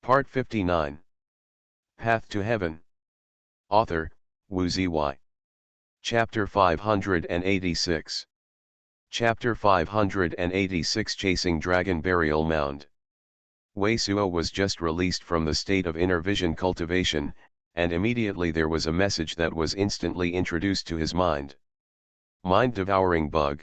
Part 59. Path to Heaven. Author, Wu Ziyi. Chapter 586. Chapter 586 Chasing Dragon Burial Mound. Wei Suo was just released from the state of inner vision cultivation, and immediately there was a message that was instantly introduced to his mind. Mind-devouring bug.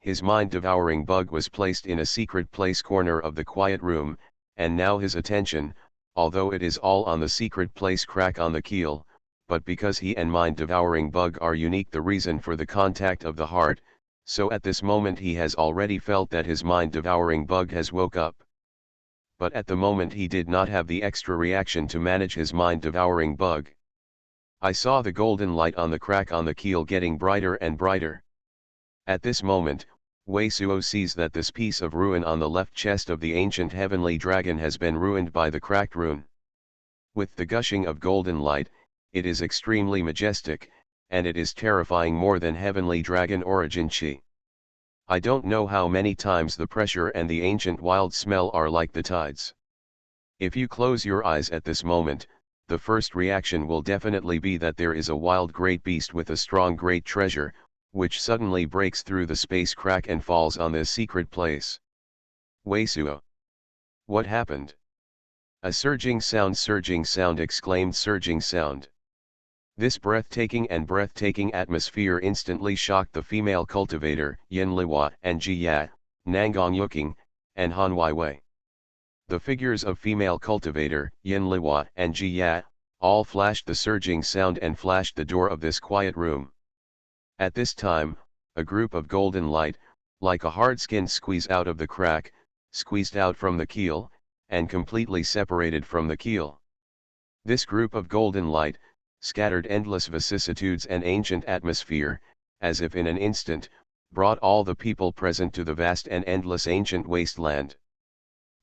His mind-devouring bug was placed in a secret place corner of the quiet room, and now his attention, although it is all on the secret place crack on the keel, but because he and mind-devouring bug are unique, the reason for the contact of the heart, so at this moment he has already felt that his mind-devouring bug has woke up. But at the moment he did not have the extra reaction to manage his mind-devouring bug. I saw the golden light on the crack on the keel getting brighter and brighter. At this moment, Wei Suo sees that this piece of ruin on the left chest of the ancient heavenly dragon has been ruined by the cracked rune. With the gushing of golden light, it is extremely majestic, and it is terrifying more than heavenly dragon origin chi. I don't know how many times the pressure and the ancient wild smell are like the tides. If you close your eyes at this moment, the first reaction will definitely be that there is a wild great beast with a strong great treasure, which suddenly breaks through the space crack and falls on this secret place. Wei Suo. What happened? A surging sound exclaimed surging sound. This breathtaking atmosphere instantly shocked the female cultivator, Yin Liwa and Ji Ya, Nangong Yuking, and Han Weiwei. The figures of female cultivator, Yin Liwa and Ji Ya, all flashed the surging sound and flashed the door of this quiet room. At this time, a group of golden light, like a hard skin squeeze out of the crack, squeezed out from the keel, and completely separated from the keel. This group of golden light, scattered endless vicissitudes and ancient atmosphere, as if in an instant, brought all the people present to the vast and endless ancient wasteland.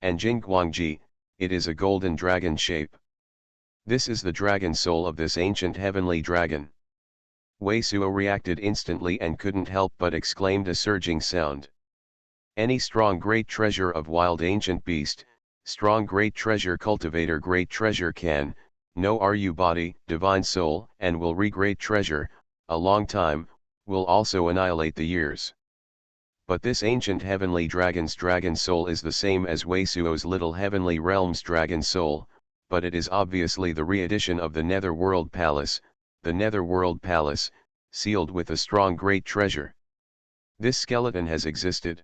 And Jingguangji, it is a golden dragon shape. This is the dragon soul of this ancient heavenly dragon. Wei Suo reacted instantly and couldn't help but exclaimed a surging sound. Any strong great treasure of wild ancient beast, strong great treasure cultivator great treasure can, know RU body, divine soul, and will re-great treasure, a long time, will also annihilate the years. But this ancient heavenly dragon's dragon soul is the same as Wei Suo's little heavenly realm's dragon soul, but it is obviously the re-edition of the Netherworld Palace, the Netherworld Palace, sealed with a strong great treasure. This skeleton has existed.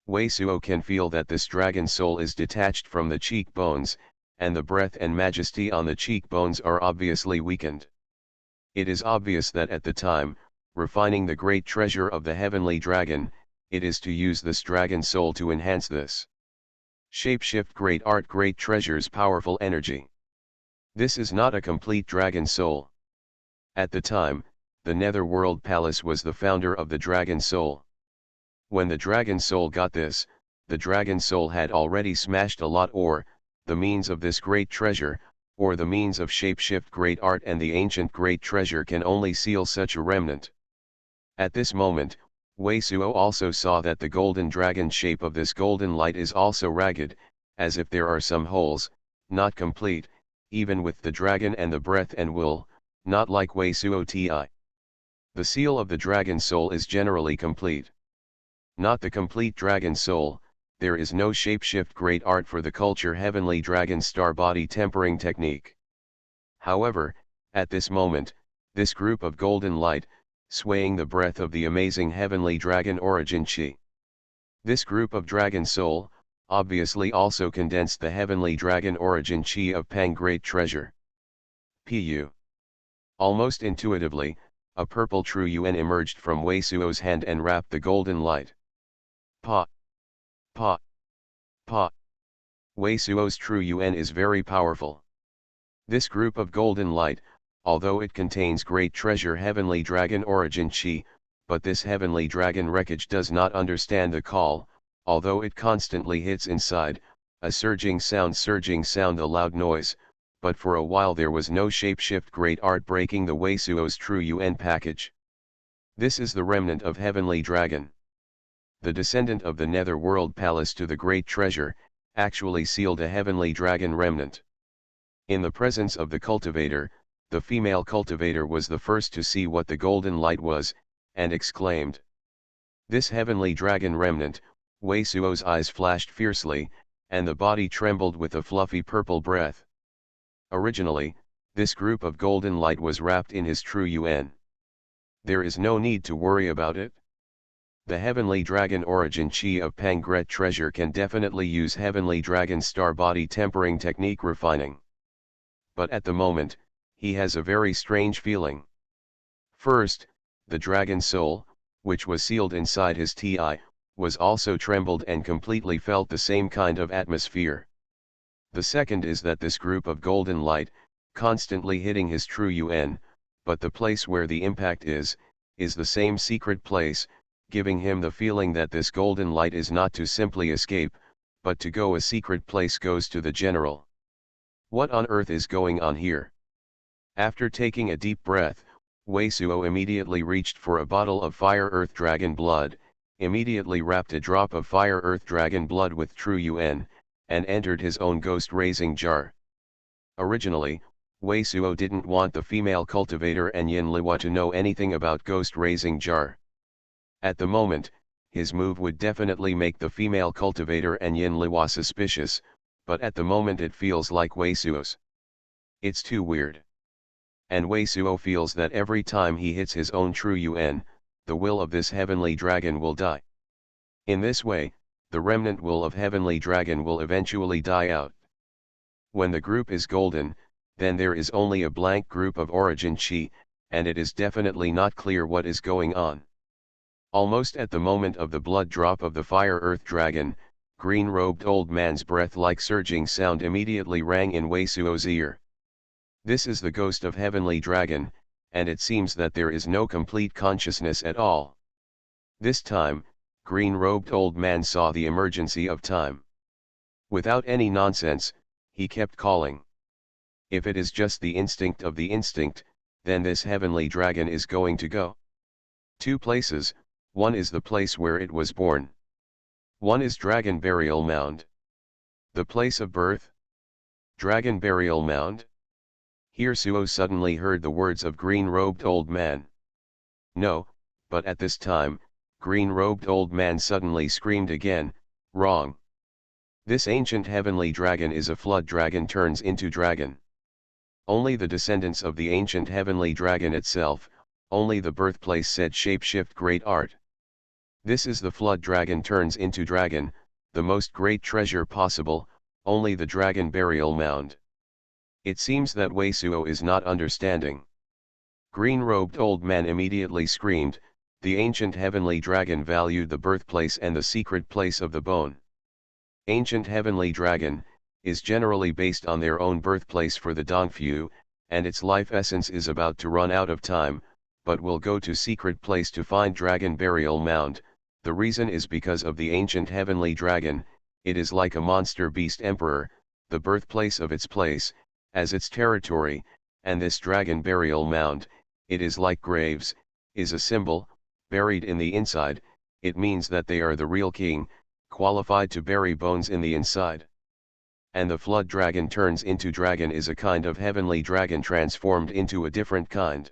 Wei Suo can feel that this dragon soul is detached from the cheekbones, and the breadth and majesty on the cheekbones are obviously weakened. It is obvious that at the time, refining the great treasure of the heavenly dragon, it is to use this dragon soul to enhance this shapeshift great art great treasure's powerful energy. This is not a complete dragon soul. At the time, the Netherworld Palace was the founder of the dragon soul. When the dragon soul got this, the dragon soul had already smashed a lot, or the means of this great treasure, or the means of shapeshift great art, and the ancient great treasure can only seal such a remnant. At this moment, Wei Suo also saw that the golden dragon shape of this golden light is also ragged, as if there are some holes, not complete, even with the dragon and the breath and will, not like Wei Suo Ti. The seal of the dragon soul is generally complete. Not the complete dragon soul. There is no shapeshift great art for the culture heavenly dragon star body tempering technique. However, at this moment, this group of golden light, swaying the breath of the amazing heavenly dragon origin chi. This group of dragon soul, obviously also condensed the heavenly dragon origin chi of Pang great treasure. Pu. Almost intuitively, a purple true Yuan emerged from Wei Suo's hand and wrapped the golden light. Pa. Pa. Pa. Wei Suo's true Yuan is very powerful. This group of golden light, although it contains great treasure heavenly dragon origin chi, but this heavenly dragon wreckage does not understand the call, although it constantly hits inside, a surging sound, a loud noise, but for a while there was no shapeshift great art breaking the Wei Suo's true Yuan package. This is the remnant of heavenly dragon. The descendant of the Netherworld Palace to the great treasure, actually sealed a heavenly dragon remnant. In the presence of the cultivator, the female cultivator was the first to see what the golden light was, and exclaimed, "This heavenly dragon remnant." Wei Suo's eyes flashed fiercely, and the body trembled with a fluffy purple breath. Originally, this group of golden light was wrapped in his true Yuan. There is no need to worry about it. The heavenly dragon origin chi of Pangret treasure can definitely use heavenly dragon star body tempering technique refining. But at the moment, he has a very strange feeling. First, the dragon soul, which was sealed inside his ti, was also trembled and completely felt the same kind of atmosphere. The second is that this group of golden light, constantly hitting his true Yuan, but the place where the impact is the same secret place, giving him the feeling that this golden light is not to simply escape, but to go a secret place goes to the general. What on earth is going on here? After taking a deep breath, Wei Suo immediately reached for a bottle of fire earth dragon blood, immediately wrapped a drop of fire earth dragon blood with true Yuan, and entered his own ghost raising jar. Originally, Wei Suo didn't want the female cultivator and Yin Liwa to know anything about ghost raising jar. At the moment, his move would definitely make the female cultivator and Yin Liwa suspicious, but at the moment it feels like Wei Suo's. It's too weird. And Wei Suo feels that every time he hits his own true Yuan, the will of this heavenly dragon will die. In this way, the remnant will of heavenly dragon will eventually die out. When the group is golden, then there is only a blank group of origin chi, and it is definitely not clear what is going on. Almost at the moment of the blood drop of the fire earth dragon, green-robed old man's breath-like surging sound immediately rang in Wei Suo's ear. This is the ghost of heavenly dragon, and it seems that there is no complete consciousness at all. This time, green-robed old man saw the emergency of time. Without any nonsense, he kept calling. If it is just the instinct of the instinct, then this heavenly dragon is going to go. Two places. One is the place where it was born. One is Dragon Burial Mound. The place of birth? Dragon Burial Mound? Here Suo suddenly heard the words of green-robed old man. No, but at this time, green-robed old man suddenly screamed again, wrong. This ancient heavenly dragon is a flood dragon turns into dragon. Only the descendants of the ancient heavenly dragon itself, only the birthplace said shapeshift great art. This is the flood dragon turns into dragon, the most great treasure possible, only the dragon burial mound. It seems that Wei Suo is not understanding. Green-robed old man immediately screamed, the ancient heavenly dragon valued the birthplace and the secret place of the bone. Ancient heavenly dragon, is generally based on their own birthplace for the Dongfu, and its life essence is about to run out of time, but will go to secret place to find dragon burial mound. The reason is because of the ancient heavenly dragon, it is like a monster beast emperor, the birthplace of its place, as its territory, and this dragon burial mound, it is like graves, is a symbol, buried in the inside, it means that they are the real king, qualified to bury bones in the inside. And the flood dragon turns into dragon is a kind of heavenly dragon transformed into a different kind.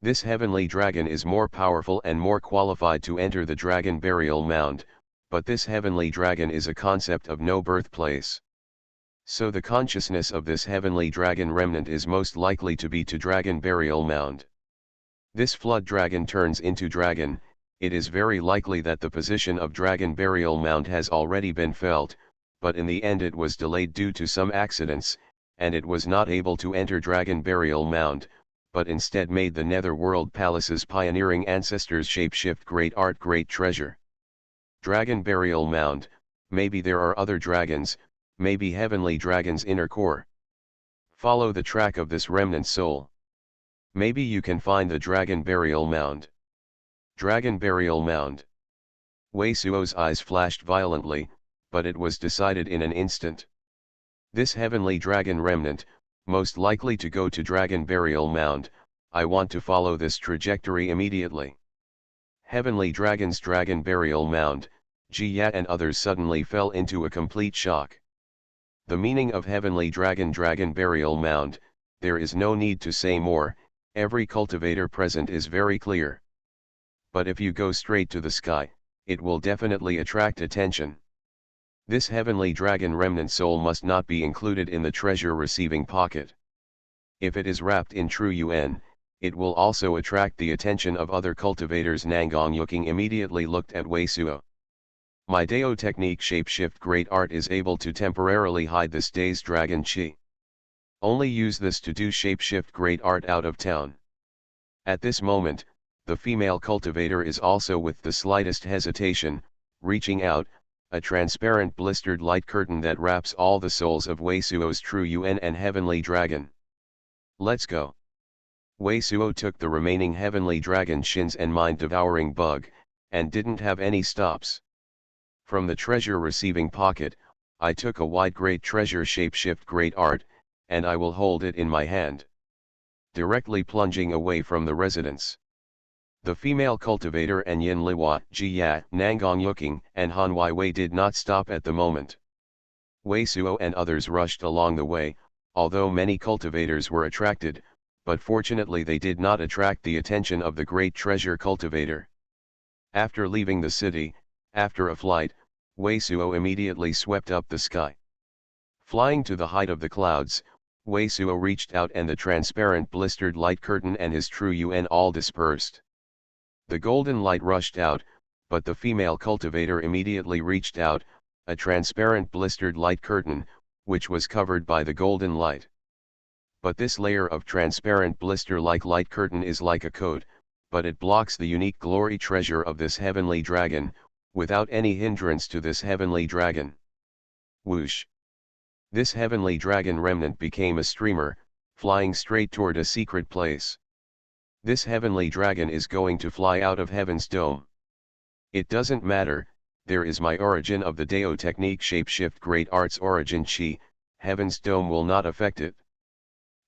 This heavenly dragon is more powerful and more qualified to enter the dragon burial mound, but this heavenly dragon is a concept of no birthplace. So the consciousness of this heavenly dragon remnant is most likely to be to dragon burial mound. This flood dragon turns into dragon, it is very likely that the position of dragon burial mound has already been felt, but in the end it was delayed due to some accidents, and it was not able to enter dragon burial mound, but instead made the netherworld palace's pioneering ancestors shapeshift great art great treasure. Dragon burial mound, maybe there are other dragons, maybe heavenly dragon's inner core. Follow the track of this remnant soul. Maybe you can find the dragon burial mound. Dragon burial mound. Wei Suo's eyes flashed violently, but it was decided in an instant. This heavenly dragon remnant, most likely to go to dragon burial mound, I want to follow this trajectory immediately. Heavenly dragon's dragon burial mound, Jia and others suddenly fell into a complete shock. The meaning of Heavenly Dragon Burial Mound, there is no need to say more, every cultivator present is very clear. But if you go straight to the sky, it will definitely attract attention. This Heavenly Dragon remnant soul must not be included in the treasure receiving pocket. If it is wrapped in true yuan, it will also attract the attention of other cultivators. Nangang Yuking immediately looked at Wei Suo. My Dao technique Shapeshift Great Art is able to temporarily hide this day's dragon chi. Only use this to do Shapeshift Great Art out of town. At this moment, the female cultivator is also with the slightest hesitation, reaching out, a transparent blistered light curtain that wraps all the souls of Wei Suo's true yuan and Heavenly Dragon. Let's go. Wei Suo took the remaining Heavenly Dragon shins and mind-devouring bug, and didn't have any stops. From the treasure receiving pocket, I took a white great treasure Shapeshift Great Art, and I will hold it in my hand. Directly plunging away from the residence. The female cultivator and Yin Liwa, Jia, Nangang Yuking, and Han Wei did not stop at the moment. Wei Suo and others rushed along the way, although many cultivators were attracted, but fortunately they did not attract the attention of the great treasure cultivator. After leaving the city, after a flight, Wei Suo immediately swept up the sky. Flying to the height of the clouds, Wei Suo reached out and the transparent blistered light curtain and his true yuan all dispersed. The golden light rushed out, but the female cultivator immediately reached out, a transparent blistered light curtain, which was covered by the golden light. But this layer of transparent blister-like light curtain is like a coat, but it blocks the unique glory treasure of this Heavenly Dragon, without any hindrance to this Heavenly Dragon. Whoosh! This Heavenly Dragon remnant became a streamer, flying straight toward a secret place. This Heavenly Dragon is going to fly out of Heaven's dome. It doesn't matter, there is my origin of the Dao technique Shapeshift Great Art's origin chi, Heaven's dome will not affect it.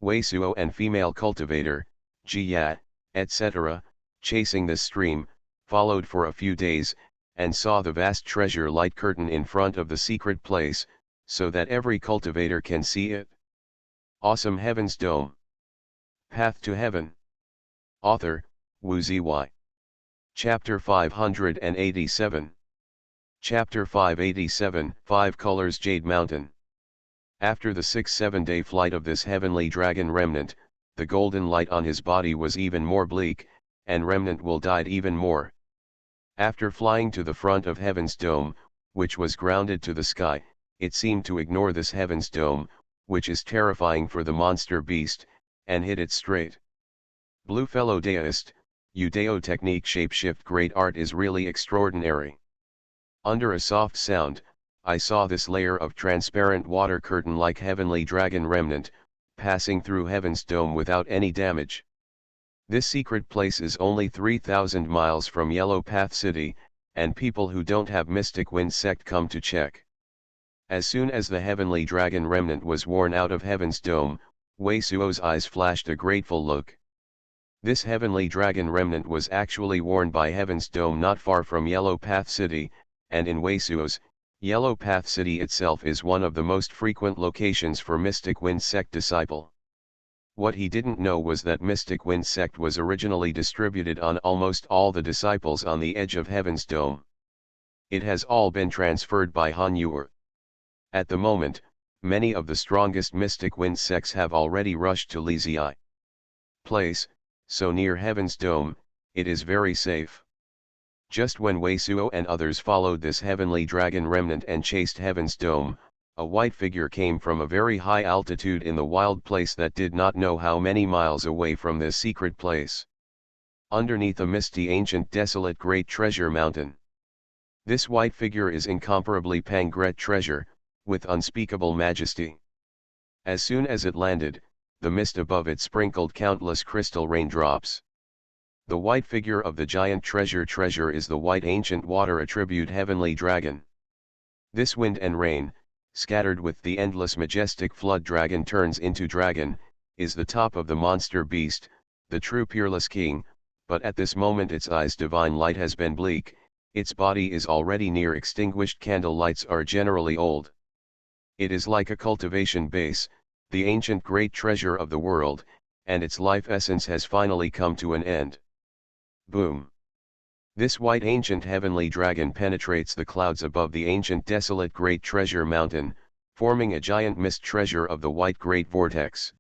Wei Suo and female cultivator, Jia, etc., chasing this stream, followed for a few days, and saw the vast treasure light curtain in front of the secret place, so that every cultivator can see it. Awesome Heaven's Dome. Path to Heaven. Author, Wu Zy. Chapter 587. Chapter 587, 5 Colors Jade Mountain. After the 6-7 day flight of this Heavenly Dragon remnant, the golden light on his body was even more bleak, and remnant will died even more. After flying to the front of Heaven's dome, which was grounded to the sky, it seemed to ignore this Heaven's dome, which is terrifying for the monster beast, and hit it straight. Blue fellow Daoist, Dao technique Shapeshift Great Art is really extraordinary. Under a soft sound, I saw this layer of transparent water curtain like Heavenly Dragon remnant, passing through Heaven's dome without any damage. This secret place is only 3,000 miles from Yellow Path City, and people who don't have Mystic Wind sect come to check. As soon as the Heavenly Dragon remnant was worn out of Heaven's dome, Wei Suo's eyes flashed a grateful look. This Heavenly Dragon remnant was actually worn by Heaven's dome not far from Yellow Path City, and in Wei Suo's, Yellow Path City itself is one of the most frequent locations for Mystic Wind sect disciple. What he didn't know was that Mystic Wind sect was originally distributed on almost all the disciples on the edge of Heaven's dome. It has all been transferred by Han Yuer. At the moment, many of the strongest Mystic Wind sects have already rushed to Lizai place, so near Heaven's dome, it is very safe. Just when Wei Suo and others followed this Heavenly Dragon remnant and chased Heaven's dome, a white figure came from a very high altitude in the wild place that did not know how many miles away from this secret place. Underneath a misty ancient desolate great treasure mountain. This white figure is incomparably Pangret treasure, with unspeakable majesty. As soon as it landed, the mist above it sprinkled countless crystal raindrops. The white figure of the giant treasure is the white ancient water attribute Heavenly Dragon. This wind and rain, scattered with the endless majestic flood dragon turns into dragon, is the top of the monster beast, the true peerless king, but at this moment its eyes divine light has been bleak, Its body is already near extinguished. Candle lights are generally old. It is like a cultivation base, the ancient great treasure of the world, and its life essence has finally come to an end. Boom! This white ancient heavenly dragon penetrates the clouds above the ancient desolate great treasure mountain, forming a giant mist treasure of the white great vortex.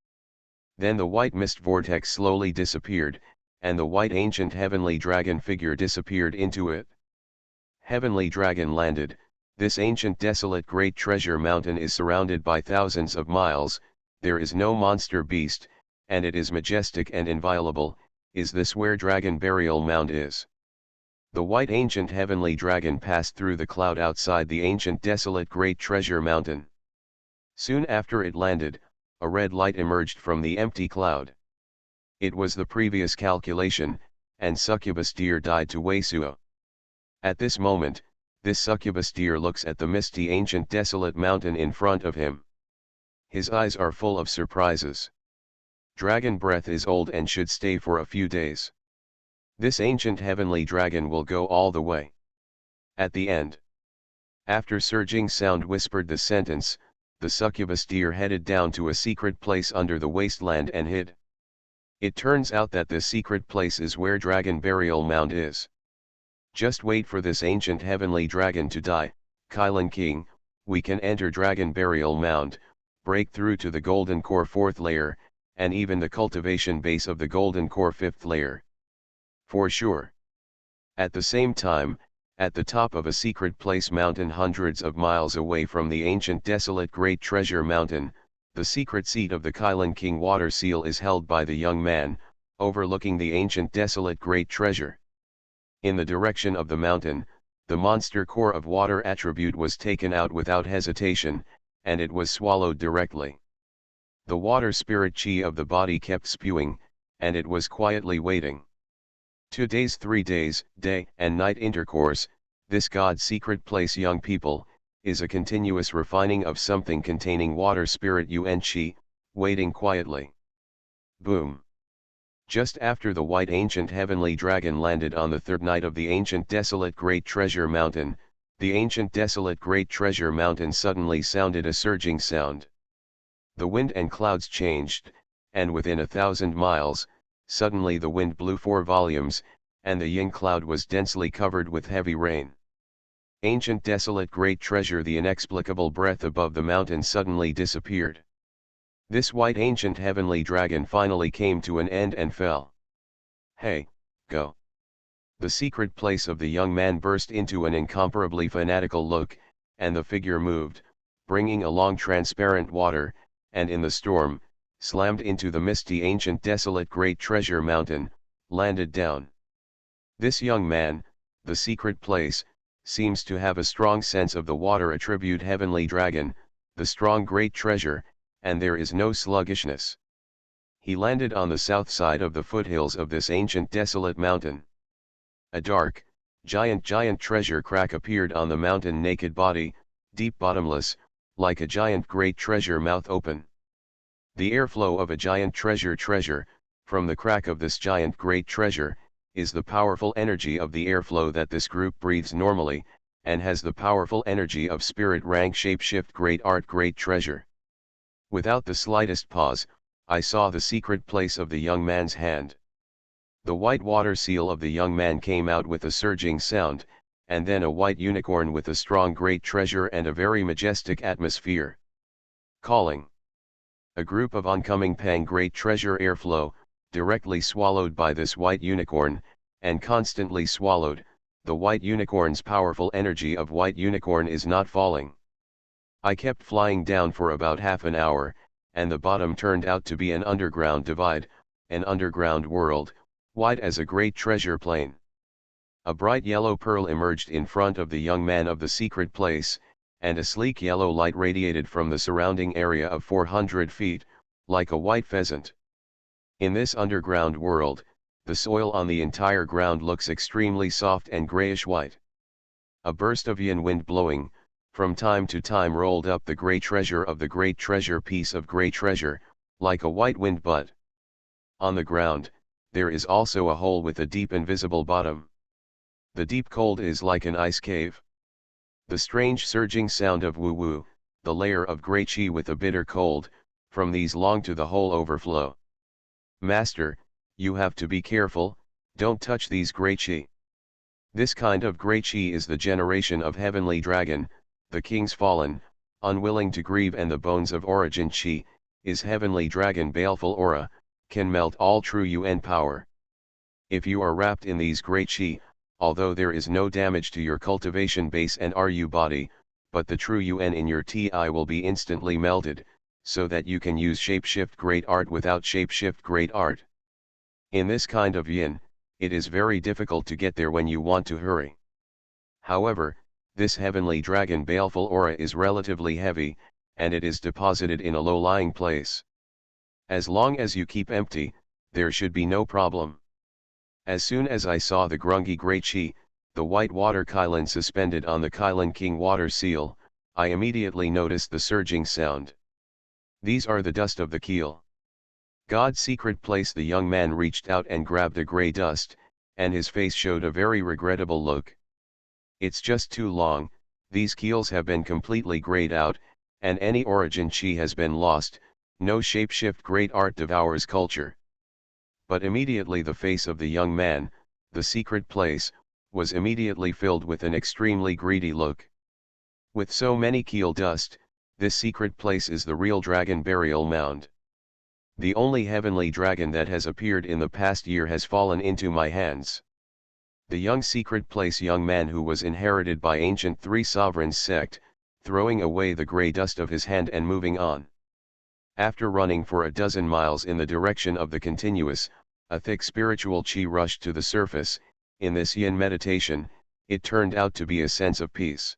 Then the white mist vortex slowly disappeared, and the white ancient heavenly dragon figure disappeared into it. Heavenly dragon landed. This ancient desolate great treasure mountain is surrounded by thousands of miles, there is no monster beast, and it is majestic and inviolable. Is this where Dragon Burial Mound is? The white ancient heavenly dragon passed through the cloud outside the ancient desolate great treasure mountain. Soon after it landed, a red light emerged from the empty cloud. It was the previous calculation, and succubus deer died to Waisuo. At this moment, this succubus deer looks at the misty ancient desolate mountain in front of him. His eyes are full of surprises. Dragon breath is old and should stay for a few days. This ancient heavenly dragon will go all the way. At the end. After surging sound whispered the sentence, the succubus deer headed down to a secret place under the wasteland and hid. It turns out that this secret place is where Dragon Burial Mound is. Just wait for this ancient heavenly dragon to die, Kylan King, we can enter Dragon Burial Mound, break through to the Golden Core 4th layer, and even the cultivation base of the Golden Core 5th layer. For sure. At the same time, at the top of a secret place mountain hundreds of miles away from the ancient desolate great treasure mountain, the secret seat of the Kylan King water seal is held by the young man, overlooking the ancient desolate great treasure. In the direction of the mountain, the monster core of water attribute was taken out without hesitation, and it was swallowed directly. The water spirit chi of the body kept spewing, and it was quietly waiting. 2 days 3 days, day and night intercourse, this God's secret place young people, is a continuous refining of something containing water spirit yuan chi, waiting quietly. Boom! Just after the white ancient heavenly dragon landed on the 3rd night of the ancient desolate great treasure mountain, the ancient desolate great treasure mountain suddenly sounded a surging sound. The wind and clouds changed, and within 1,000 miles, suddenly the wind blew 4 volumes, and the Ying cloud was densely covered with heavy rain. Ancient desolate great treasure, the inexplicable breath above the mountain suddenly disappeared. This white ancient heavenly dragon finally came to an end and fell. Hey, go! The secret place of the young man burst into an incomparably fanatical look, and the figure moved, bringing along transparent water, and in the storm, slammed into the misty ancient desolate great treasure mountain, landed down. This young man, the secret place, seems to have a strong sense of the water attribute heavenly dragon, the strong great treasure, and there is no sluggishness. He landed on the south side of the foothills of this ancient desolate mountain. A dark, giant treasure crack appeared on the mountain naked body, deep bottomless, like a giant great treasure mouth open. The airflow of a giant treasure, from the crack of this giant great treasure, is the powerful energy of the airflow that this group breathes normally, and has the powerful energy of spirit rank shapeshift great art great treasure. Without the slightest pause, I saw the secret place of the young man's hand. The white water seal of the young man came out with a surging sound, and then a white unicorn with a strong great treasure and a very majestic atmosphere. Calling. A group of oncoming pang great treasure airflow, directly swallowed by this white unicorn, and constantly swallowed, the white unicorn's powerful energy of white unicorn is not falling. I kept flying down for about half an hour, and the bottom turned out to be an underground divide, an underground world, wide as a great treasure plain. A bright yellow pearl emerged in front of the young man of the secret place, and a sleek yellow light radiated from the surrounding area of 400 feet, like a white pheasant. In this underground world, the soil on the entire ground looks extremely soft and grayish-white. A burst of yin wind blowing, from time to time rolled up the grey treasure of the great treasure piece of grey treasure, like a white wind butt. On the ground, there is also a hole with a deep invisible bottom. The deep cold is like an ice cave. The strange surging sound of woo-woo, the layer of grey chi with a bitter cold, from these long to the whole overflow. Master, you have to be careful, don't touch these grey chi. This kind of grey chi is the generation of heavenly dragon, the king's fallen, unwilling to grieve, and the bones of origin chi, is heavenly dragon baleful aura, can melt all true UN power. If you are wrapped in these grey chi, although there is no damage to your cultivation base and RU body, but the true UN in your TI will be instantly melted, so that you can use shapeshift great art without shapeshift great art. In this kind of yin, it is very difficult to get there when you want to hurry. However, this heavenly dragon baleful aura is relatively heavy, and it is deposited in a low-lying place. As long as you keep empty, there should be no problem. As soon as I saw the grungy grey chi, the white water kylan suspended on the kylan king water seal, I immediately noticed the surging sound. These are the dust of the keel. God's secret place. The young man reached out and grabbed the grey dust, and his face showed a very regrettable look. It's just too long, these keels have been completely grayed out, and any origin chi has been lost, no shapeshift great art devours culture. But immediately the face of the young man, the secret place, was immediately filled with an extremely greedy look. With so many keel dust, this secret place is the real dragon burial mound. The only heavenly dragon that has appeared in the past year has fallen into my hands. The young secret place young man who was inherited by ancient three sovereigns sect, throwing away the grey dust of his hand and moving on. After running for a dozen miles in the direction of the continuous, a thick spiritual chi rushed to the surface. In this yin meditation, it turned out to be a sense of peace.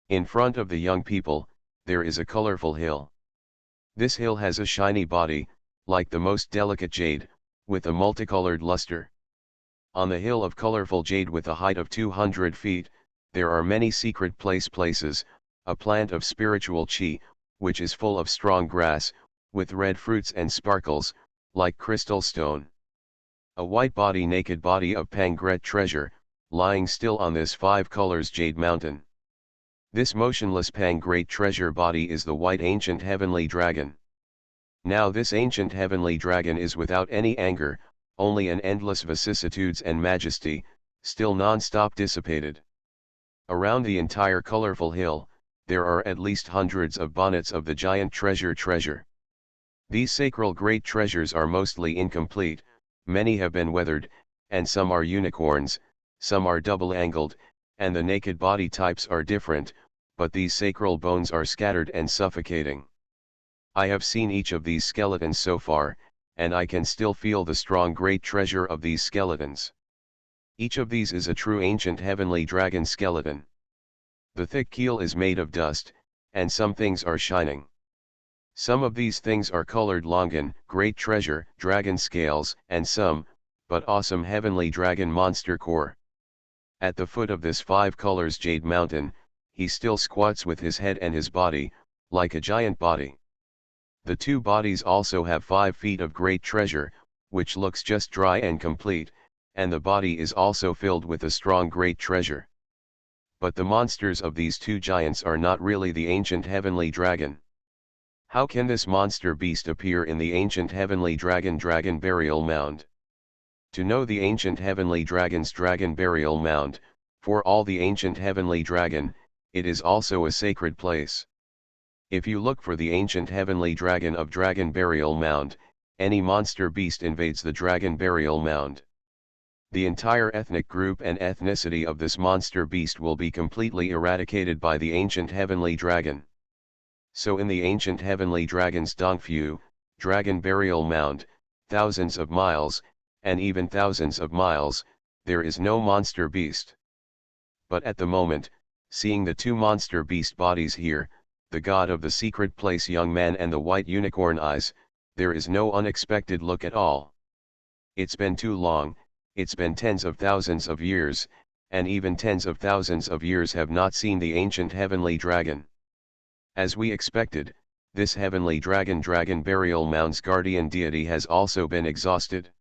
In front of the young people, there is a colorful hill. This hill has a shiny body, like the most delicate jade, with a multicolored luster. On the hill of colorful jade with a height of 200 feet, there are many secret places, a plant of spiritual chi, which is full of strong grass, with red fruits and sparkles, like crystal stone. A white body, naked body of Pangret treasure, lying still on this 5 colors jade mountain. This motionless Pangret treasure body is the white ancient heavenly dragon. Now this ancient heavenly dragon is without any anger, only an endless vicissitudes and majesty, still non-stop dissipated. Around the entire colorful hill, there are at least hundreds of bonnets of the giant treasure. These sacral great treasures are mostly incomplete, many have been weathered, and some are unicorns, some are double-angled, and the naked body types are different, but these sacral bones are scattered and suffocating. I have seen each of these skeletons so far, and I can still feel the strong great treasure of these skeletons. Each of these is a true ancient heavenly dragon skeleton. The thick keel is made of dust, and some things are shining. Some of these things are colored longan, great treasure, dragon scales, and some, but awesome heavenly dragon monster core. At the foot of this 5 colors jade mountain, he still squats with his head and his body, like a giant body. The 2 bodies also have 5 feet of great treasure, which looks just dry and complete, and the body is also filled with a strong great treasure. But the monsters of these 2 giants are not really the ancient heavenly dragon. How can this monster beast appear in the ancient heavenly dragon burial mound? To know the ancient heavenly dragon's dragon burial mound, for all the ancient heavenly dragon, it is also a sacred place. If you look for the ancient heavenly dragon of dragon burial mound, any monster beast invades the dragon burial mound. The entire ethnic group and ethnicity of this monster beast will be completely eradicated by the ancient heavenly dragon. So in the ancient heavenly dragon's Dongfu, dragon burial mound, thousands of miles, and even thousands of miles, there is no monster beast. But at the moment, seeing the 2 monster beast bodies here, the god of the secret place young man and the white unicorn eyes, there is no unexpected look at all. It's been too long, it's been tens of thousands of years, and even tens of thousands of years have not seen the ancient heavenly dragon. As we expected, this heavenly dragon burial mound's guardian deity has also been exhausted.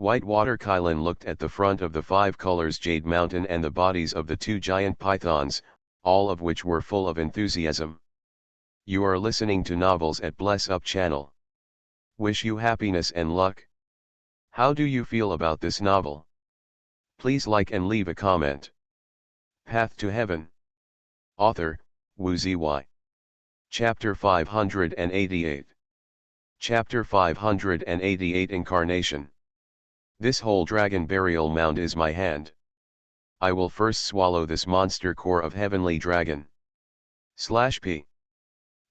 White Water Kylan looked at the front of the five colors Jade Mountain and the bodies of the two giant pythons, all of which were full of enthusiasm. You are listening to Novels at Bless Up channel. Wish you happiness and luck. How do you feel about this novel? Please like and leave a comment. Path to Heaven. Author, Wu Zy. Chapter 588. Chapter 588 Incarnation. This whole dragon burial mound is my hand. I will first swallow this monster core of heavenly dragon. /P.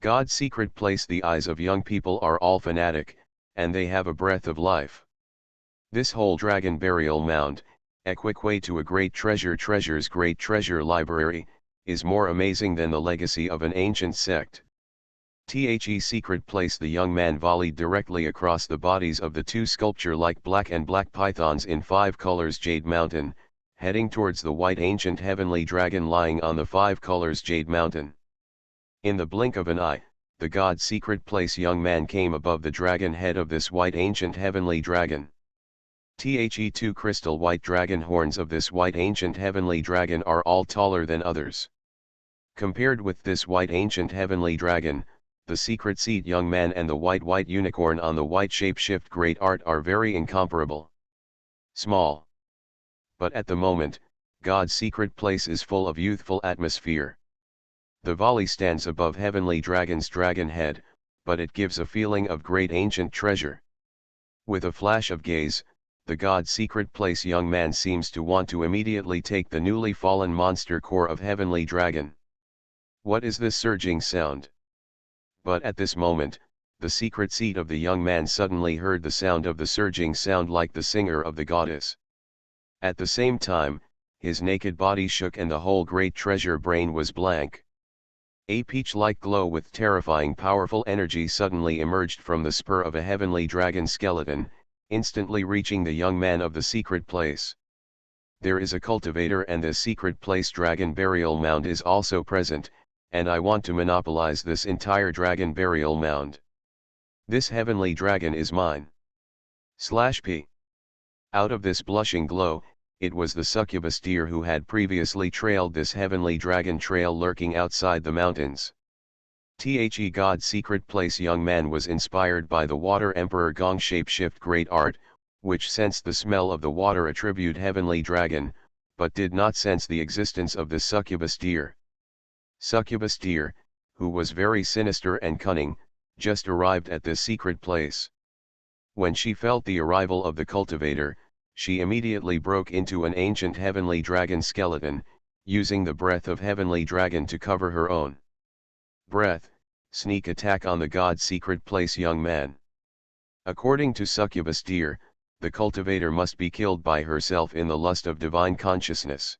God's secret place. The eyes of young people are all fanatic, and they have a breath of life. This whole dragon burial mound, equique to a great treasure's great treasure library, is more amazing than the legacy of an ancient sect. The secret place. The young man volleyed directly across the bodies of the two sculpture-like black and black pythons in five colors Jade Mountain, heading towards the white ancient heavenly dragon lying on the five colors Jade Mountain. In the blink of an eye, the God's secret place young man came above the dragon head of this white ancient heavenly dragon. The two crystal white dragon horns of this white ancient heavenly dragon are all taller than others. Compared with this white ancient heavenly dragon, the secret seat young man and the white unicorn on the white shapeshift great art are very incomparable. Small. But at the moment, God's secret place is full of youthful atmosphere. The volley stands above heavenly dragon's dragon head, but it gives a feeling of great ancient treasure. With a flash of gaze, the God's secret place young man seems to want to immediately take the newly fallen monster core of heavenly dragon. What is this surging sound? But at this moment, the secret seat of the young man suddenly heard the sound of the surging sound like the singer of the goddess. At the same time, his naked body shook and the whole great treasure brain was blank. A peach-like glow with terrifying powerful energy suddenly emerged from the spur of a heavenly dragon skeleton, instantly reaching the young man of the secret place. There is a cultivator and the secret place dragon burial mound is also present, and I want to monopolize this entire dragon burial mound. This heavenly dragon is mine. /P. Out of this blushing glow, it was the succubus deer who had previously trailed this heavenly dragon trail lurking outside the mountains. The God's secret place young man was inspired by the water emperor Gong shapeshift great art, which sensed the smell of the water attribute heavenly dragon, but did not sense the existence of this succubus deer. Succubus deer, who was very sinister and cunning, just arrived at this secret place. When she felt the arrival of the cultivator, she immediately broke into an ancient heavenly dragon skeleton, using the breath of heavenly dragon to cover her own breath. Sneak attack on the God's secret place young man. According to succubus deer, the cultivator must be killed by herself in the lust of divine consciousness.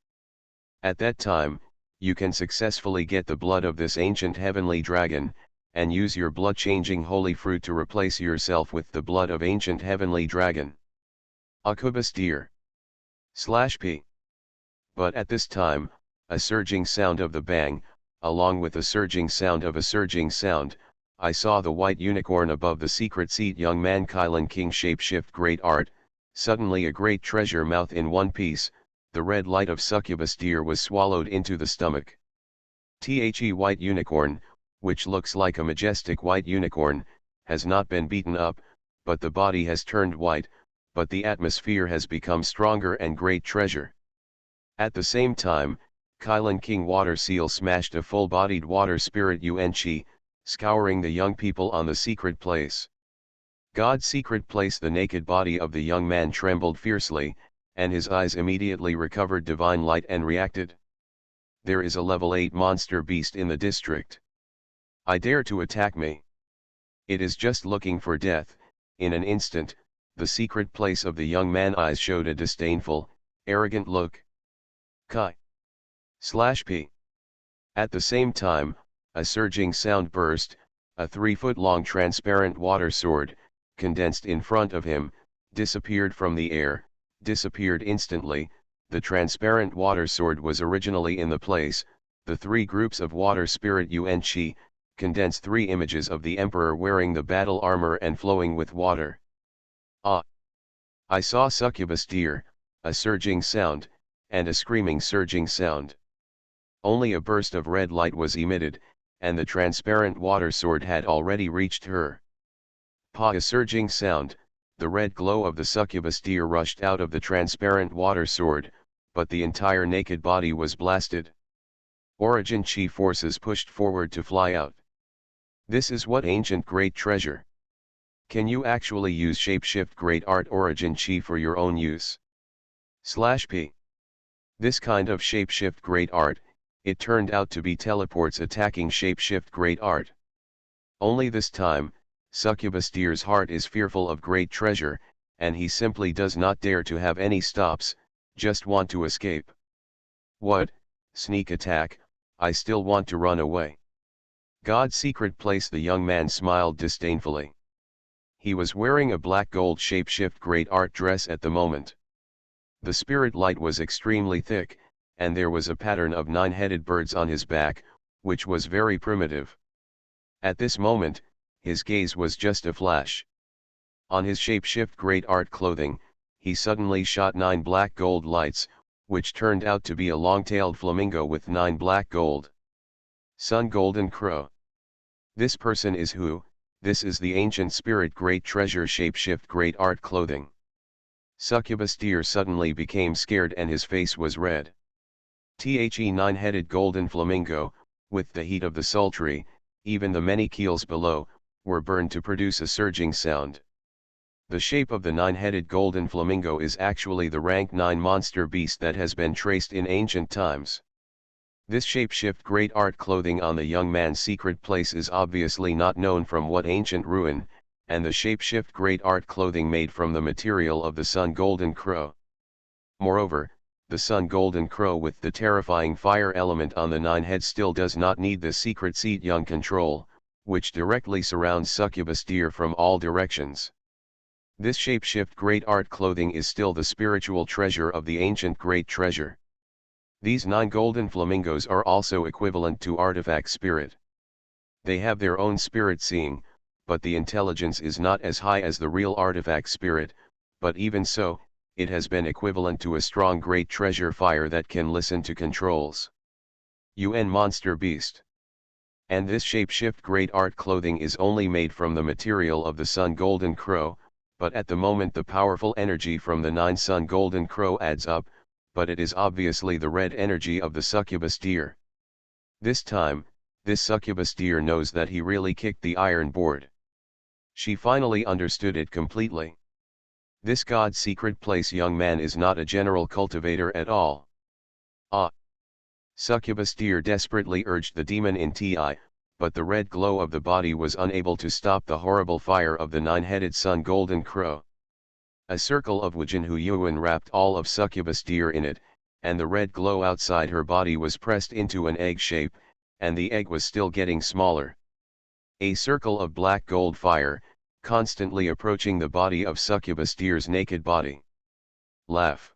At that time, you can successfully get the blood of this ancient heavenly dragon, and use your blood-changing holy fruit to replace yourself with the blood of ancient heavenly dragon. Succubus deer. /P. But at this time, a surging sound of the bang, along with the surging sound of a surging sound, I saw the white unicorn above the secret seat young man Kylan King shapeshift great art, suddenly a great treasure mouth in one piece, the red light of succubus deer was swallowed into the stomach. The white unicorn, which looks like a majestic white unicorn, has not been beaten up, but the body has turned white, but the atmosphere has become stronger and great treasure. At the same time, Kylan King water seal smashed a full-bodied water spirit Yuan-Chi, scouring the young people on the secret place. God's secret place. The naked body of the young man trembled fiercely, and his eyes immediately recovered divine light and reacted. There is a level 8 monster beast in the district. I dare to attack me. It is just looking for death. In an instant, the secret place of the young man's eyes showed a disdainful, arrogant look. Kai. /P. At the same time, a surging sound burst, a 3-foot-long transparent water sword, condensed in front of him, disappeared from the air, disappeared instantly. The transparent water sword was originally in the place. The 3 groups of water spirit Yuan-Chi, condensed 3 images of the emperor wearing the battle armor and flowing with water. Ah! I saw succubus deer, a surging sound, and a screaming surging sound. Only a burst of red light was emitted, and the transparent water sword had already reached her. A surging sound, the red glow of the succubus deer rushed out of the transparent water sword, but the entire naked body was blasted. Origin chi forces pushed forward to fly out. This is what ancient great treasure. Can you actually use shapeshift great art origin chi for your own use? /p. This kind of shapeshift great art, it turned out to be teleports attacking shapeshift great art. Only this time, succubus deer's heart is fearful of great treasure, and he simply does not dare to have any stops, just want to escape. What, sneak attack, I still want to run away. God's secret place. The young man smiled disdainfully. He was wearing a black gold shapeshift great art dress at the moment. The spirit light was extremely thick, and there was a pattern of 9-headed birds on his back, which was very primitive. At this moment, his gaze was just a flash. On his shapeshift great art clothing, he suddenly shot 9 black gold lights, which turned out to be a long-tailed flamingo with 9 black gold. Sun Golden Crow. This person is who? This is the ancient spirit great treasure shapeshift great art clothing. Succubus deer suddenly became scared and his face was red. The 9-headed golden flamingo, with the heat of the sultry, even the many keels below, were burned to produce a surging sound. The shape of the 9-headed golden flamingo is actually the rank 9 monster beast that has been traced in ancient times. This shapeshift great art clothing on the young man's secret place is obviously not known from what ancient ruin, and the shapeshift great art clothing made from the material of the sun golden crow. Moreover, the sun golden crow with the terrifying fire element on the 9 head still does not need the secret seat young control, which directly surrounds succubus deer from all directions. This shapeshift great art clothing is still the spiritual treasure of the ancient great treasure. These 9 golden flamingos are also equivalent to artifact spirit. They have their own spirit seeing, but the intelligence is not as high as the real artifact spirit, but even so, it has been equivalent to a strong great treasure fire that can listen to controls. UN monster beast. And this shapeshift great art clothing is only made from the material of the sun golden crow, but at the moment the powerful energy from the 9 sun golden crow adds up, but it is obviously the red energy of the succubus deer. This time, this succubus deer knows that he really kicked the iron board. She finally understood it completely. This God's secret place young man is not a general cultivator at all. Succubus deer desperately urged the demon in Ti, but the red glow of the body was unable to stop the horrible fire of the 9-headed sun golden crow. A circle of Xuanhuan wrapped all of succubus deer in it, and the red glow outside her body was pressed into an egg shape, and the egg was still getting smaller. A circle of black gold fire, constantly approaching the body of succubus deer's naked body. Laugh.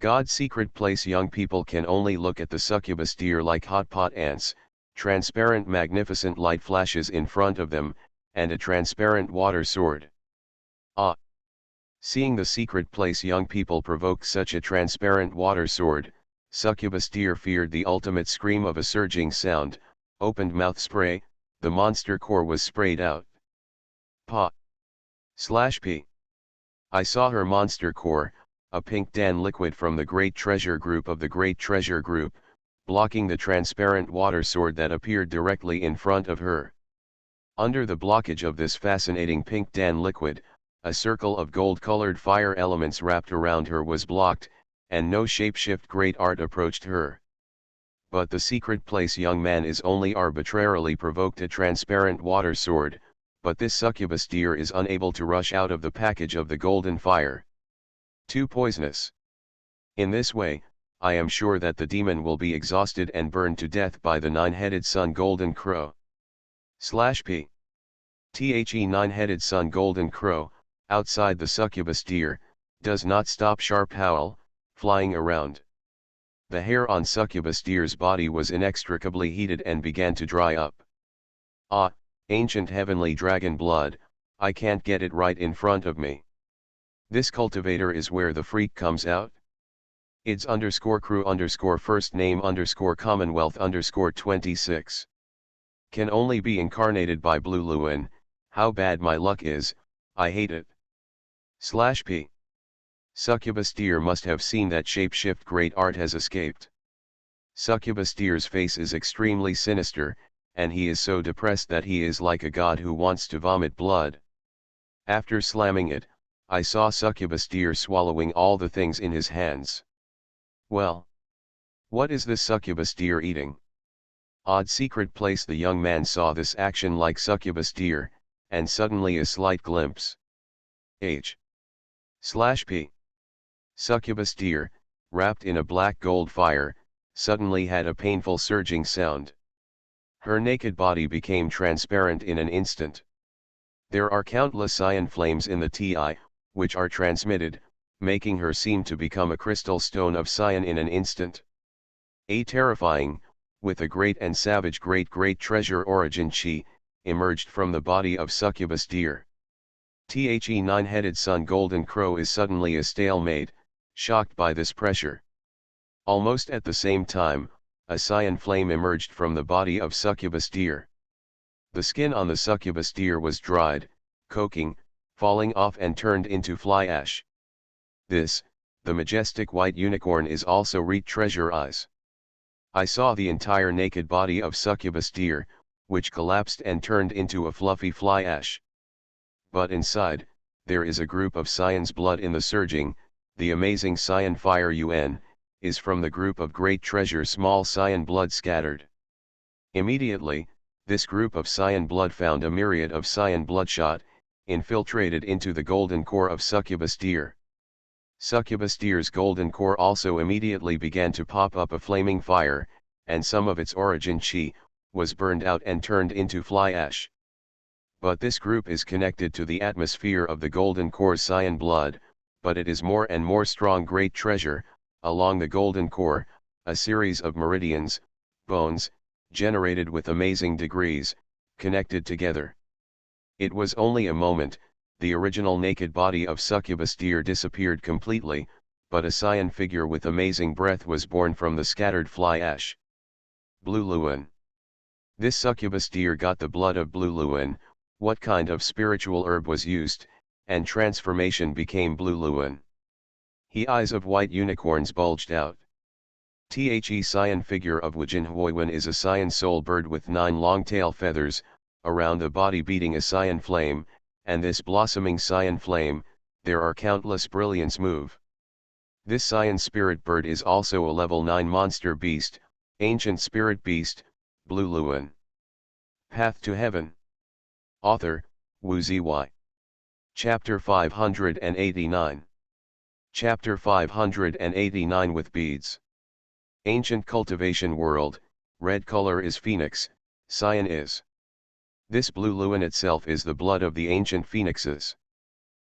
God's secret place young people can only look at the succubus deer like hot pot ants, transparent magnificent light flashes in front of them, and a transparent water sword. Seeing the secret place young people provoke such a transparent water sword, succubus deer feared the ultimate scream of a surging sound, opened mouth spray, the monster core was sprayed out. /p. I saw her monster core, a pink Dan liquid from the Great Treasure Group of the Great Treasure Group, blocking the transparent water sword that appeared directly in front of her. Under the blockage of this fascinating pink Dan liquid, a circle of gold-colored fire elements wrapped around her was blocked, and no shapeshift great art approached her. But the secret place young man is only arbitrarily provoked a transparent water sword, but this succubus deer is unable to rush out of the package of the golden fire. Too poisonous. In this way, I am sure that the demon will be exhausted and burned to death by the 9-headed sun golden crow. /p. The 9-headed sun golden crow, outside the succubus deer, does not stop sharp howl, flying around. The hair on succubus deer's body was inextricably heated and began to dry up. Ancient heavenly dragon blood, I can't get it right in front of me. This cultivator is where the freak comes out. Ids _crew first name Commonwealth 26. Can only be incarnated by Blue Luan. How bad my luck is, I hate it. /p. Succubus deer must have seen that shapeshift great art has escaped. Succubus deer's face is extremely sinister, and he is so depressed that he is like a god who wants to vomit blood. After slamming it, I saw succubus deer swallowing all the things in his hands. Well, what is this succubus deer eating? Odd secret place. The young man saw this action like succubus deer, and suddenly a slight glimpse. H/p. Succubus deer, wrapped in a black gold fire, suddenly had a painful surging sound. Her naked body became transparent in an instant. There are countless cyan flames in the Ti, which are transmitted, making her seem to become a crystal stone of cyan in an instant. A terrifying, with a great and savage great treasure origin chi, emerged from the body of succubus deer. The nine-headed sun golden crow is suddenly a stalemate, shocked by this pressure. Almost at the same time, a cyan flame emerged from the body of succubus deer. The skin on the succubus deer was dried, coking, falling off and turned into fly ash. This, the majestic white unicorn, is also reet treasure eyes. I saw the entire naked body of succubus deer, which collapsed and turned into a fluffy fly ash. But inside, there is a group of cyan's blood in the surging. The amazing cyan fire is from the group of great treasure small cyan blood scattered. Immediately, this group of cyan blood found a myriad of cyan bloodshot, infiltrated into the golden core of succubus deer. Succubus deer's golden core also immediately began to pop up a flaming fire, and some of its origin chi was burned out and turned into fly ash. But this group is connected to the atmosphere of the golden core's cyan blood, but it is more and more strong great treasure. Along the golden core, a series of meridians, bones, generated with amazing degrees, connected together. It was only a moment. The original naked body of succubus deer disappeared completely, but a cyan figure with amazing breath was born from the scattered fly ash. Blue Luan. This succubus deer got the blood of Blue Luan. What kind of spiritual herb was used, and transformation became Blue Luan? He eyes of white unicorns bulged out. The cyan figure of Xuanhuan is a cyan soul bird with 9 long tail feathers, around the body beating a cyan flame, and this blossoming cyan flame, there are countless brilliance move. This cyan spirit bird is also a level 9 monster beast, ancient spirit beast, Blue Luan. Path to Heaven. Author, Zy. Chapter 589. Chapter 589 with beads. Ancient cultivation world, red color is phoenix, cyan is. This Blue Luan itself is the blood of the ancient phoenixes.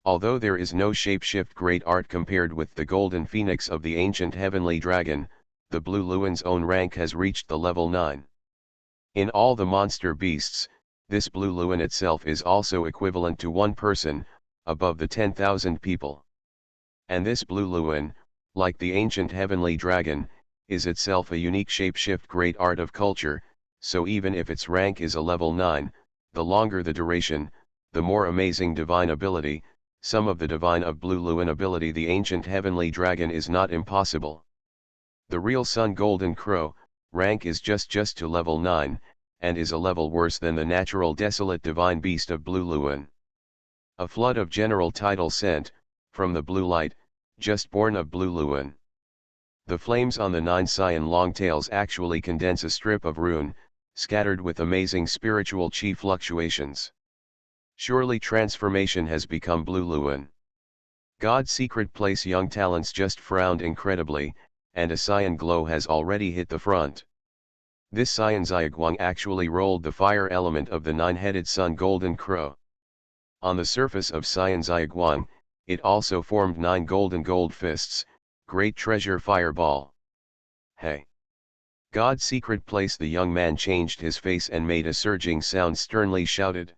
Although there is no shapeshift great art compared with the golden phoenix of the ancient heavenly dragon, the Blue Luan's own rank has reached the level 9. In all the monster beasts, this Blue Luan itself is also equivalent to one person, above the 10,000 people. And this Blue Luan, like the ancient heavenly dragon, is itself a unique shapeshift great art of culture, so even if its rank is a level 9, the longer the duration, the more amazing divine ability, some of the divine of Blue Luan ability the ancient heavenly dragon is not impossible. The real sun golden crow, rank is just to level 9, and is a level worse than the natural desolate divine beast of Blue Luan. A flood of general title sent, from the blue light, just born of Blue Luan. The flames on the 9 cyan longtails actually condense a strip of rune, scattered with amazing spiritual chi fluctuations. Surely transformation has become Blue Luan. God's secret place young talents just frowned incredibly, and a cyan glow has already hit the front. This cyan Xuanhuan actually rolled the fire element of the 9-headed sun golden crow. On the surface of cyan Xuanhuan, it also formed 9 golden gold fists, great treasure fireball. Hey! God's secret place. The young man changed his face and made a surging sound, sternly shouted.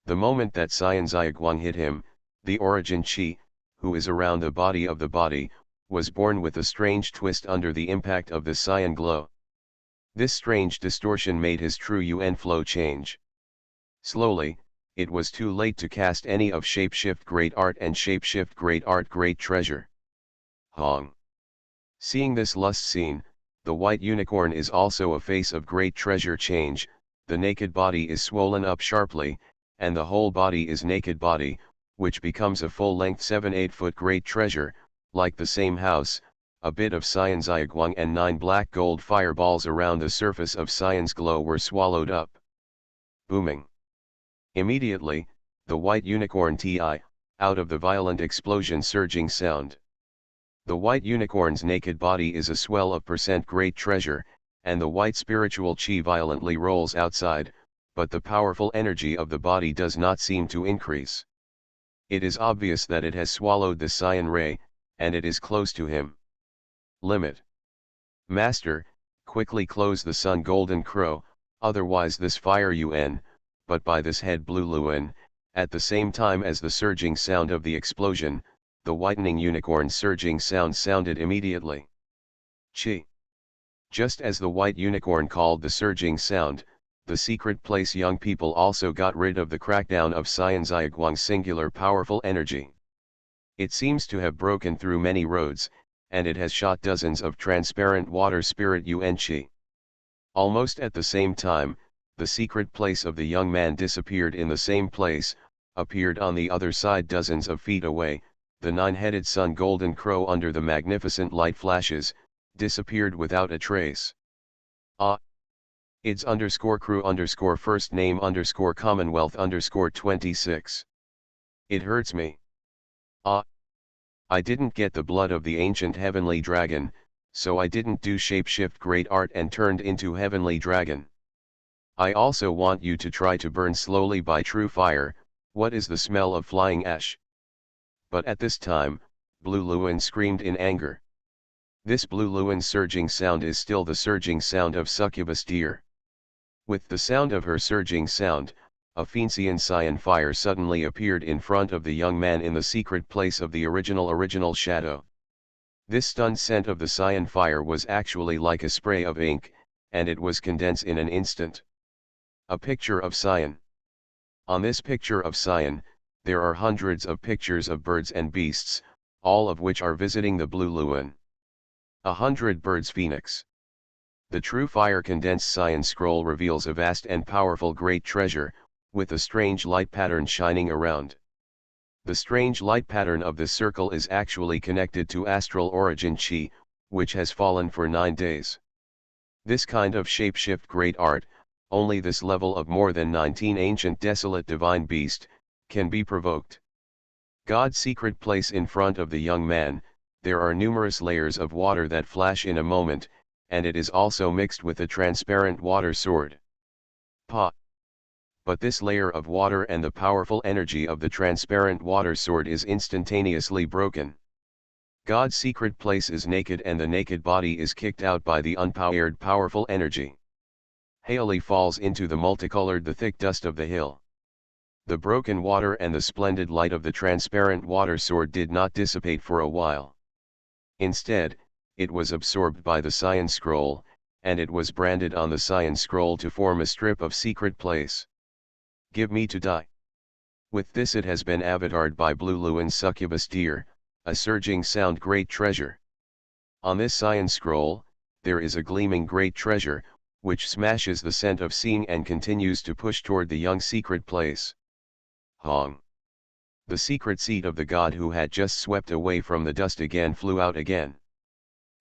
The moment that cyan Xuanhuan hit him, the origin chi, who is around the body, was born with a strange twist under the impact of the cyan glow. This strange distortion made his true Yuan flow change. Slowly, it was too late to cast any of Shapeshift Great Art and Shapeshift Great Art Great Treasure. Hong. Seeing this lust scene, the white unicorn is also a face of great treasure change. The naked body is swollen up sharply, and the whole body is naked body, which becomes a full-length 7-8 foot great treasure, like the same house. A bit of cyan Xuanhuan and 9 black gold fireballs around the surface of cyan's glow were swallowed up. Booming. Immediately, the white unicorn out of the violent explosion surging sound. The white unicorn's naked body is a swell of great treasure, and the white spiritual chi violently rolls outside, but the powerful energy of the body does not seem to increase. It is obvious that it has swallowed the cyan ray, and it is close to him. Limit. Master, quickly close the sun golden crow, otherwise this fire Yuan, but by this head blue Luan. At the same time as the surging sound of the explosion, the whitening unicorn's surging sound sounded immediately. Chi. Just as the white unicorn called the surging sound, the secret place young people also got rid of the crackdown of Cyan Xuanhuan's singular powerful energy. It seems to have broken through many roads, and it has shot dozens of transparent water spirit Yuan Chi. Almost at the same time, the secret place of the young man disappeared in the same place, appeared on the other side dozens of feet away. The 9-headed sun golden crow under the magnificent light flashes, disappeared without a trace. Ids _crew first name Commonwealth 26. It hurts me. I didn't get the blood of the ancient heavenly dragon, so I didn't do shapeshift great art and turned into heavenly dragon. I also want you to try to burn slowly by true fire. What is the smell of flying ash? But at this time, Blue Luan screamed in anger. This Blue Luan's surging sound is still the surging sound of succubus deer. With the sound of her surging sound, a Phoenician cyan fire suddenly appeared in front of the young man in the secret place of the original shadow. This stunned scent of the cyan fire was actually like a spray of ink, and it was condensed in an instant. A picture of cyan. On this picture of cyan, there are hundreds of pictures of birds and beasts, all of which are visiting the Blue Luan. 100 birds phoenix. The true fire condensed cyan scroll reveals a vast and powerful great treasure, with a strange light pattern shining around. The strange light pattern of this circle is actually connected to astral origin chi, which has fallen for 9 days. This kind of shapeshift great art, only this level of more than 19 ancient desolate divine beast, can be provoked. God's secret place in front of the young man, there are numerous layers of water that flash in a moment, and it is also mixed with a transparent water sword. But this layer of water and the powerful energy of the transparent water sword is instantaneously broken. God's secret place is naked and the naked body is kicked out by the unpowered powerful energy. Haley falls into the multicolored the thick dust of the hill. The broken water and the splendid light of the transparent water sword did not dissipate for a while. Instead, it was absorbed by the cyan scroll, and it was branded on the cyan scroll to form a strip of secret place. Give me to die. With this it has been avatared by Blue Luan's succubus deer, a surging sound great treasure. On this cyan scroll, there is a gleaming great treasure, which smashes the scent of seeing and continues to push toward the young secret place. Hong. The secret seat of the god who had just swept away from the dust again flew out again.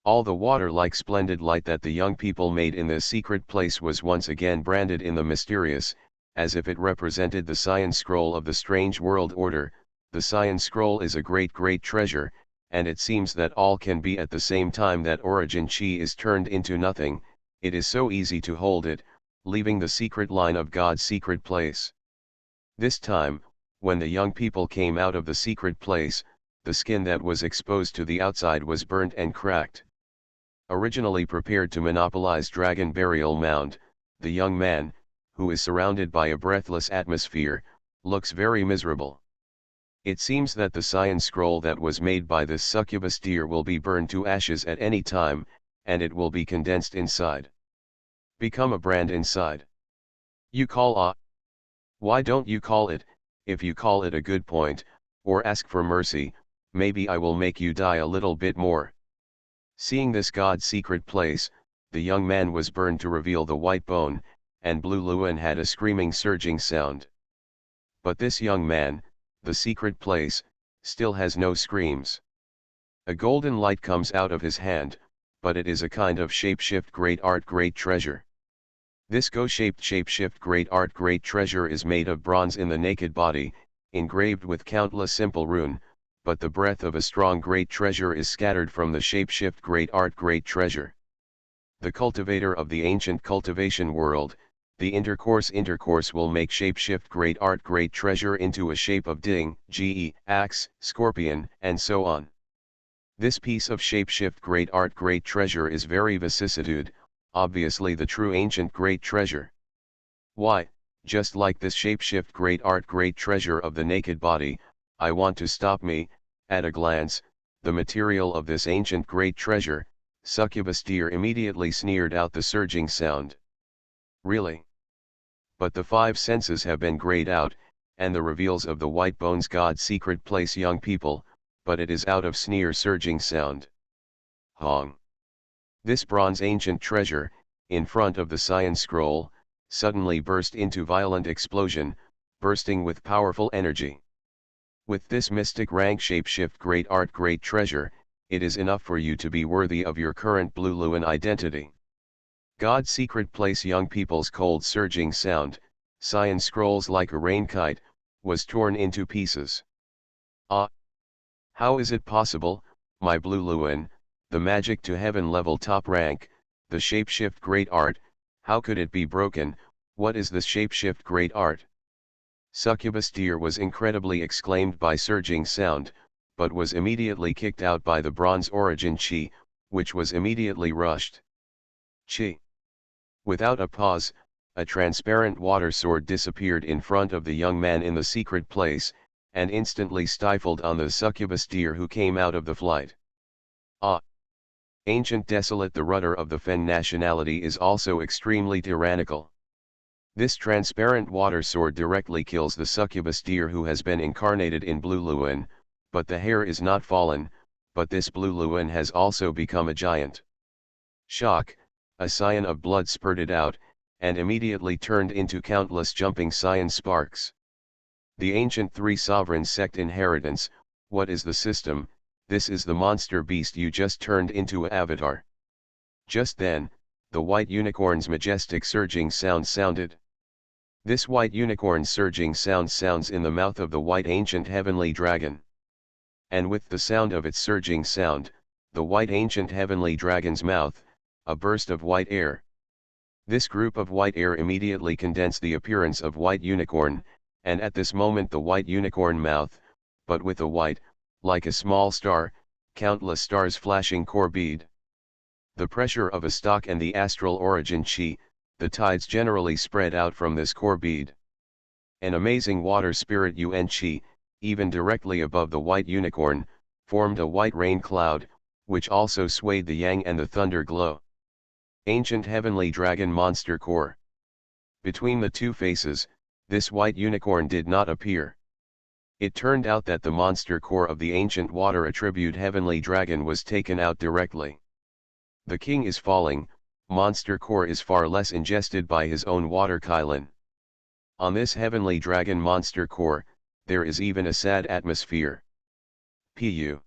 All the water-like splendid light that the young people made in this secret place was once again branded in the mysterious, as if it represented the cyan scroll of the strange world order. The cyan scroll is a great treasure, and it seems that all can be at the same time that origin chi is turned into nothing. It is so easy to hold it, leaving the secret line of God's secret place. This time, when the young people came out of the secret place, the skin that was exposed to the outside was burnt and cracked. Originally prepared to monopolize Dragon Burial Mound, the young man, who is surrounded by a breathless atmosphere, looks very miserable. It seems that the Science Scroll that was made by this succubus deer will be burned to ashes at any time, and it will be condensed inside. Become a brand inside. You call ah. Why don't you call it, if you call it a good point, or ask for mercy, maybe I will make you die a little bit more. Seeing this God's secret place, the young man was burned to reveal the white bone, and Blue Luan had a screaming surging sound. But this young man, the secret place, still has no screams. A golden light comes out of his hand, but it is a kind of shape-shift great art great treasure. This go-shaped shape-shift great art great treasure is made of bronze in the naked body, engraved with countless simple rune, but the breath of a strong great treasure is scattered from the shape-shift great art great treasure. The cultivator of the ancient cultivation world, the intercourse will make shape-shift great art great treasure into a shape of ding, axe, scorpion, and so on. This piece of shape-shift great art great treasure is very vicissitude, obviously the true ancient great treasure. Why, just like this shape-shift great art great treasure of the naked body, I want to stop me, at a glance, the material of this ancient great treasure. Succubus deer immediately sneered out the surging sound. Really? But the five senses have been grayed out, and the reveals of the white bones God's secret place young people, but it is out of sneer surging sound. Hong. This bronze ancient treasure, in front of the Science Scroll, suddenly burst into violent explosion, bursting with powerful energy. With this mystic rank shape-shift great art great treasure, it is enough for you to be worthy of your current Blue Luan identity. God's secret place young people's cold surging sound, Science Scrolls like a rain kite, was torn into pieces. Ah! How is it possible, my Blue Luan, the magic to heaven level top rank, the shape-shift great art, how could it be broken? What is this shape-shift great art? Succubus deer was incredibly exclaimed by surging sound, but was immediately kicked out by the bronze origin chi, which was immediately rushed. Chi. Without a pause, a transparent water sword disappeared in front of the young man in the secret place, and instantly stifled on the succubus deer who came out of the flight. Ah! Ancient desolate the rudder of the Fen nationality is also extremely tyrannical. This transparent water sword directly kills the succubus deer who has been incarnated in Blue Luan, but the hair is not fallen, but this Blue Luan has also become a giant. Shock, a scion of blood spurted out, and immediately turned into countless jumping scion sparks. The ancient three sovereign sect inheritance, what is the system? This is the monster beast you just turned into a avatar. Just then, the white unicorn's majestic surging sound sounded. This white unicorn's surging sound sounds in the mouth of the white ancient heavenly dragon. And with the sound of its surging sound, the white ancient heavenly dragon's mouth, a burst of white air. This group of white air immediately condensed the appearance of white unicorn, and at this moment the white unicorn mouth, but with a white, like a small star, countless stars flashing core bead. The pressure of a stock and the astral origin chi, the tides generally spread out from this core bead. An amazing water spirit UN chi, even directly above the white unicorn, formed a white rain cloud, which also swayed the yang and the thunder glow. Ancient heavenly dragon monster core. Between the two faces, this white unicorn did not appear. It turned out that the monster core of the ancient water attribute heavenly dragon was taken out directly. The king is falling, monster core is far less ingested by his own water kylin. On this heavenly dragon monster core, there is even a sad atmosphere. Pu.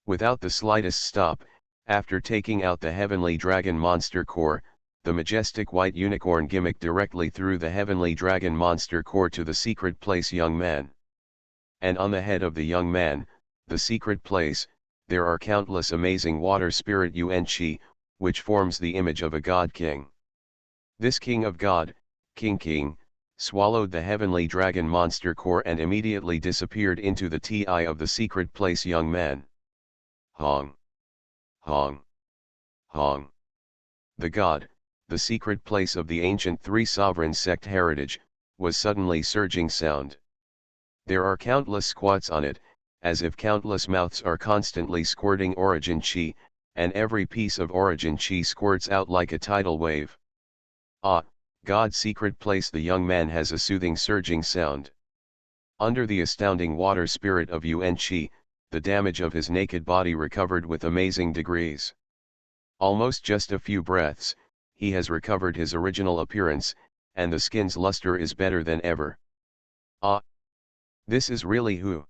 Without the slightest stop, after taking out the heavenly dragon monster core, the majestic white unicorn gimmick directly through the heavenly dragon monster core to the secret place young man. And on the head of the young man, the secret place, there are countless amazing water spirit UN chi, which forms the image of a god king. This king of God, king, swallowed the heavenly dragon monster core and immediately disappeared into the ti of the secret place young man. Hong. Hong. Hong. The god, the secret place of the ancient three sovereign sect heritage, was suddenly surging sound. There are countless squats on it, as if countless mouths are constantly squirting origin chi, and every piece of origin chi squirts out like a tidal wave. Ah, God's secret place. The young man has a soothing surging sound. Under the astounding water spirit of Yuan Chi, the damage of his naked body recovered with amazing degrees. Almost just a few breaths, he has recovered his original appearance, and the skin's luster is better than ever. Ah! This is really who?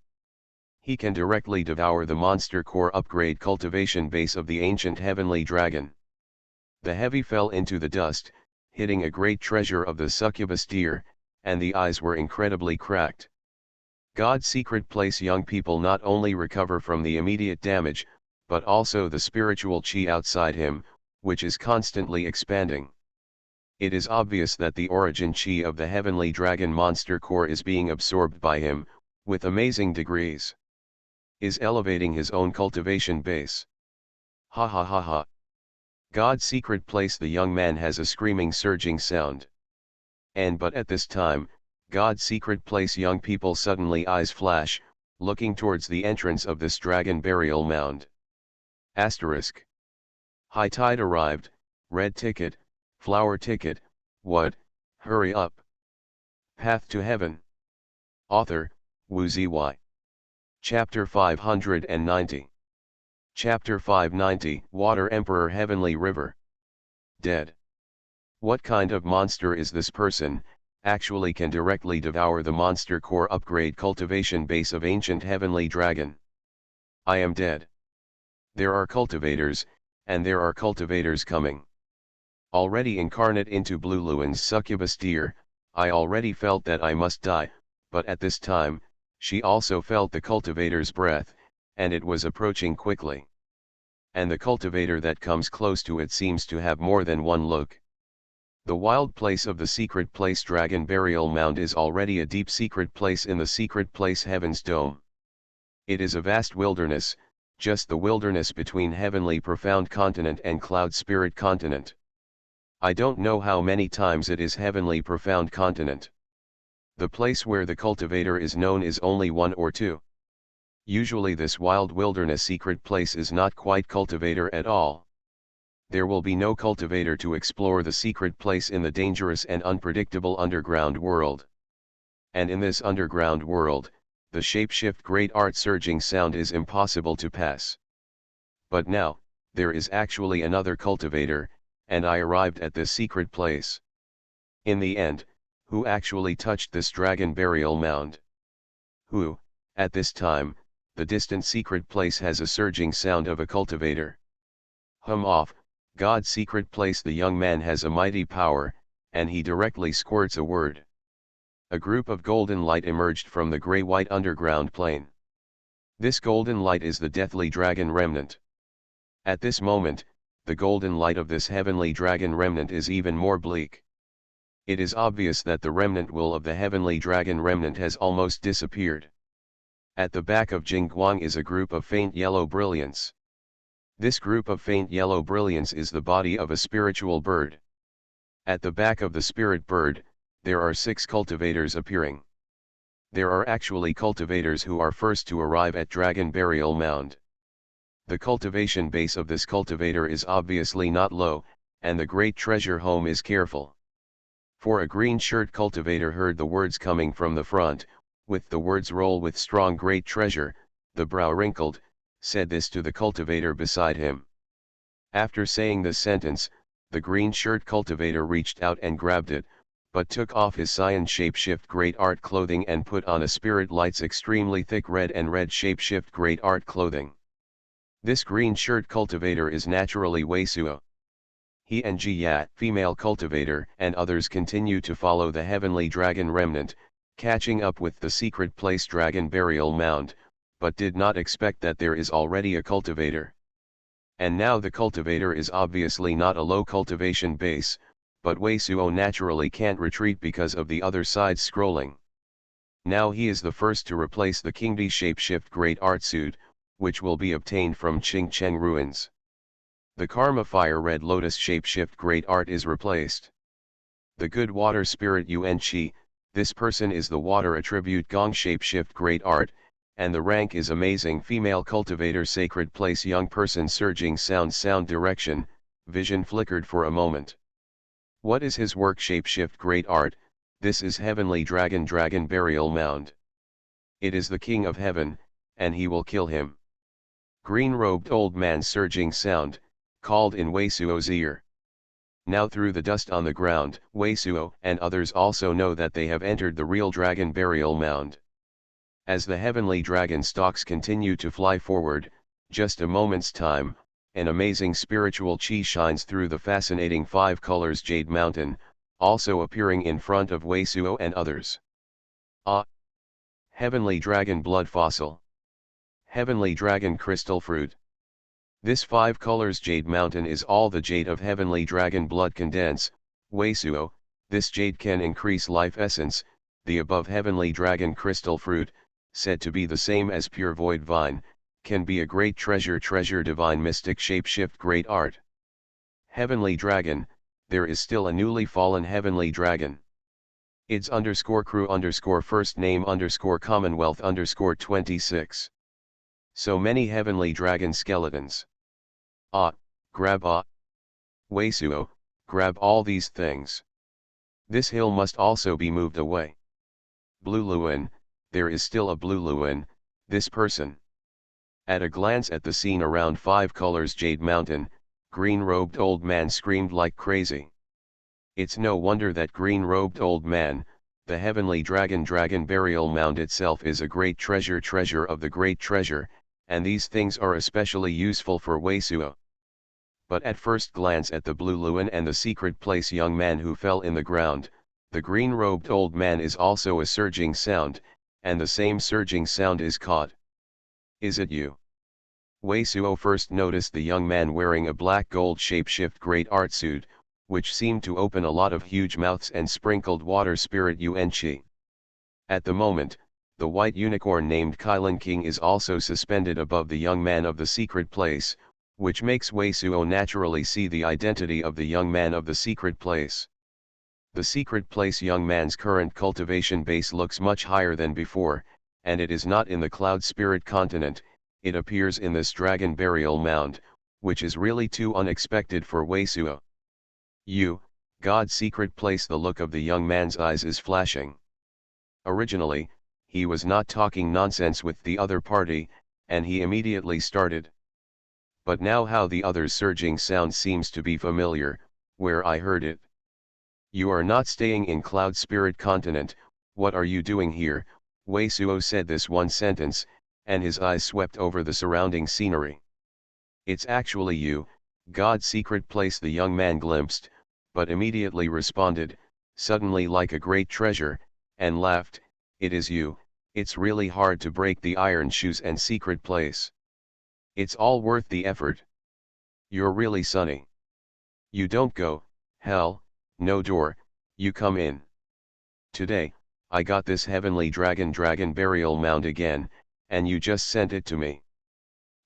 He can directly devour the monster core upgrade cultivation base of the ancient heavenly dragon. The heavy fell into the dust, hitting a great treasure of the succubus deer, and the eyes were incredibly cracked. God's secret place. Young people not only recover from the immediate damage, but also the spiritual chi outside him, which is constantly expanding. It is obvious that the origin chi of the heavenly dragon monster core is being absorbed by him, with amazing degrees. Is elevating his own cultivation base. Ha ha ha ha. God's secret place. The young man has a screaming surging sound. But at this time, God's secret place. Young people suddenly eyes flash, looking towards the entrance of this dragon burial mound. Asterisk. High tide arrived, red ticket, flower ticket, what, hurry up. Path to Heaven. Author, Wu Zy. Chapter 590. Chapter 590. Water Emperor. Heavenly River. Dead. What kind of monster is this person, actually can directly devour the monster core upgrade cultivation base of ancient heavenly dragon? I am dead. There are cultivators, and there are cultivators coming. Already incarnate into Blue Luan's succubus deer, I already felt that I must die, but at this time, she also felt the cultivator's breath, and it was approaching quickly. And the cultivator that comes close to it seems to have more than one look. The wild place of the secret place dragon burial mound is already a deep secret place in the secret place heaven's dome. It is a vast wilderness, just the wilderness between heavenly profound continent and cloud spirit continent. I don't know how many times it is heavenly profound continent. The place where the cultivator is known is only one or two. Usually this wild wilderness secret place is not quite cultivator at all. There will be no cultivator to explore the secret place in the dangerous and unpredictable underground world. And in this underground world, the shapeshift great art surging sound is impossible to pass. But now, there is actually another cultivator, and I arrived at this secret place. In the end, who actually touched this dragon burial mound? Who, at this time, the distant secret place has a surging sound of a cultivator. Off, God's secret place. The young man has a mighty power, and he directly squirts a word. A group of golden light emerged from the grey-white underground plane. This golden light is the deathly dragon remnant. At this moment, the golden light of this heavenly dragon remnant is even more bleak. It is obvious that the remnant will of the heavenly dragon remnant has almost disappeared. At the back of Jingguang is a group of faint yellow brilliance. This group of faint yellow brilliance is the body of a spiritual bird. At the back of the spirit bird, there are 6 cultivators appearing. There are actually cultivators who are first to arrive at Dragon Burial Mound. The cultivation base of this cultivator is obviously not low, and the great treasure home is careful. For a green shirt cultivator heard the words coming from the front, with the words roll with strong great treasure, the brow wrinkled, said this to the cultivator beside him. After saying this sentence, the green shirt cultivator reached out and grabbed it, but took off his cyan shapeshift great art clothing and put on a spirit light's extremely thick red and red shapeshift great art clothing. This green shirt cultivator is naturally Wei Suo. He and Ji Ya, female cultivator, and others continue to follow the heavenly dragon remnant, catching up with the secret place dragon burial mound, but did not expect that there is already a cultivator. And now the cultivator is obviously not a low cultivation base, but Wei Suo naturally can't retreat because of the other side's scrolling. Now he is the first to replace the Kingdi shapeshift great art suit, which will be obtained from Qingcheng ruins. The Karma Fire Red Lotus shapeshift great art is replaced. The good water spirit Yuan Qi, This person is the water attribute Gong shapeshift great art, and the rank is amazing female cultivator sacred place young person surging sound direction, vision flickered for a moment. What is his work shapeshift great art? This is heavenly dragon burial mound. It is the king of heaven, and he will kill him. Green-robed old man surging sound, called in Wei Suo's ear. Now through the dust on the ground, Wei Suo and others also know that they have entered the real dragon burial mound. As the heavenly dragon stalks continue to fly forward, just a moment's time, an amazing spiritual chi shines through the fascinating five colors jade mountain, also appearing in front of Wei Suo and others. Ah! Heavenly dragon blood fossil. Heavenly dragon crystal fruit. This five colors jade mountain is all the jade of heavenly dragon blood condense, Wei Suo. This jade can increase life essence, the above heavenly dragon crystal fruit, said to be the same as pure void vine, can be a great treasure divine mystic shapeshift great art. Heavenly dragon, there is still a newly fallen heavenly dragon. Ids _crew first name Commonwealth 26. So many heavenly dragon skeletons. Ah, grab Wei Suo, grab all these things. This hill must also be moved away. Blue Luan, there is still a Blue Luan, this person. At a glance at the scene around five colors jade mountain, green-robed old man screamed like crazy. It's no wonder that green-robed old man, the heavenly dragon burial mound itself is a great treasure of the great treasure, and these things are especially useful for Wei Suo. But at first glance at the Blue Luan and the secret place young man who fell in the ground, the green-robed old man is also a surging sound, and the same surging sound is caught. Is it you? Wei Suo first noticed the young man wearing a black gold shapeshift great art suit, which seemed to open a lot of huge mouths and sprinkled water spirit Yuan Qi. At the moment, the white unicorn named Kailan King is also suspended above the young man of the secret place, which makes Wei Suo naturally see the identity of the young man of the secret place. The secret place young man's current cultivation base looks much higher than before, and it is not in the cloud spirit continent, it appears in this dragon burial mound, which is really too unexpected for Wei Suo. God's secret place. The look of the young man's eyes is flashing. Originally, he was not talking nonsense with the other party, and he immediately started. But now how the other's surging sound seems to be familiar, where I heard it. You are not staying in cloud spirit continent, what are you doing here? Wei Suo said this one sentence, and his eyes swept over the surrounding scenery. It's actually you, God's secret place, the young man glimpsed, but immediately responded, suddenly like a great treasure, and laughed, it is you, it's really hard to break the iron shoes and secret place. It's all worth the effort. You're really sunny. You don't go, hell, no door, you come in. Today, I got this heavenly dragon burial mound again, and you just sent it to me.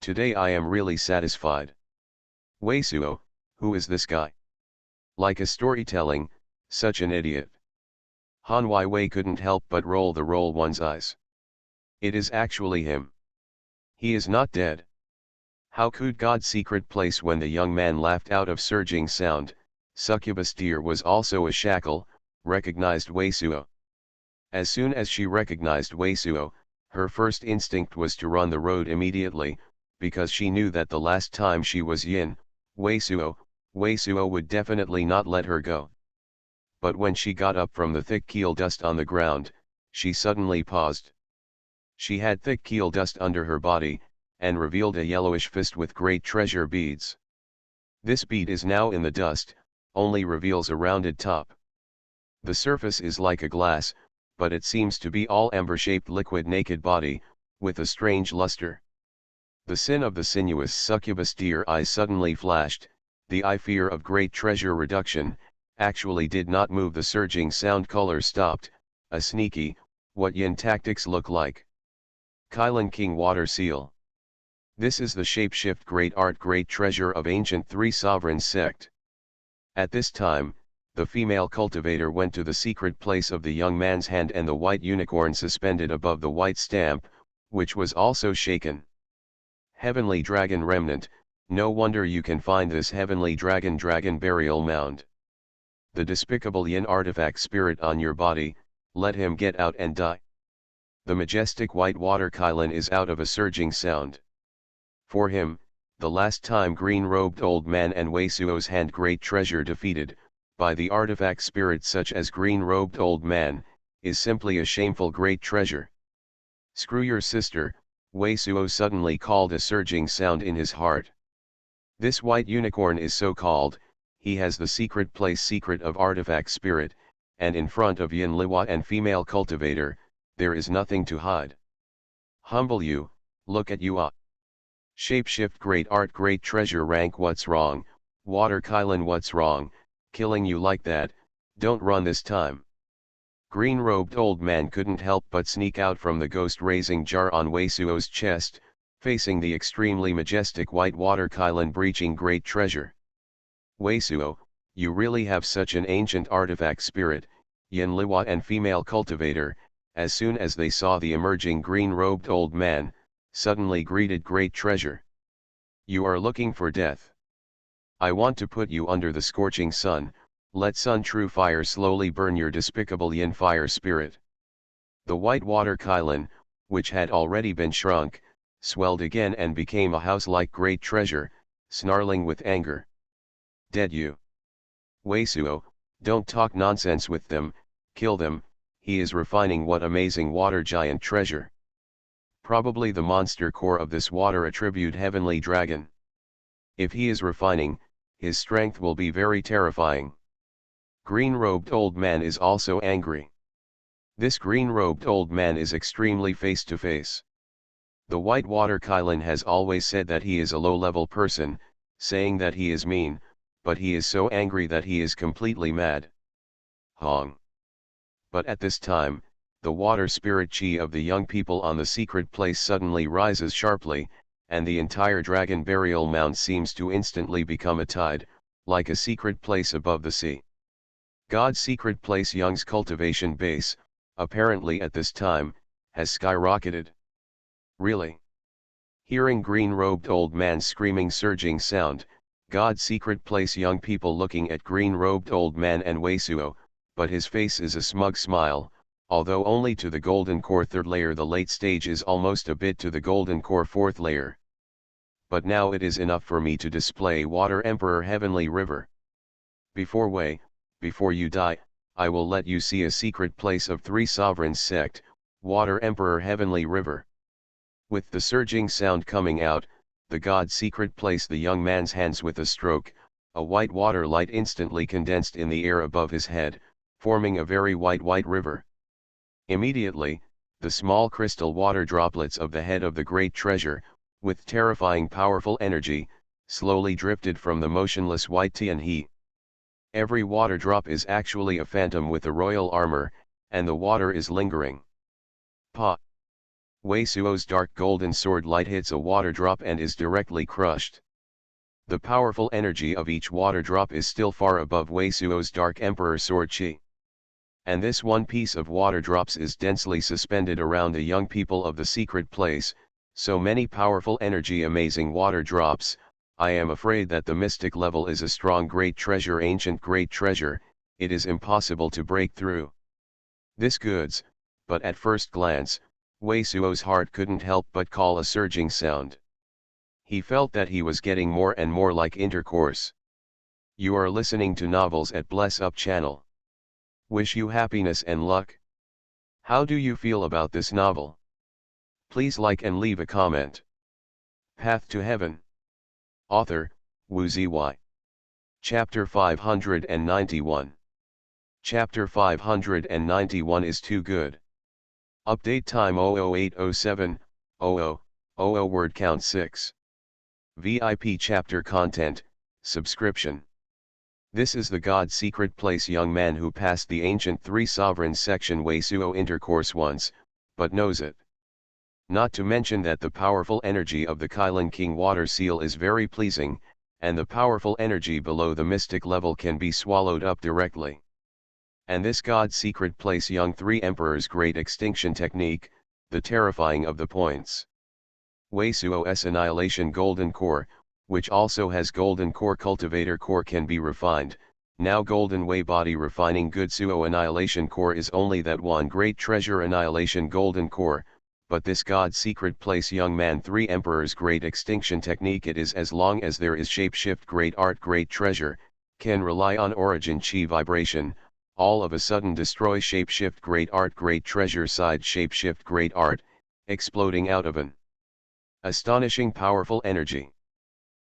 Today I am really satisfied. Wei Suo, who is this guy? Like a storytelling, such an idiot. Han Wei couldn't help but roll one's eyes. It is actually him. He is not dead. How could God's secret place? When the young man laughed out of surging sound, succubus deer was also a shackle, recognized Wei Suo. As soon as she recognized Wei Suo, her first instinct was to run the road immediately, because she knew that the last time she was Yin, Wei Suo would definitely not let her go. But when she got up from the thick keel dust on the ground, she suddenly paused. She had thick keel dust under her body, and revealed a yellowish fist with great treasure beads. This bead is now in the dust, only reveals a rounded top. The surface is like a glass, but it seems to be all amber-shaped liquid naked body, with a strange luster. The sin of the sinuous succubus deer eyes suddenly flashed, the eye fear of great treasure reduction, actually did not move. The surging sound color stopped, a sneaky, what Yin tactics look like. Kailan King water seal. This is the shapeshift great art great treasure of ancient three sovereigns sect. At this time, the female cultivator went to the secret place of the young man's hand, and the white unicorn suspended above the white stamp, which was also shaken. Heavenly Dragon Remnant, no wonder you can find this heavenly dragon burial mound. The despicable yin artifact spirit on your body, let him get out and die. The majestic white water Kylan is out of a surging sound. For him, the last time green-robed old man and Weisuo's hand great treasure defeated, by the artifact spirit such as green-robed old man, is simply a shameful great treasure. Screw your sister, Weisuo suddenly called a surging sound in his heart. This white unicorn is so called, he has the secret place secret of artifact spirit, and in front of Yin Liwa and female cultivator, there is nothing to hide. Humble you, look at you Shapeshift great art great treasure rank what's wrong, water Kylan what's wrong, killing you like that, don't run this time. Green-robed old man couldn't help but sneak out from the ghost-raising jar on Weisuo's chest, facing the extremely majestic white water Kylan breaching great treasure. Weisuo, you really have such an ancient artifact spirit, Yin Liwa and female cultivator, as soon as they saw the emerging green-robed old man, suddenly greeted great treasure. You are looking for death. I want to put you under the scorching sun, let sun true fire slowly burn your despicable yin fire spirit. The white water Kylan, which had already been shrunk, swelled again and became a house-like great treasure, snarling with anger. Dead you. Weisuo, don't talk nonsense with them, kill them, he is refining what amazing water giant treasure. Probably the monster core of this water attribute heavenly dragon. If he is refining, his strength will be very terrifying. Green-robed old man is also angry. This green-robed old man is extremely face-to-face. The white water Kylan has always said that he is a low-level person, saying that he is mean, but he is so angry that he is completely mad. Hong. But at this time, the water spirit chi of the young people on the secret place suddenly rises sharply, and the entire dragon burial mound seems to instantly become a tide, like a secret place above the sea. God's secret place Young's cultivation base, apparently at this time, has skyrocketed. Really? Hearing green-robed old man screaming surging sound, God's secret place young people looking at green-robed old man and Weisuo, but his face is a smug smile, although only to the golden core third layer the late stage is almost a bit to the golden core fourth layer. But now it is enough for me to display Water Emperor Heavenly River. Before you die, I will let you see a secret place of three sovereigns sect, Water Emperor Heavenly River. With the surging sound coming out, the god's secret place the young man's hands with a stroke, a white water light instantly condensed in the air above his head, forming a very white river. Immediately, the small crystal water droplets of the head of the great treasure, with terrifying powerful energy, slowly drifted from the motionless white Tianhe. Every water drop is actually a phantom with a royal armor, and the water is lingering. Pa! Weisuo's dark golden sword light hits a water drop and is directly crushed. The powerful energy of each water drop is still far above Weisuo's dark emperor sword chi. And this one piece of water drops is densely suspended around the young people of the secret place, so many powerful energy amazing water drops. I am afraid that the mystic level is a strong great treasure ancient great treasure, it is impossible to break through this goods, but at first glance, Weisuo's heart couldn't help but call a surging sound. He felt that he was getting more and more like intercourse. You are listening to Novels at Bless Up channel. Wish you happiness and luck. How do you feel about this novel? Please like and leave a comment. Path to Heaven. Author, Wu Ziyi. Chapter 591. Chapter 591 is too good. Update time 00807, 00, word count 6. VIP chapter content, subscription. This is the God's secret place young man who passed the ancient three sovereigns section Weisuo intercourse once, but knows it. Not to mention that the powerful energy of the Kylan King water seal is very pleasing, and the powerful energy below the mystic level can be swallowed up directly. And this God's secret place young three emperors great extinction technique, the terrifying of the points. Wei Suo's annihilation golden core, which also has golden core cultivator core can be refined. Now golden Wei body refining good Suo annihilation core is only that one great treasure annihilation golden core, but this God's secret place young man three emperors great extinction technique it is as long as there is shapeshift great art great treasure, can rely on origin chi vibration, all of a sudden destroy shapeshift great art great treasure side shapeshift great art, exploding out of an astonishing powerful energy.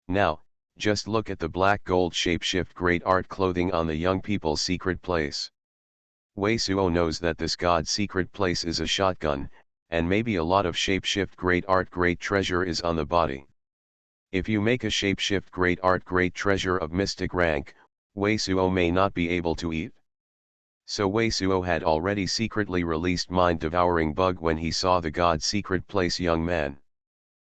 Now, just look at the black gold shapeshift great art clothing on the young people's secret place. Wei Suo knows that this God's secret place is a shotgun, and maybe a lot of shapeshift great art great treasure is on the body. If you make a shapeshift great art great treasure of mystic rank, Wei Suo may not be able to eat. So Wei Suo had already secretly released mind-devouring bug when he saw the God's secret place young man.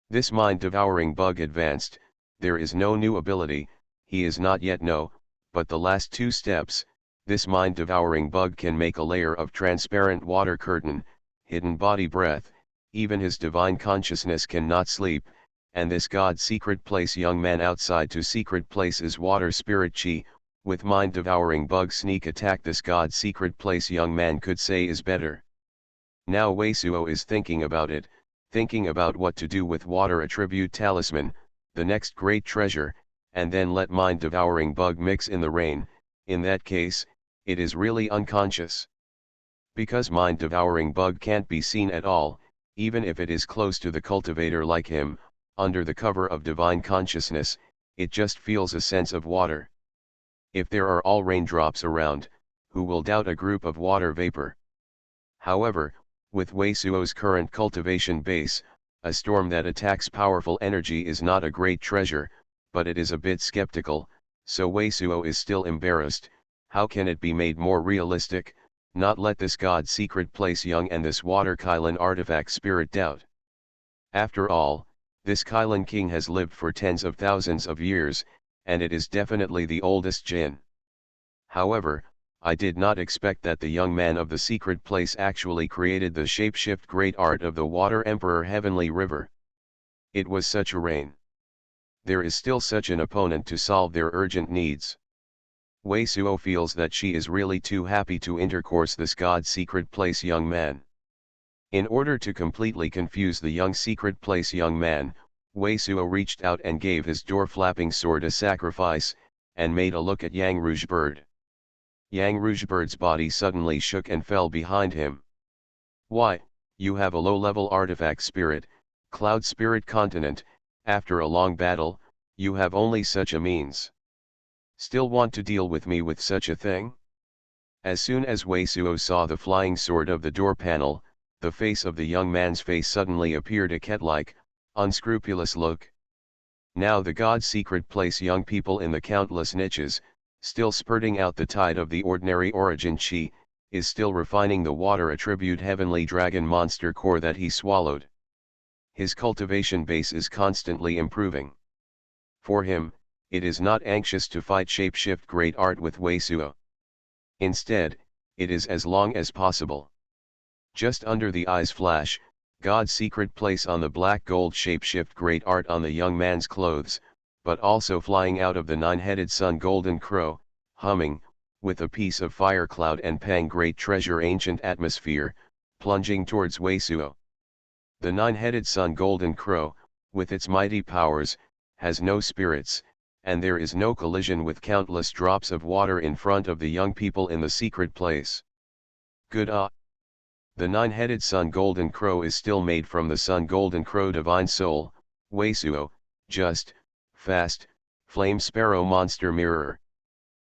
This mind-devouring bug advanced, there is no new ability, he is not yet no, but the last two steps, this mind-devouring bug can make a layer of transparent water curtain, hidden body breath, even his divine consciousness cannot sleep, and this God's secret place young man outside to secret place is water spirit chi, with mind-devouring bug sneak attack this God's secret place young man could say is better. Now Wei Suo is thinking about it, thinking about what to do with water attribute talisman, the next great treasure, and then let mind-devouring bug mix in the rain, in that case, it is really unconscious. Because mind-devouring bug can't be seen at all, even if it is close to the cultivator like him, under the cover of divine consciousness, it just feels a sense of water. If there are all raindrops around, who will doubt a group of water vapor? However, with Wei Suo's current cultivation base, a storm that attacks powerful energy is not a great treasure, but it is a bit skeptical, so Wei Suo is still embarrassed. How can it be made more realistic, not let this God's secret place young and this water Kylan artifact spirit doubt? After all, this Kylan king has lived for tens of thousands of years, and it is definitely the oldest Jin. However, I did not expect that the young man of the secret place actually created the shapeshift great art of the water emperor heavenly river. It was such a rain. There is still such an opponent to solve their urgent needs. Wei Suo feels that she is really too happy to intercourse this God's secret place young man. In order to completely confuse the young secret place young man, Wei Suo reached out and gave his door-flapping sword a sacrifice, and made a look at Yang Rouge Bird. Yang Rouge Bird's body suddenly shook and fell behind him. Why, you have a low-level artifact spirit, cloud spirit continent, after a long battle, you have only such a means. Still want to deal with me with such a thing? As soon as Wei Suo saw the flying sword of the door panel, the face of the young man's face suddenly appeared a cat-like, unscrupulous look. Now the God's secret place young people in the countless niches, still spurting out the tide of the ordinary origin chi, is still refining the water attribute heavenly dragon monster core that he swallowed. His cultivation base is constantly improving. For him, it is not anxious to fight shapeshift great art with Wei Suo. Instead, it is as long as possible. Just under the eyes flash, God's secret place on the black gold shapeshift great art on the young man's clothes, but also flying out of the nine-headed sun golden crow, humming, with a piece of fire cloud and pang great treasure ancient atmosphere, plunging towards Wei Suo. The nine-headed sun golden crow, with its mighty powers, has no spirits, and there is no collision with countless drops of water in front of the young people in the secret place. Good ah! The nine-headed sun golden crow is still made from the sun golden crow divine soul, Wei Suo, just, fast, flame sparrow monster mirror.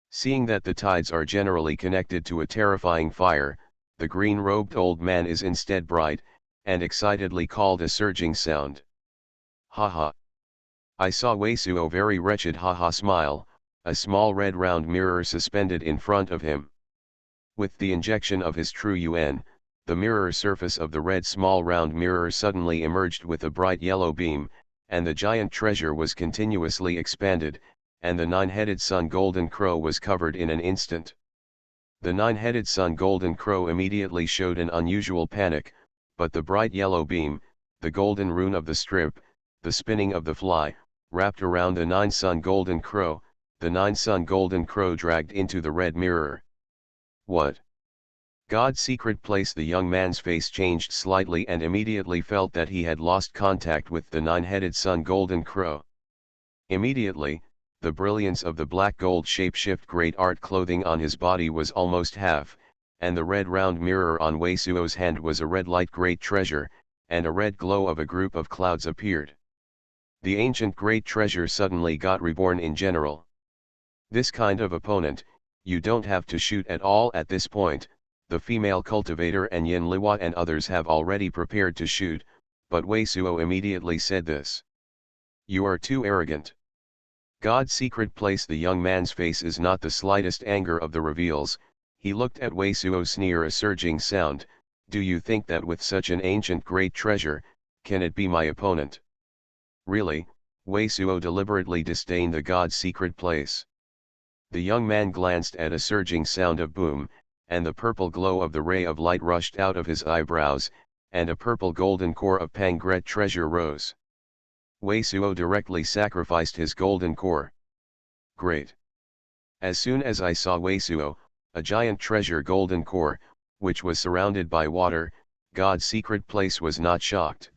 Seeing that the tides are generally connected to a terrifying fire, the green-robed old man is instead bright, and excitedly called a surging sound. Ha ha! I saw Wei Suo very wretched ha ha smile, a small red round mirror suspended in front of him. With the injection of his true yuan, the mirror surface of the red small round mirror suddenly emerged with a bright yellow beam, and the giant treasure was continuously expanded, and the nine-headed sun golden crow was covered in an instant. The nine-headed sun golden crow immediately showed an unusual panic, but the bright yellow beam, the golden rune of the strip, the spinning of the fly, wrapped around the nine-sun golden crow, the nine-sun golden crow dragged into the red mirror. What? God's secret place. The young man's face changed slightly and immediately felt that he had lost contact with the nine-headed sun golden crow. Immediately, the brilliance of the black gold shape-shift great art clothing on his body was almost half, and the red round mirror on Wei Suo's hand was a red light great treasure, and a red glow of a group of clouds appeared. The ancient great treasure suddenly got reborn in general. This kind of opponent, you don't have to shoot at all at this point. The female cultivator and Yin Liwa and others have already prepared to shoot, but Wei Suo immediately said this. You are too arrogant. God's secret place. The young man's face is not the slightest anger of the reveals. He looked at Wei Suo sneer a surging sound. Do you think that with such an ancient great treasure, can it be my opponent? Really, Wei Suo deliberately disdained the God's secret place. The young man glanced at a surging sound of boom, and the purple glow of the ray of light rushed out of his eyebrows, and a purple golden core of Pangret treasure rose. Wei Suo directly sacrificed his golden core. Great! As soon as I saw Wei Suo, a giant treasure golden core, which was surrounded by water, God's secret place was not shocked.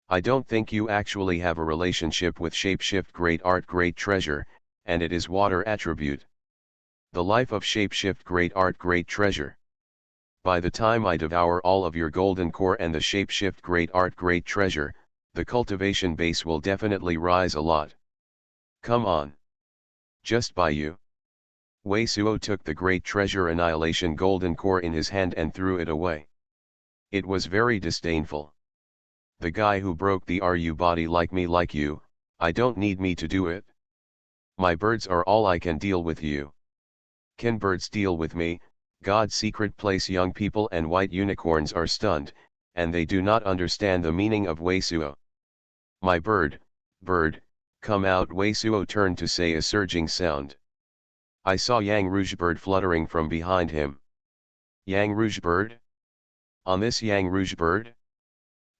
I don't think you actually have a relationship with shapeshift great art great treasure, and it is water attribute. The life of shapeshift great art great treasure. By the time I devour all of your golden core and the shapeshift great art great treasure, the cultivation base will definitely rise a lot. Come on. Just by you. Wei Suo took the great treasure annihilation golden core in his hand and threw it away. It was very disdainful. The guy who broke the RU body like me like you, I don't need me to do it. My birds are all I can deal with you. Can birds deal with me? God's secret place. Young people and white unicorns are stunned, and they do not understand the meaning of Wei Suo. My bird, come out. Wei Suo turned to say a surging sound. I saw Yang Rouge bird fluttering from behind him. Yang Rouge bird? On this Yang Rouge bird?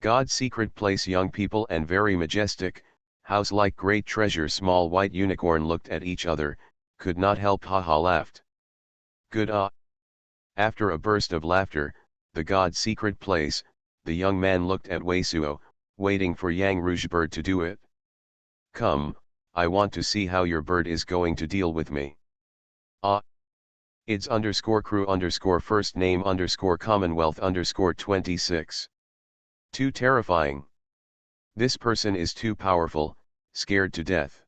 God's secret place. Young people and very majestic, house-like great treasure. Small white unicorn looked at each other, could not help laughed. Good After a burst of laughter, the God's secret place, the young man looked at Wei Suo, waiting for Yang Rouge bird to do it. Come, I want to see how your bird is going to deal with me. It's _crew_ first name _Commonwealth _26. Too terrifying. This person is too powerful, scared to death.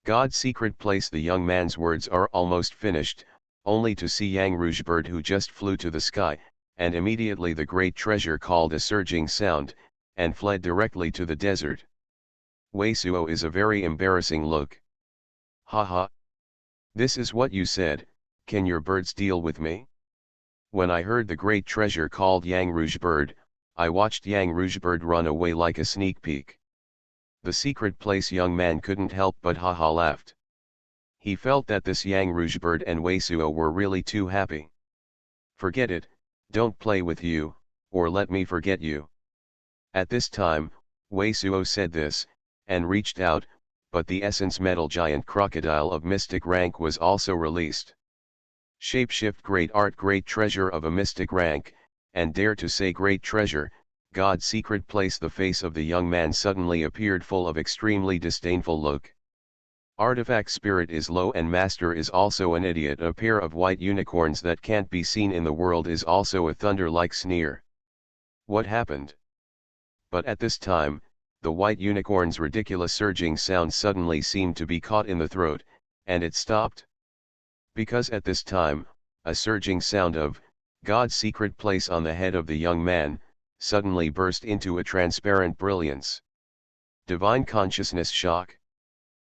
God's secret place. The young man's words are almost finished, only to see Yang Rouge bird who just flew to the sky, and immediately the great treasure called a surging sound, and fled directly to the desert. Wei Suo is a very embarrassing look. Haha. This is what you said, can your birds deal with me? When I heard the great treasure called Yang Rouge bird, I watched Yang Rouge bird run away like a sneak peek. The secret place. Young man couldn't help but laughed. He felt that this Yang Rouge bird and Wei Suo were really too happy. Forget it, don't play with you, or let me forget you. At this time, Wei Suo said this, and reached out, but the essence metal giant crocodile of mystic rank was also released. Shapeshift great art great treasure of a mystic rank, and dare to say great treasure, God's secret place. The face of the young man suddenly appeared full of extremely disdainful look. Artifact spirit is low and master is also an idiot. A pair of white unicorns that can't be seen in the world is also a thunder-like sneer. What happened? But at this time, the white unicorn's ridiculous surging sound suddenly seemed to be caught in the throat, and it stopped. Because at this time, a surging sound of, God's secret place on the head of the young man, suddenly burst into a transparent brilliance. Divine consciousness shock.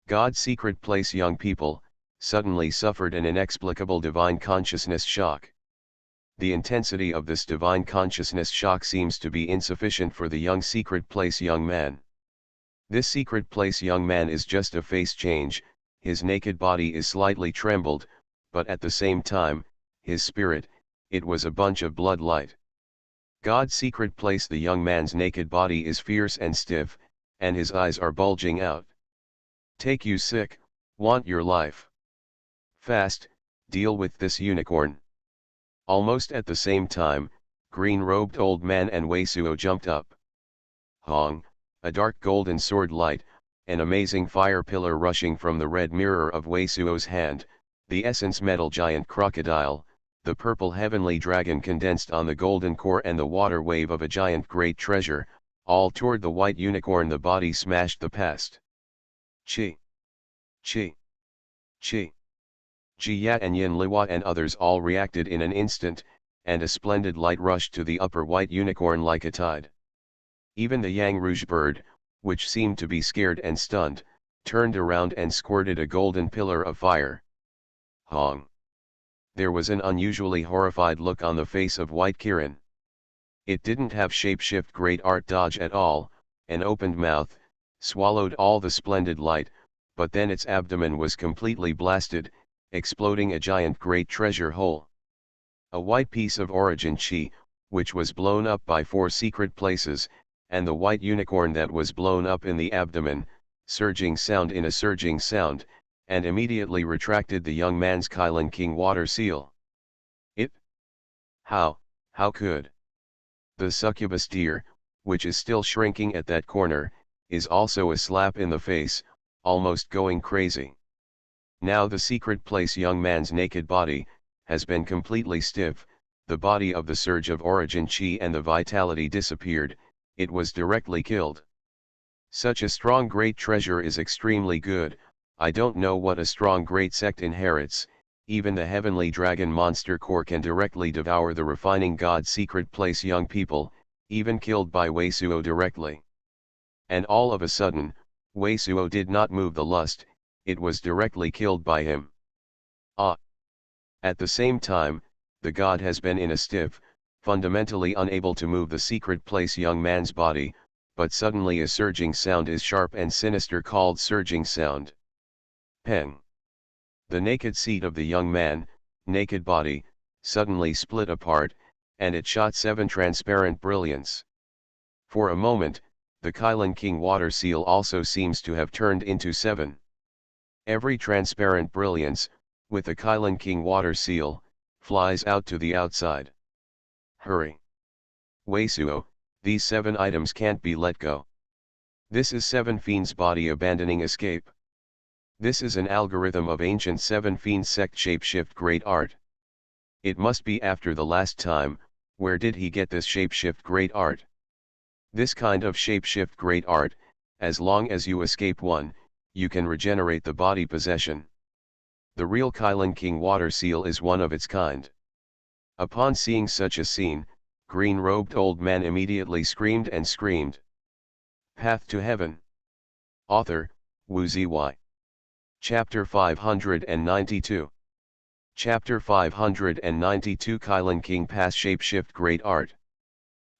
God's secret place. Young people, suddenly suffered an inexplicable divine consciousness shock. The intensity of this divine consciousness shock seems to be insufficient for the young secret place young man. This secret place young man is just a face change, his naked body is slightly trembled, but at the same time, his spirit, it was a bunch of blood light. God's secret place the young man's naked body is fierce and stiff, and his eyes are bulging out. Take you sick, want your life. Fast, deal with this unicorn. Almost at the same time, green-robed old man and Weisuo jumped up. Hong, a dark golden sword light, an amazing fire pillar rushing from the red mirror of Weisuo's hand, the essence metal giant crocodile, the purple heavenly dragon condensed on the golden core and the water wave of a giant great treasure, all toward the white unicorn the body smashed the past. Chi. Chi. Chi. Jia and Yin Liwa and others all reacted in an instant, and a splendid light rushed to the upper white unicorn like a tide. Even the Yang Rouge bird, which seemed to be scared and stunned, turned around and squirted a golden pillar of fire. Hong. There was an unusually horrified look on the face of White Kirin. It didn't have shapeshift great art dodge at all, an opened mouth, swallowed all the splendid light, but then its abdomen was completely blasted, exploding a giant great treasure hole. A white piece of origin chi, which was blown up by 4 secret places, and the white unicorn that was blown up in the abdomen, surging sound in a surging sound, and immediately retracted the young man's Kylan King water seal. How could? The succubus deer, which is still shrinking at that corner, is also a slap in the face, almost going crazy. Now the secret place young man's naked body, has been completely stiff, the body of the surge of origin chi and the vitality disappeared, it was directly killed. Such a strong great treasure is extremely good, I don't know what a strong great sect inherits, even the heavenly dragon monster core can directly devour the refining God's secret place young people, even killed by Weisuo directly. And all of a sudden, Weisuo did not move the lust, it was directly killed by him. At the same time, the god has been in a stiff, fundamentally unable to move the secret place young man's body, but suddenly a surging sound is sharp and sinister called surging sound. Peng. The naked seat of the young man, naked body, suddenly split apart, and it shot 7 transparent brilliance. For a moment, the Kylan King water seal also seems to have turned into 7. Every transparent brilliance, with the Kylan King water seal, flies out to the outside. Hurry! Weisuo, these 7 items can't be let go. This is 7 fiends' body abandoning escape. This is an algorithm of ancient 7 fiends sect shapeshift great art. It must be after the last time, where did he get this shapeshift great art? This kind of shapeshift great art, as long as you escape one, you can regenerate the body possession. The real Kylan King water seal is one of its kind. Upon seeing such a scene, green-robed old man immediately screamed and screamed. Path to Heaven. Author, Wu Zy. Chapter 592. Chapter 592 Kylan King Pass Shapeshift Great Art.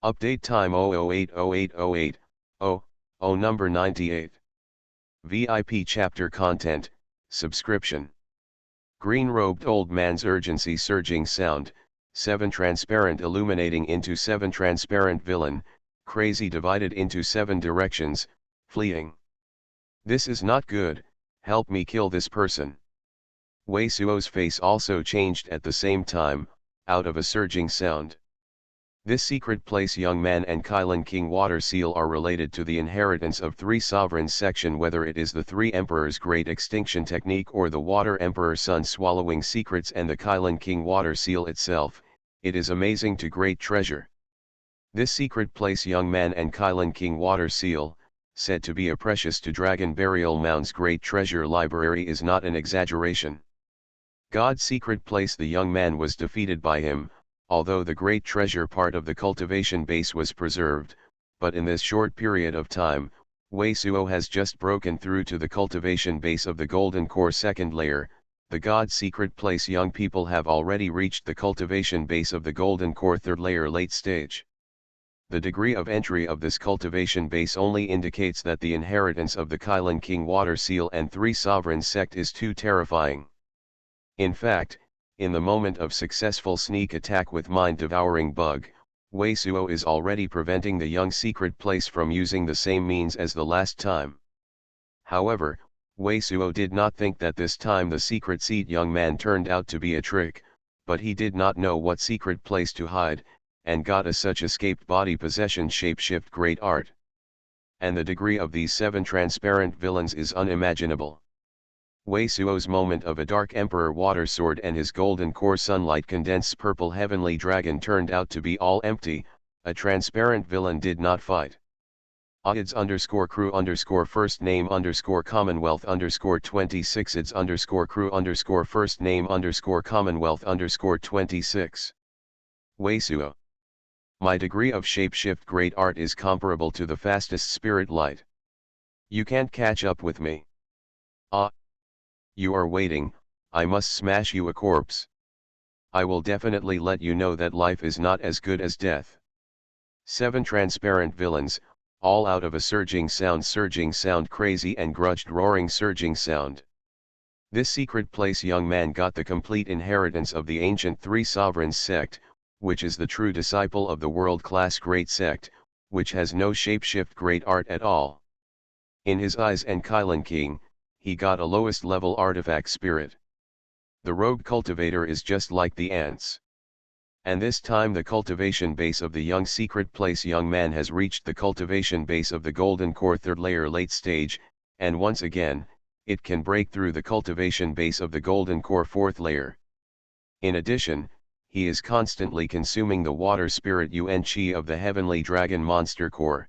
Update time 00808080, number 98. VIP Chapter Content, Subscription. Green-robed old man's urgency surging sound, 7 transparent illuminating into 7 transparent villain, crazy divided into 7 directions, fleeing. This is not good, help me kill this person. Weisuo's face also changed at the same time, out of a surging sound. This secret place young man and Kylan King water seal are related to the inheritance of 3 sovereigns section, whether it is the 3 emperors great extinction technique or the water emperor sun swallowing secrets and the Kylan King water seal itself, it is amazing to great treasure. This secret place young man and Kylan King water seal, said to be a precious to dragon burial mound's great treasure library, is not an exaggeration. God's secret place the young man was defeated by him, although the great treasure part of the cultivation base was preserved, but in this short period of time, Weisuo has just broken through to the cultivation base of the golden core second layer, the God's secret place young people have already reached the cultivation base of the golden core third layer late stage. The degree of entry of this cultivation base only indicates that the inheritance of the Kylan King Water Seal and Three Sovereigns sect is too terrifying. In fact, in the moment of successful sneak attack with mind-devouring bug, Wei Suo is already preventing the young secret place from using the same means as the last time. However, Wei Suo did not think that this time the secret seat young man turned out to be a trick, but he did not know what secret place to hide, and got a such escaped body possession shapeshift great art. And the degree of these 7 transparent villains is unimaginable. Wei Suo's moment of a dark emperor water sword and his golden core sunlight condensed purple heavenly dragon turned out to be all empty. A transparent villain did not fight. _crew first name Commonwealth 26 crew first name Commonwealth 26. Wei Suo. My degree of shapeshift great art is comparable to the fastest spirit light. You can't catch up with me. You are waiting, I must smash you a corpse. I will definitely let you know that life is not as good as death. 7 transparent villains, all out of a surging sound crazy and grudged roaring surging sound. This secret place young man got the complete inheritance of the ancient Three Sovereigns sect, which is the true disciple of the world-class great sect, which has no shapeshift great art at all. In his eyes and Kylan King, he got a lowest level artifact spirit. The rogue cultivator is just like the ants. And this time the cultivation base of the young secret place young man has reached the cultivation base of the golden core 3rd layer late stage, and once again, it can break through the cultivation base of the golden core 4th layer. In addition, he is constantly consuming the water spirit Yuan Qi of the heavenly dragon monster core.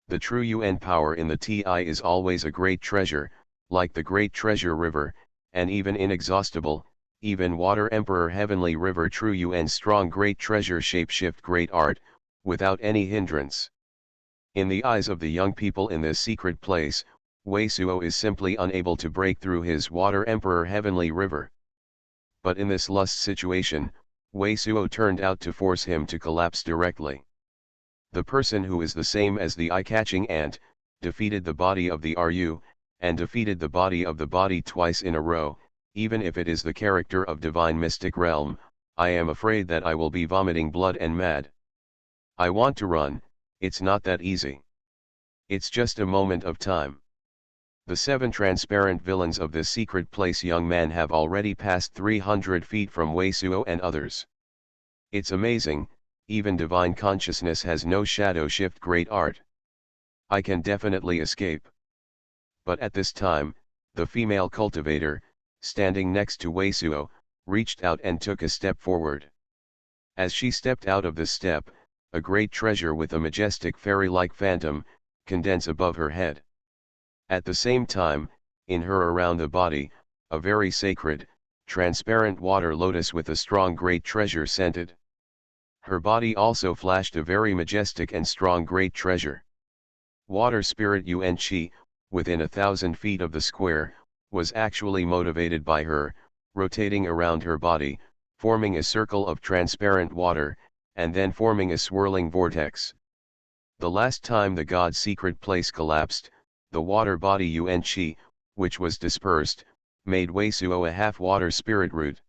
The true Yuan power in the TI is always a great treasure, like the great treasure river, and even inexhaustible, even water emperor heavenly river true Yuan strong great treasure shapeshift great art, without any hindrance. In the eyes of the young people in this secret place, Wei Suo is simply unable to break through his water emperor heavenly river. But in this lust situation, Wei Suo turned out to force him to collapse directly. The person who is the same as the eye-catching ant, defeated the body of the RU, and defeated the body of the body twice in a row, even if it is the character of divine mystic realm, I am afraid that I will be vomiting blood and mad. I want to run, it's not that easy. It's just a moment of time. The 7 transparent villains of this secret place young man have already passed 300 feet from Wei Suo and others. It's amazing, even divine consciousness has no shadow shift great art. I can definitely escape. But at this time, the female cultivator, standing next to Wei Suo, reached out and took a step forward. As she stepped out of the step, a great treasure with a majestic fairy-like phantom, condensed above her head. At the same time, in her around the body, a very sacred, transparent water lotus with a strong great treasure scented. Her body also flashed a very majestic and strong great treasure. Water spirit Yuan Qi, within 1,000 feet of the square, was actually motivated by her, rotating around her body, forming a circle of transparent water, and then forming a swirling vortex. The last time the god's secret place collapsed, the water body Yuan Qi, which was dispersed, made Wei Suo a half-water spirit root.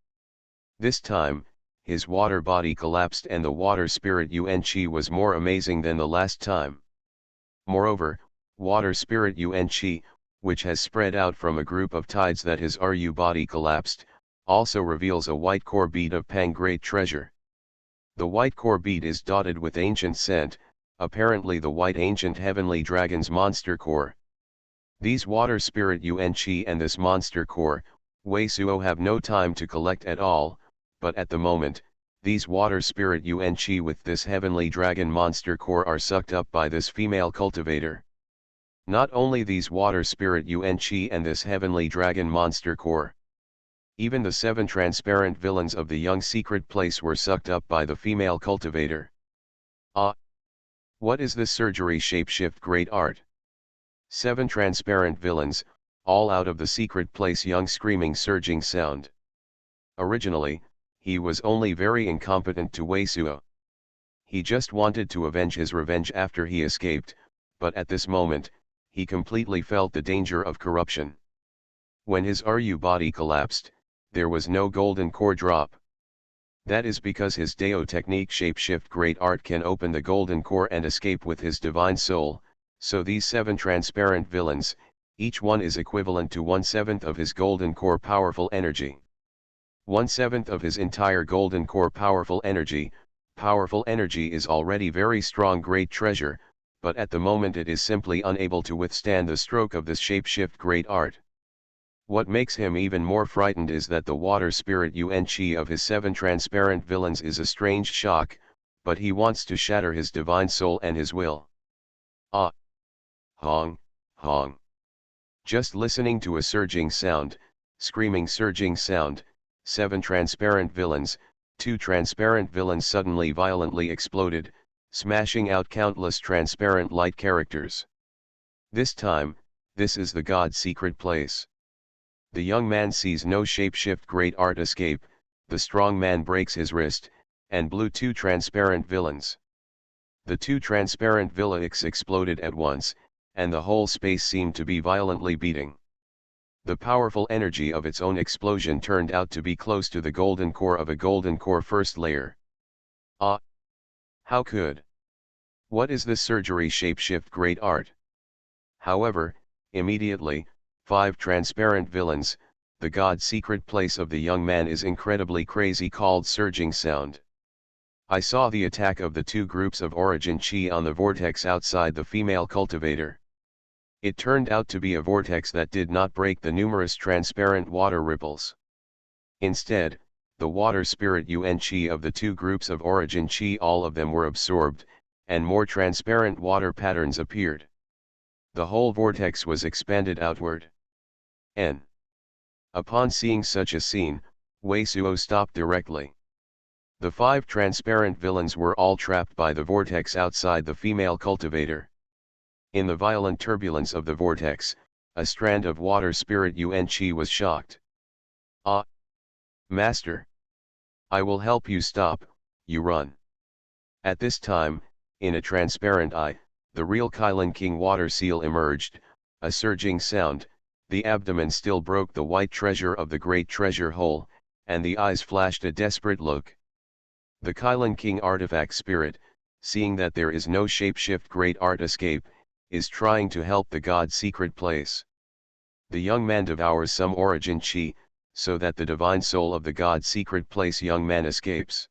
This time, his water body collapsed and the water spirit Yuan Qi was more amazing than the last time. Moreover, water spirit Yuan Qi, which has spread out from a group of tides that his RU body collapsed, also reveals a white core bead of Pang great treasure. The white core bead is dotted with ancient scent, apparently the white ancient heavenly dragon's monster core. These water spirit Yuan Qi and this monster core, Wei Suo have no time to collect at all, but at the moment, these water spirit Yuan Qi with this heavenly dragon monster core are sucked up by this female cultivator. Not only these water spirit Yuan Qi and this heavenly dragon monster core. Even the 7 transparent villains of the young secret place were sucked up by the female cultivator. What is this surgery shapeshift great art? 7 transparent villains, all out of the secret place young screaming surging sound. Originally, he was only very incompetent to Wei Suo. He just wanted to avenge his revenge after he escaped, but at this moment, he completely felt the danger of corruption. When his Ru body collapsed, there was no golden core drop. That is because his Dao technique Shapeshift Great Art can open the golden core and escape with his divine soul, so these 7 transparent villains, each one is equivalent to 1/7 of his golden core powerful energy. 1/7 of his entire golden core powerful energy is already very strong great treasure, but at the moment it is simply unable to withstand the stroke of this Shapeshift Great Art. What makes him even more frightened is that the water spirit Yuan Qi of his 7 transparent villains is a strange shock, but he wants to shatter his divine soul and his will. Ah! Hong, hong. Just listening to a surging sound, screaming surging sound, 7 transparent villains, 2 transparent villains suddenly violently exploded, smashing out countless transparent light characters. This time, this is the God's secret place. The young man sees no Shapeshift Great Art escape, the strong man breaks his wrist, and blew 2 transparent villains. The 2 transparent villains exploded at once, and the whole space seemed to be violently beating. The powerful energy of its own explosion turned out to be close to the golden core of a golden core first layer. Ah! How could? What is this surgery Shapeshift Great Art? However, immediately, 5 transparent villains, the God's secret place of the young man is incredibly crazy called surging sound. I saw the attack of the 2 groups of origin chi on the vortex outside the female cultivator. It turned out to be a vortex that did not break the numerous transparent water ripples. Instead, the water spirit Yuan Qi of the 2 groups of origin Qi all of them were absorbed, and more transparent water patterns appeared. The whole vortex was expanded outward. Upon seeing such a scene, Wei Suo stopped directly. The 5 transparent villains were all trapped by the vortex outside the female cultivator. In the violent turbulence of the vortex, a strand of water spirit Yuan Qi was shocked. Ah! Master! I will help you stop, you run. At this time, in a transparent eye, the real Kylin King water seal emerged, a surging sound, the abdomen still broke the white treasure of the great treasure hole, and the eyes flashed a desperate look. The Kylin King artifact spirit, seeing that there is no Shapeshift Great Art escape, is trying to help the God's secret place. The young man devours some origin chi, so that the divine soul of the God's secret place young man escapes.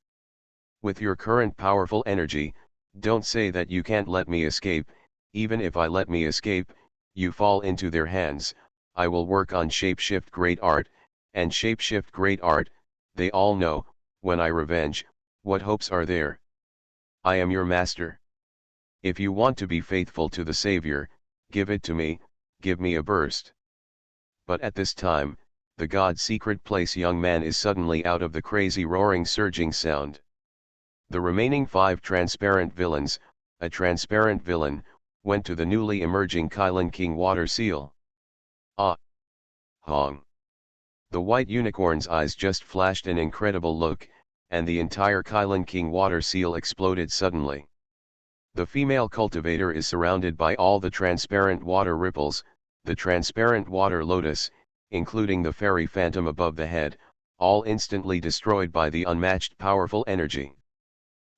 With your current powerful energy, don't say that you can't let me escape. Even if I let me escape, you fall into their hands. I will work on Shapeshift Great Art, and Shapeshift Great Art, they all know, when I revenge, what hopes are there? I am your master. If you want to be faithful to the Savior, give it to me, give me a burst. But at this time, the God's secret place young man is suddenly out of the crazy roaring surging sound. The remaining 5 transparent villains, a transparent villain, went to the newly emerging Kylin King water seal. Ah! Hong! The white unicorn's eyes just flashed an incredible look, and the entire Kylin King water seal exploded suddenly. The female cultivator is surrounded by all the transparent water ripples, the transparent water lotus, including the fairy phantom above the head, all instantly destroyed by the unmatched powerful energy.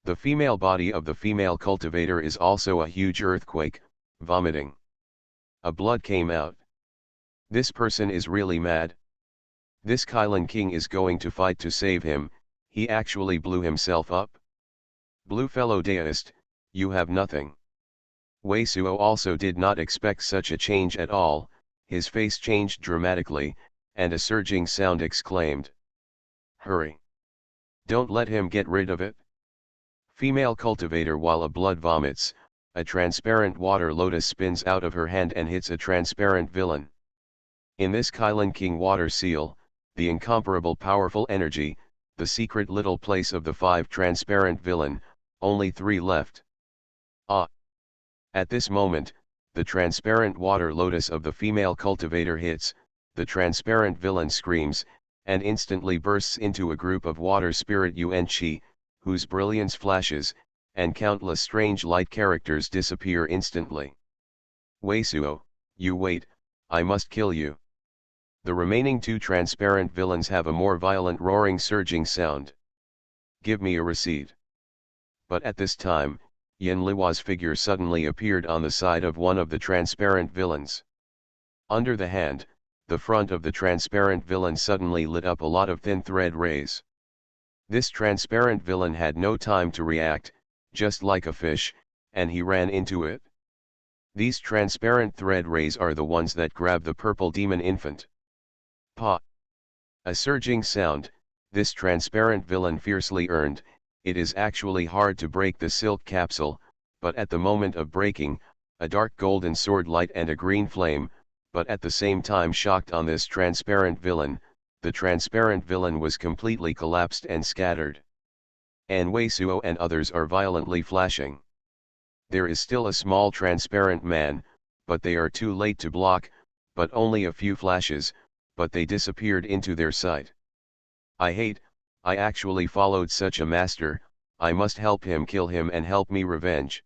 The female body of the female cultivator is also a huge earthquake, vomiting. A blood came out. This person is really mad. This Kylin King is going to fight to save him, he actually blew himself up. Blue fellow deist, you have nothing. Wei Suo also did not expect such a change at all, his face changed dramatically, and a surging sound exclaimed. Hurry! Don't let him get rid of it. Female cultivator while a blood vomits, a transparent water lotus spins out of her hand and hits a transparent villain. In this Kylin King water seal, the incomparable powerful energy, the secret little place of the 5 transparent villain, only 3 left. Ah! At this moment, the transparent water lotus of the female cultivator hits, the transparent villain screams, and instantly bursts into a group of water spirit Yuan Qi, whose brilliance flashes, and countless strange light characters disappear instantly. Weisuo, you wait, I must kill you. The remaining two transparent villains have a more violent roaring surging sound. Give me a receipt. But at this time, Yin Liwa's figure suddenly appeared on the side of one of the transparent villains. Under the hand, the front of the transparent villain suddenly lit up a lot of thin thread rays. This transparent villain had no time to react, just like a fish, and he ran into it. These transparent thread rays are the ones that grab the purple demon infant. Pa! A surging sound, this transparent villain fiercely earned. It is actually hard to break the silk capsule, but at the moment of breaking, a dark golden sword light and a green flame, but at the same time shocked on this transparent villain, the transparent villain was completely collapsed and scattered. And Weisuo and others are violently flashing. There is still a small transparent man, but they are too late to block, but only a few flashes, but they disappeared into their sight. I actually followed such a master, I must help him kill him and help me revenge.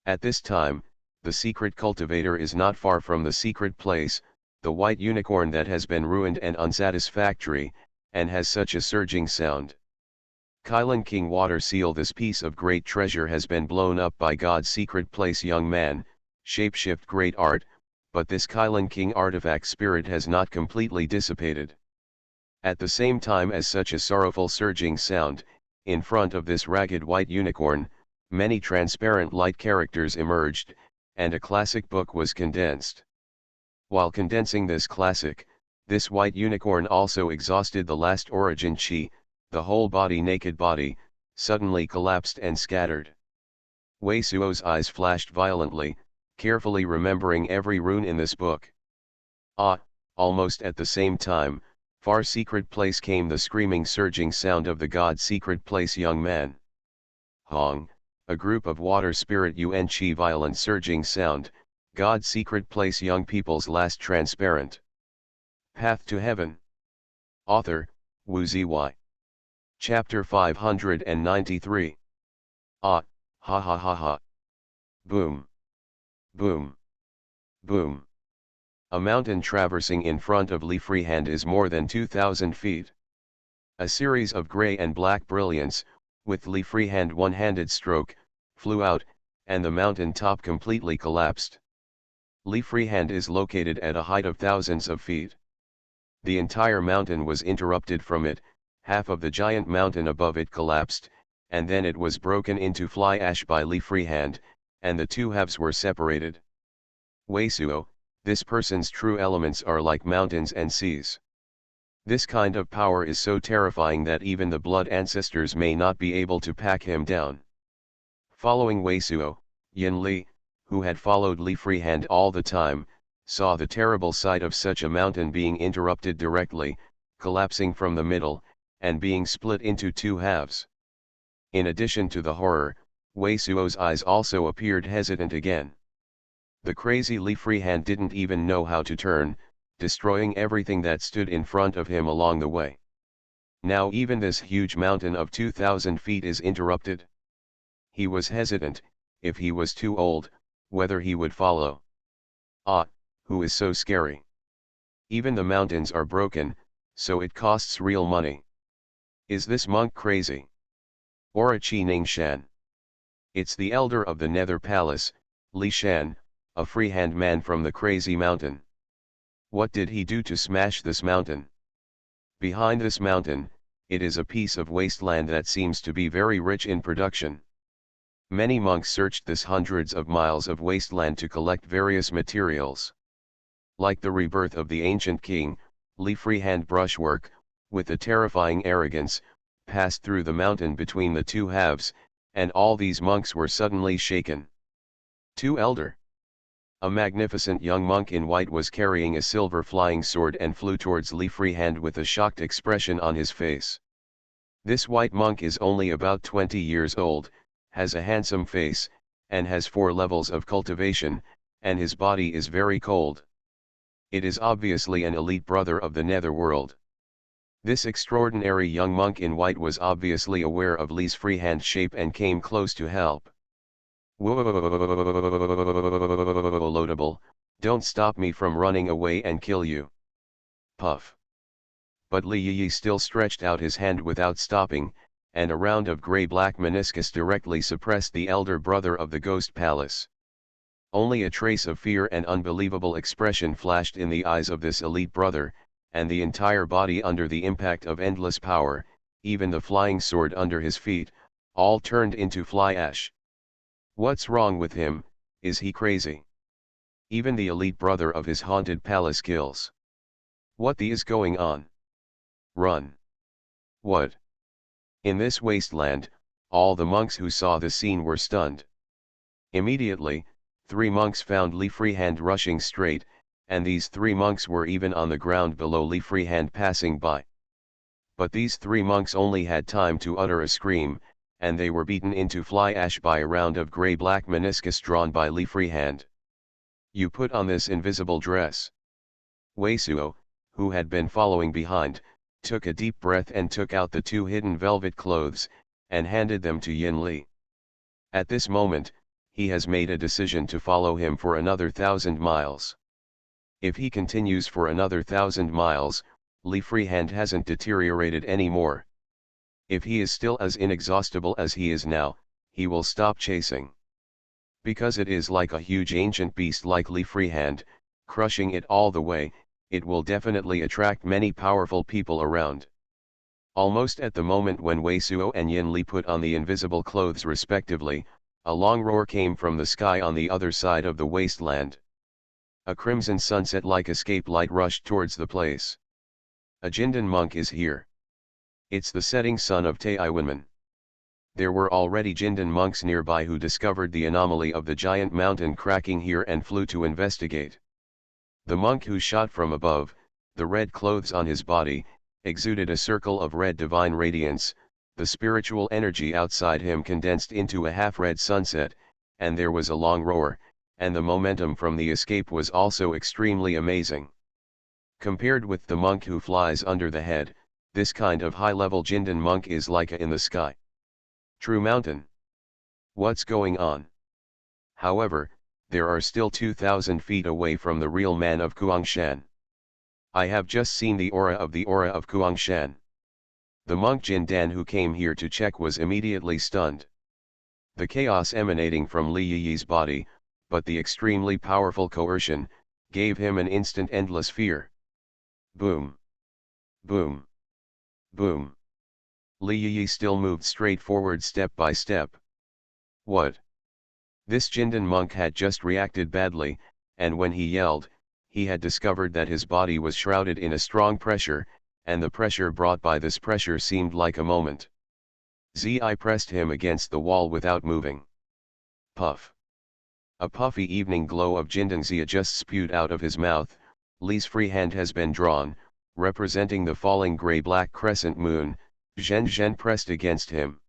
At this time, the secret cultivator is not far from the secret place, the white unicorn that has been ruined and unsatisfactory, and has such a surging sound. Kylan King Water Seal, this piece of great treasure has been blown up by God's secret place, young man, shapeshift great art, but this Kylan King artifact spirit has not completely dissipated. At the same time as such a sorrowful surging sound, in front of this ragged white unicorn, many transparent light characters emerged, and a classic book was condensed. While condensing this classic, this white unicorn also exhausted the last origin chi, the whole body, naked body, suddenly collapsed and scattered. Weisuo's eyes flashed violently, carefully remembering every rune in this book. Almost at the same time, far secret place came the screaming surging sound of the god secret place young man. Hong, a group of water spirit Yuan Chi violent surging sound, god secret place young people's last transparent. Path to Heaven. Author, Wu Zy. Chapter 593. Ha ha ha ha. Boom. Boom. Boom. A mountain traversing in front of Li Freehand is more than 2,000 feet. A series of grey and black brilliance, with Li Freehand one-handed stroke, flew out, and the mountain top completely collapsed. Li Freehand is located at a height of thousands of feet. The entire mountain was interrupted from it, half of the giant mountain above it collapsed, and then it was broken into fly ash by Li Freehand, and the two halves were separated. Weisuo, this person's true elements are like mountains and seas. This kind of power is so terrifying that even the blood ancestors may not be able to pack him down. Following Weisuo, Yin Li, who had followed Li Freehand all the time, saw the terrible sight of such a mountain being interrupted directly, collapsing from the middle, and being split into two halves. In addition to the horror, Weisuo's eyes also appeared hesitant again. The crazy Li Freehand didn't even know how to turn, destroying everything that stood in front of him along the way. Now even this huge mountain of 2,000 feet is interrupted. He was hesitant, if he was too old, whether he would follow. Who is so scary? Even the mountains are broken, so it costs real money. Is this monk crazy? Or a Qi Ning Shan? It's the elder of the Nether Palace, Li Shan, a freehand man from the crazy mountain. What did he do to smash this mountain? Behind this mountain, it is a piece of wasteland that seems to be very rich in production. Many monks searched this hundreds of miles of wasteland to collect various materials. Like the rebirth of the ancient king, Li Freehand brushwork, with a terrifying arrogance, passed through the mountain between the two halves, and all these monks were suddenly shaken. Two elder. A magnificent young monk in white was carrying a silver flying sword and flew towards Li Freehand with a shocked expression on his face. This white monk is only about 20 years old, has a handsome face, and has 4 levels of cultivation, and his body is very cold. It is obviously an elite brother of the netherworld. This extraordinary young monk in white was obviously aware of Li's freehand shape and came close to help. Loadable, don't stop me from running away and kill you. Puff. But Li Yi still stretched out his hand without stopping, and a round of grey-black meniscus directly suppressed the elder brother of the Ghost Palace. Only a trace of fear and unbelievable expression flashed in the eyes of this elite brother, and the entire body under the impact of endless power, even the flying sword under his feet, all turned into fly ash. What's wrong with him? Is he crazy? Even the elite brother of his haunted palace kills. What the is going on? Run. What? In this wasteland, all the monks who saw the scene were stunned. Immediately, 3 monks found Li Freehand rushing straight, and these 3 monks were even on the ground below Li Freehand passing by. But these 3 monks only had time to utter a scream, and they were beaten into fly ash by a round of grey-black meniscus drawn by Li Freehand. You put on this invisible dress. Wei Suo, who had been following behind, took a deep breath and took out the 2 hidden velvet clothes, and handed them to Yin Li. At this moment, he has made a decision to follow him for another 1,000 miles. If he continues for another 1,000 miles, Li Freehand hasn't deteriorated any more. If he is still as inexhaustible as he is now, he will stop chasing. Because it is like a huge ancient beast like Li Freehand, crushing it all the way, it will definitely attract many powerful people around. Almost at the moment when Wei Suo and Yin Li put on the invisible clothes respectively, a long roar came from the sky on the other side of the wasteland. A crimson sunset-like escape light rushed towards the place. A Jindan monk is here. It's the setting sun of Taiyuanmen. There were already Jindan monks nearby who discovered the anomaly of the giant mountain cracking here and flew to investigate. The monk who shot from above, the red clothes on his body, exuded a circle of red divine radiance, the spiritual energy outside him condensed into a half-red sunset, and there was a long roar, and the momentum from the escape was also extremely amazing. Compared with the monk who flies under the head, this kind of high-level Jindan monk is like a in the sky. True mountain. What's going on? However, there are still 2,000 feet away from the real man of Kuangshan. I have just seen the aura of Kuangshan. The monk Jindan who came here to check was immediately stunned. The chaos emanating from Li Yi's body, but the extremely powerful coercion, gave him an instant endless fear. Boom. Boom. Boom. Li Yi still moved straight forward step by step. What? This Jindan monk had just reacted badly, and when he yelled, he had discovered that his body was shrouded in a strong pressure, and the pressure brought by this pressure seemed like a moment. Zi pressed him against the wall without moving. Puff. A puffy evening glow of Jindan Zia just spewed out of his mouth. Li's free hand has been drawn, representing the falling grey-black crescent moon. Zhen Zhen pressed against him.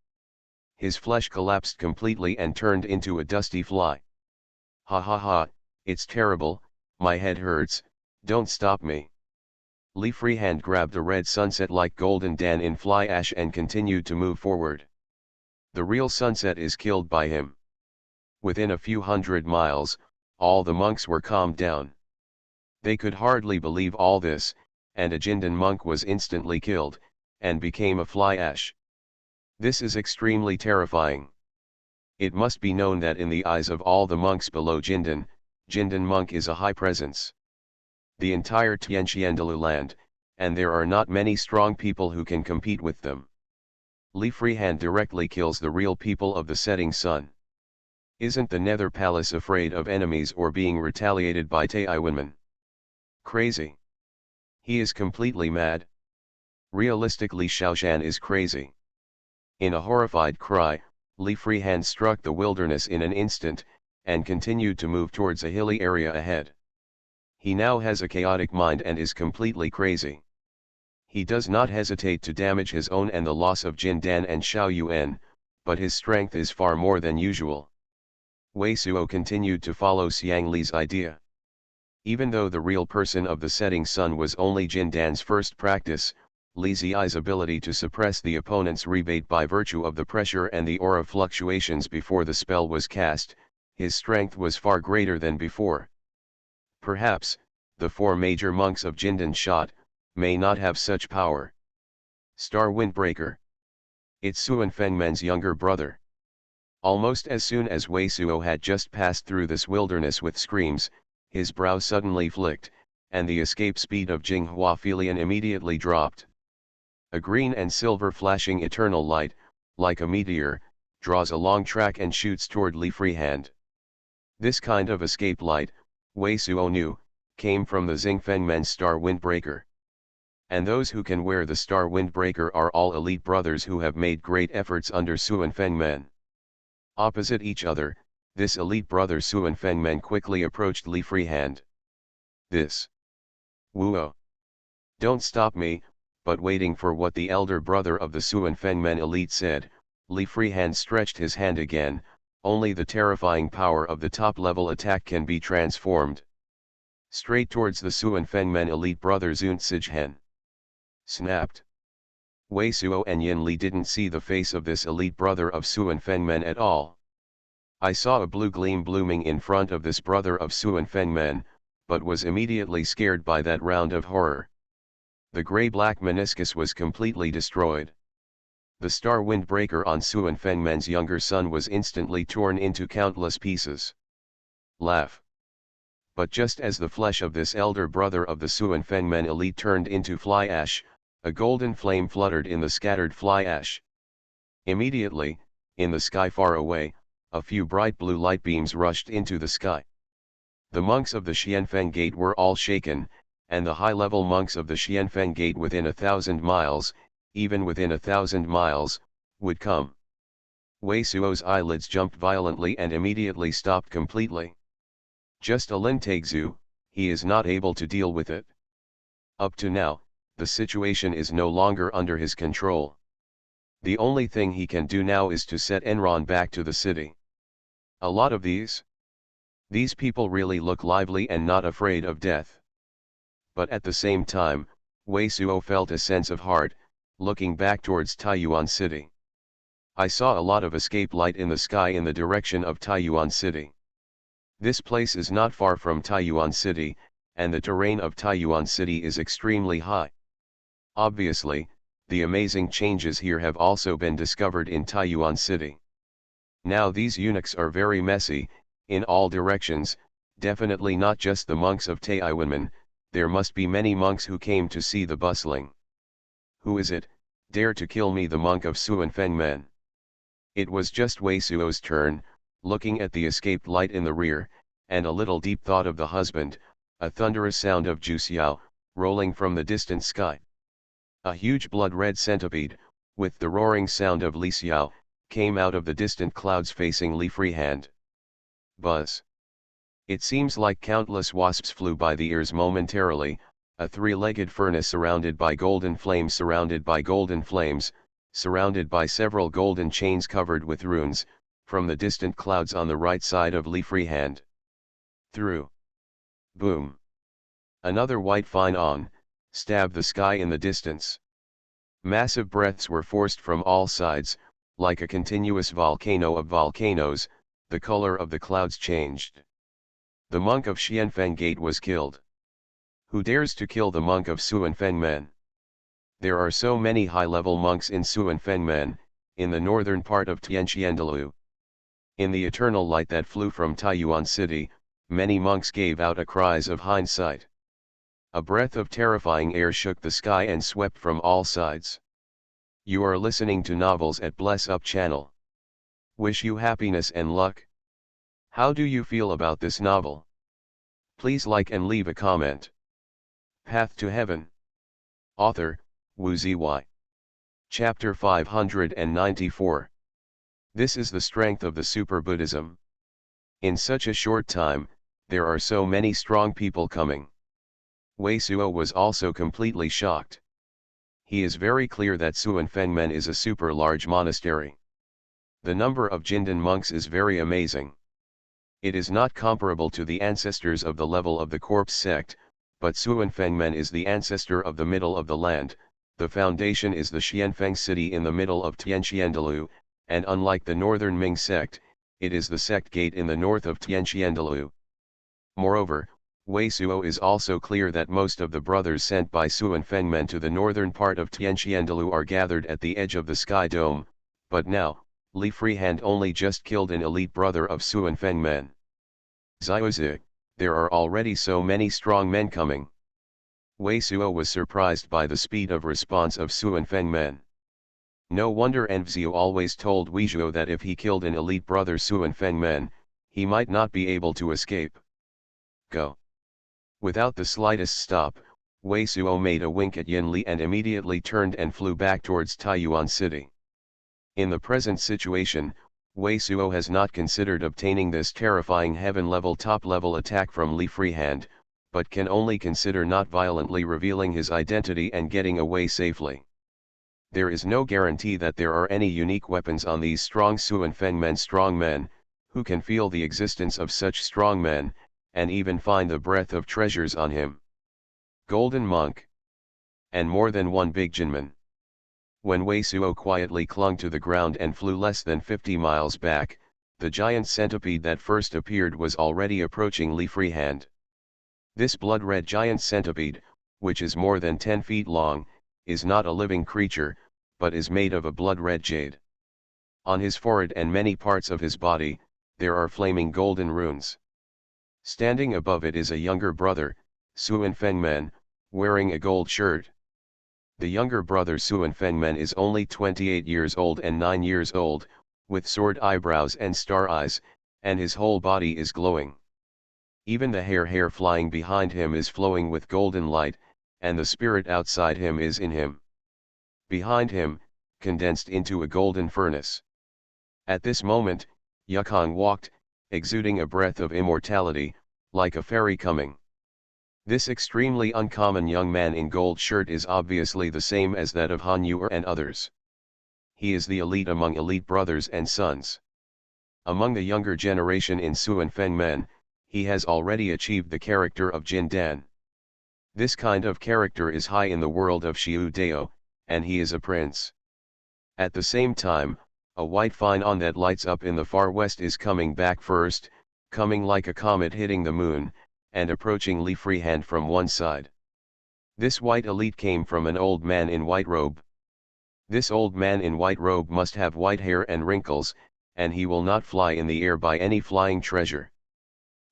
His flesh collapsed completely and turned into a dusty fly. Ha ha ha, it's terrible, my head hurts, don't stop me. Li Freehand grabbed a red sunset like golden Dan in fly ash and continued to move forward. The real sunset is killed by him. Within a few hundred miles, all the monks were calmed down. They could hardly believe all this, and a Jindan monk was instantly killed, and became a fly ash. This is extremely terrifying. It must be known that in the eyes of all the monks below Jindan, Jindan monk is a high presence. The entire Tianqiandalu land, and there are not many strong people who can compete with them. Li Freehand directly kills the real people of the setting sun. Isn't the Nether Palace afraid of enemies or being retaliated by Taiyuanmen? Crazy. He is completely mad. Realistically, Xiaoshan is crazy. In a horrified cry, Li Freehand struck the wilderness in an instant, and continued to move towards a hilly area ahead. He now has a chaotic mind and is completely crazy. He does not hesitate to damage his own and the loss of Jindan and Xuanhuan, but his strength is far more than usual. Wei Suo continued to follow Xiang Li's idea. Even though the real person of the setting sun was only Jindan's first practice, Li Ziyi's ability to suppress the opponent's rebate by virtue of the pressure and the aura fluctuations before the spell was cast, his strength was far greater than before. Perhaps, the 4 major monks of Jindan Shot may not have such power. Star Windbreaker. It's Xuan Fengmen's younger brother. Almost as soon as Wei Suo had just passed through this wilderness with screams, his brow suddenly flicked, and the escape speed of Jing Huafilian immediately dropped. A green and silver flashing eternal light, like a meteor, draws a long track and shoots toward Li Freehand. This kind of escape light, Wei Suo knew, came from the Xing Fengmen's Star Windbreaker. And those who can wear the Star Windbreaker are all elite brothers who have made great efforts under Xuan Fengmen. Opposite each other, this elite brother Xuan Fengmen quickly approached Li Freehand. This. Wuo. Don't stop me, but waiting for what the elder brother of the Xuan Fengmen elite said, Li Freehand stretched his hand again. Only the terrifying power of the top-level attack can be transformed. Straight towards the Xuan Fengmen elite brother Zunzijhen. Snapped. Wei Suo and Yin Li didn't see the face of this elite brother of Xuan Fengmen at all. I saw a blue gleam blooming in front of this brother of Xuan Fengmen, but was immediately scared by that round of horror. The gray-black meniscus was completely destroyed. The Star Windbreaker on Xuan Fengmen's younger son was instantly torn into countless pieces. Laugh. But just as the flesh of this elder brother of the Xuan Fengmen elite turned into fly ash, a golden flame fluttered in the scattered fly ash. Immediately, in the sky far away, a few bright blue light beams rushed into the sky. The monks of the Xianfeng Gate were all shaken, and the high-level monks of the Xianfeng Gate within 1,000 miles, even within 1,000 miles, would come. Wei Suo's eyelids jumped violently and immediately stopped completely. Just a Lin Taixu, he is not able to deal with it. Up to now, the situation is no longer under his control. The only thing he can do now is to set Enron back to the city. A lot of these people really look lively and not afraid of death. But at the same time, Wei Suo felt a sense of heart, looking back towards Taiyuan City. I saw a lot of escape light in the sky in the direction of Taiyuan City. This place is not far from Taiyuan City, and the terrain of Taiyuan City is extremely high. Obviously, the amazing changes here have also been discovered in Taiyuan City. Now these eunuchs are very messy, in all directions, definitely not just the monks of Taiyuanmen, there must be many monks who came to see the bustling. Who is it, dare to kill me, the monk of Xuan Fengmen? It was just Wei Suo's turn, looking at the escaped light in the rear, and a little deep thought of the husband, a thunderous sound of Juxiao, rolling from the distant sky. A huge blood-red centipede, with the roaring sound of Li Xiao, came out of the distant clouds facing Li Freehand. Buzz. It seems like countless wasps flew by the ears momentarily, a three-legged furnace surrounded by golden flames, surrounded by golden flames, surrounded by several golden chains covered with runes, from the distant clouds on the right side of Li Freehand. Through. Boom. Another white fine on, stabbed the sky in the distance. Massive breaths were forced from all sides, like a continuous volcano of volcanoes, the color of the clouds changed. The monk of Xianfeng Gate was killed. Who dares to kill the monk of Xuan Fengmen? There are so many high-level monks in Xuan Fengmen, in the northern part of Tianqiandalu. In the eternal light that flew from Taiyuan City, many monks gave out a cries of hindsight. A breath of terrifying air shook the sky and swept from all sides. You are listening to Novels at Bless Up channel. Wish you happiness and luck. How do you feel about this novel? Please like and leave a comment. Path to Heaven. Author, Wu Ziyi. Chapter 594. This is the strength of the Super Buddhism. In such a short time, there are so many strong people coming. Wei Suo was also completely shocked. He is very clear that Xuan Fengmen is a super large monastery. The number of Jindan monks is very amazing. It is not comparable to the ancestors of the level of the corpse sect, but Xuan Fengmen is the ancestor of the middle of the land, The foundation is the Xianfeng city in the middle of Tianqiandalu, and unlike the northern Ming sect, it is the sect gate in the north of Tianqiandalu. Moreover, Wei Suo is also clear that most of the brothers sent by Xuanfengmen to the northern part of Tianqiandalu are gathered at the edge of the Sky Dome, but now, Li Freehand only just killed an elite brother of Xuanfengmen. Ziozi, there are already so many strong men coming. Wei Suo was surprised by the speed of response of Xuanfengmen. No wonder Envzio always told Weizhuo that if he killed an elite brother Xuanfengmen, he might not be able to escape. Go. Without the slightest stop, Wei Suo made a wink at Yin Li and immediately turned and flew back towards Taiyuan City. In the present situation, Wei Suo has not considered obtaining this terrifying heaven-level top-level attack from Li Freehand, but can only consider not violently revealing his identity and getting away safely. There is no guarantee that there are any unique weapons on these strong Xuanfengmen strongmen, who can feel the existence of such strongmen, and even find the breath of treasures on him. Golden Monk. And more than one big Jinman. When Wei Suo quietly clung to the ground and flew less than 50 miles back, the giant centipede that first appeared was already approaching Li Freehand. This blood-red giant centipede, which is more than 10 feet long, is not a living creature, but is made of a blood-red jade. On his forehead and many parts of his body, there are flaming golden runes. Standing above it is a younger brother, Xuanfengmen, wearing a gold shirt. The younger brother Xuanfengmen is only 28 years old and 9 years old, with sword eyebrows and star eyes, and his whole body is glowing. Even the hair flying behind him is flowing with golden light, and the spirit outside him is in him. Behind him, condensed into a golden furnace. At this moment, Yukong walked, exuding a breath of immortality, like a fairy coming. This extremely uncommon young man in gold shirt is obviously the same as that of Han Yuer and others. He is the elite among elite brothers and sons. Among the younger generation in Xuanfengmen, he has already achieved the character of Jin Dan. This kind of character is high in the world of Xiu Dao, and he is a prince. At the same time, a white phenon that lights up in the far west is coming back first, coming like a comet hitting the moon, and approaching Li Freehand from one side. This white elite came from an old man in white robe. This old man in white robe must have white hair and wrinkles, and he will not fly in the air by any flying treasure.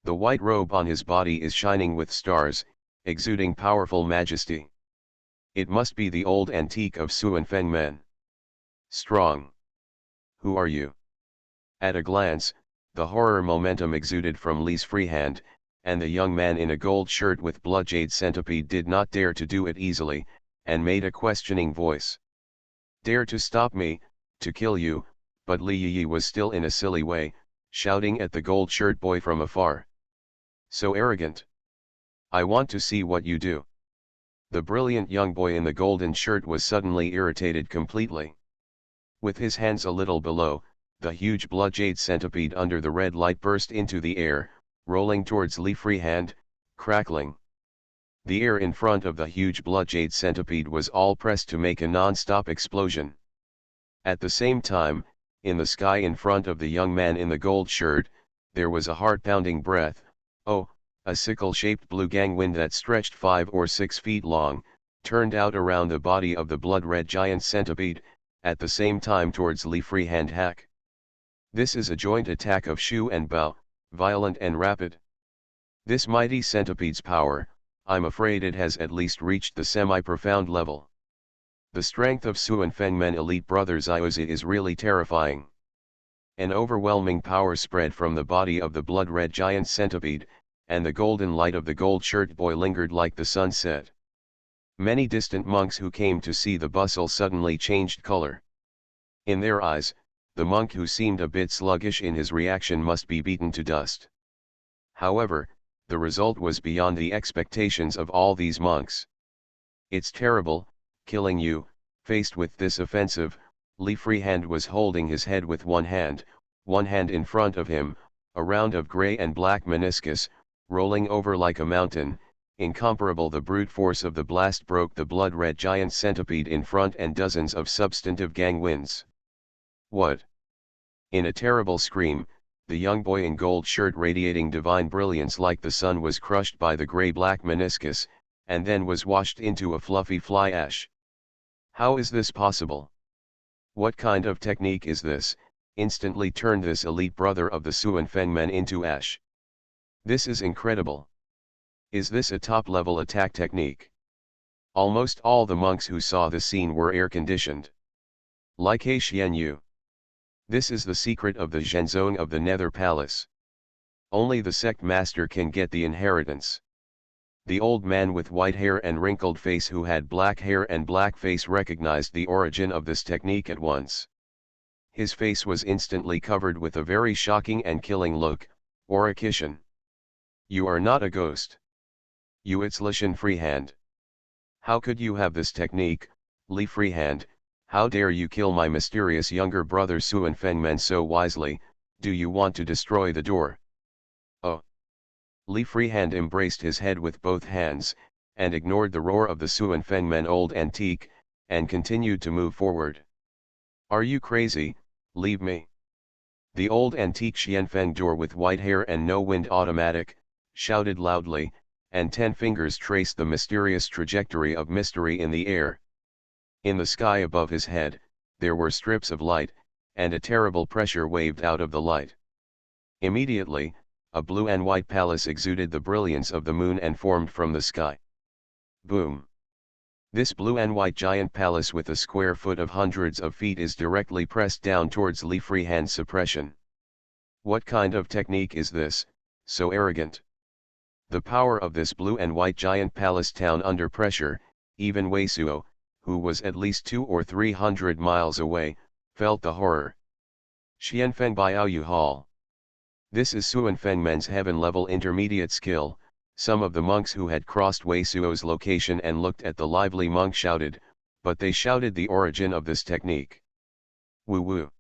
The white robe on his body is shining with stars, exuding powerful majesty. It must be the old antique of Xuanfengmen. Strong. Who are you? At a glance, the horror momentum exuded from Li's Freehand, and the young man in a gold shirt with blood jade centipede did not dare to do it easily, and made a questioning voice. Dare to stop me, to kill you, but Li Yi was still in a silly way, shouting at the gold shirt boy from afar. So arrogant. I want to see what you do. The brilliant young boy in the golden shirt was suddenly irritated completely. With his hands a little below, the huge blood jade centipede under the red light burst into the air, rolling towards Li Freehand, crackling. The air in front of the huge blood jade centipede was all pressed to make a non-stop explosion. At the same time, in the sky in front of the young man in the gold shirt, there was a heart-pounding breath, oh, a sickle-shaped blue gang wind that stretched 5 or 6 feet long, turned out around the body of the blood-red giant centipede, at the same time towards Li Freehand hack. This is a joint attack of Shu and Bao, violent and rapid. This mighty centipede's power, I'm afraid it has at least reached the semi-profound level. The strength of Xuanfengmen elite brother Ziozi is really terrifying. An overwhelming power spread from the body of the blood-red giant centipede, and the golden light of the gold shirt boy lingered like the sunset. Many distant monks who came to see the bustle suddenly changed color. In their eyes, the monk who seemed a bit sluggish in his reaction must be beaten to dust. However, the result was beyond the expectations of all these monks. It's terrible, killing you. Faced with this offensive, Li Freehand was holding his head with one hand in front of him, a round of grey and black meniscus, rolling over like a mountain, Incomparable, the brute force of the blast broke the blood-red giant centipede in front and dozens of substantive gang wins. What? In a terrible scream, the young boy in gold shirt radiating divine brilliance like the sun was crushed by the grey-black meniscus, and then was washed into a fluffy fly ash. How is this possible? What kind of technique is this, instantly turned this elite brother of the Xuanhuan men into ash? This is incredible. Is this a top-level attack technique? Almost all the monks who saw the scene were air-conditioned. Like a Xuanyu. This is the secret of the Zhenzong of the Nether Palace. Only the sect master can get the inheritance. The old man with white hair and wrinkled face who had black hair and black face recognized the origin of this technique at once. His face was instantly covered with a very shocking and killing look, Orikishan. You are not a ghost. You it's Li Shan Freehand. How could you have this technique, Li Freehand? How dare you kill my mysterious younger brother Xuanhuan men so wisely? Do you want to destroy the door? Oh! Li Freehand embraced his head with both hands, and ignored the roar of the Xuanhuan men old antique, and continued to move forward. Are you crazy? Leave me. The old antique Xianfeng door with white hair and no wind automatic, shouted loudly, and 10 fingers traced the mysterious trajectory of mystery in the air. In the sky above his head, there were strips of light, and a terrible pressure waved out of the light. Immediately, a blue and white palace exuded the brilliance of the moon and formed from the sky. Boom! This blue and white giant palace with a square foot of hundreds of feet is directly pressed down towards Li Freehand's suppression. What kind of technique is this, so arrogant? The power of this blue and white giant palace town under pressure, even Wei Suo, who was at least 200 or 300 miles away, felt the horror. Xianfeng Biaoyu Hall. This is Xuanfeng men's heaven-level intermediate skill. Some of the monks who had crossed Wei Suo's location and looked at the lively monk shouted, but they shouted the origin of this technique. Woo woo.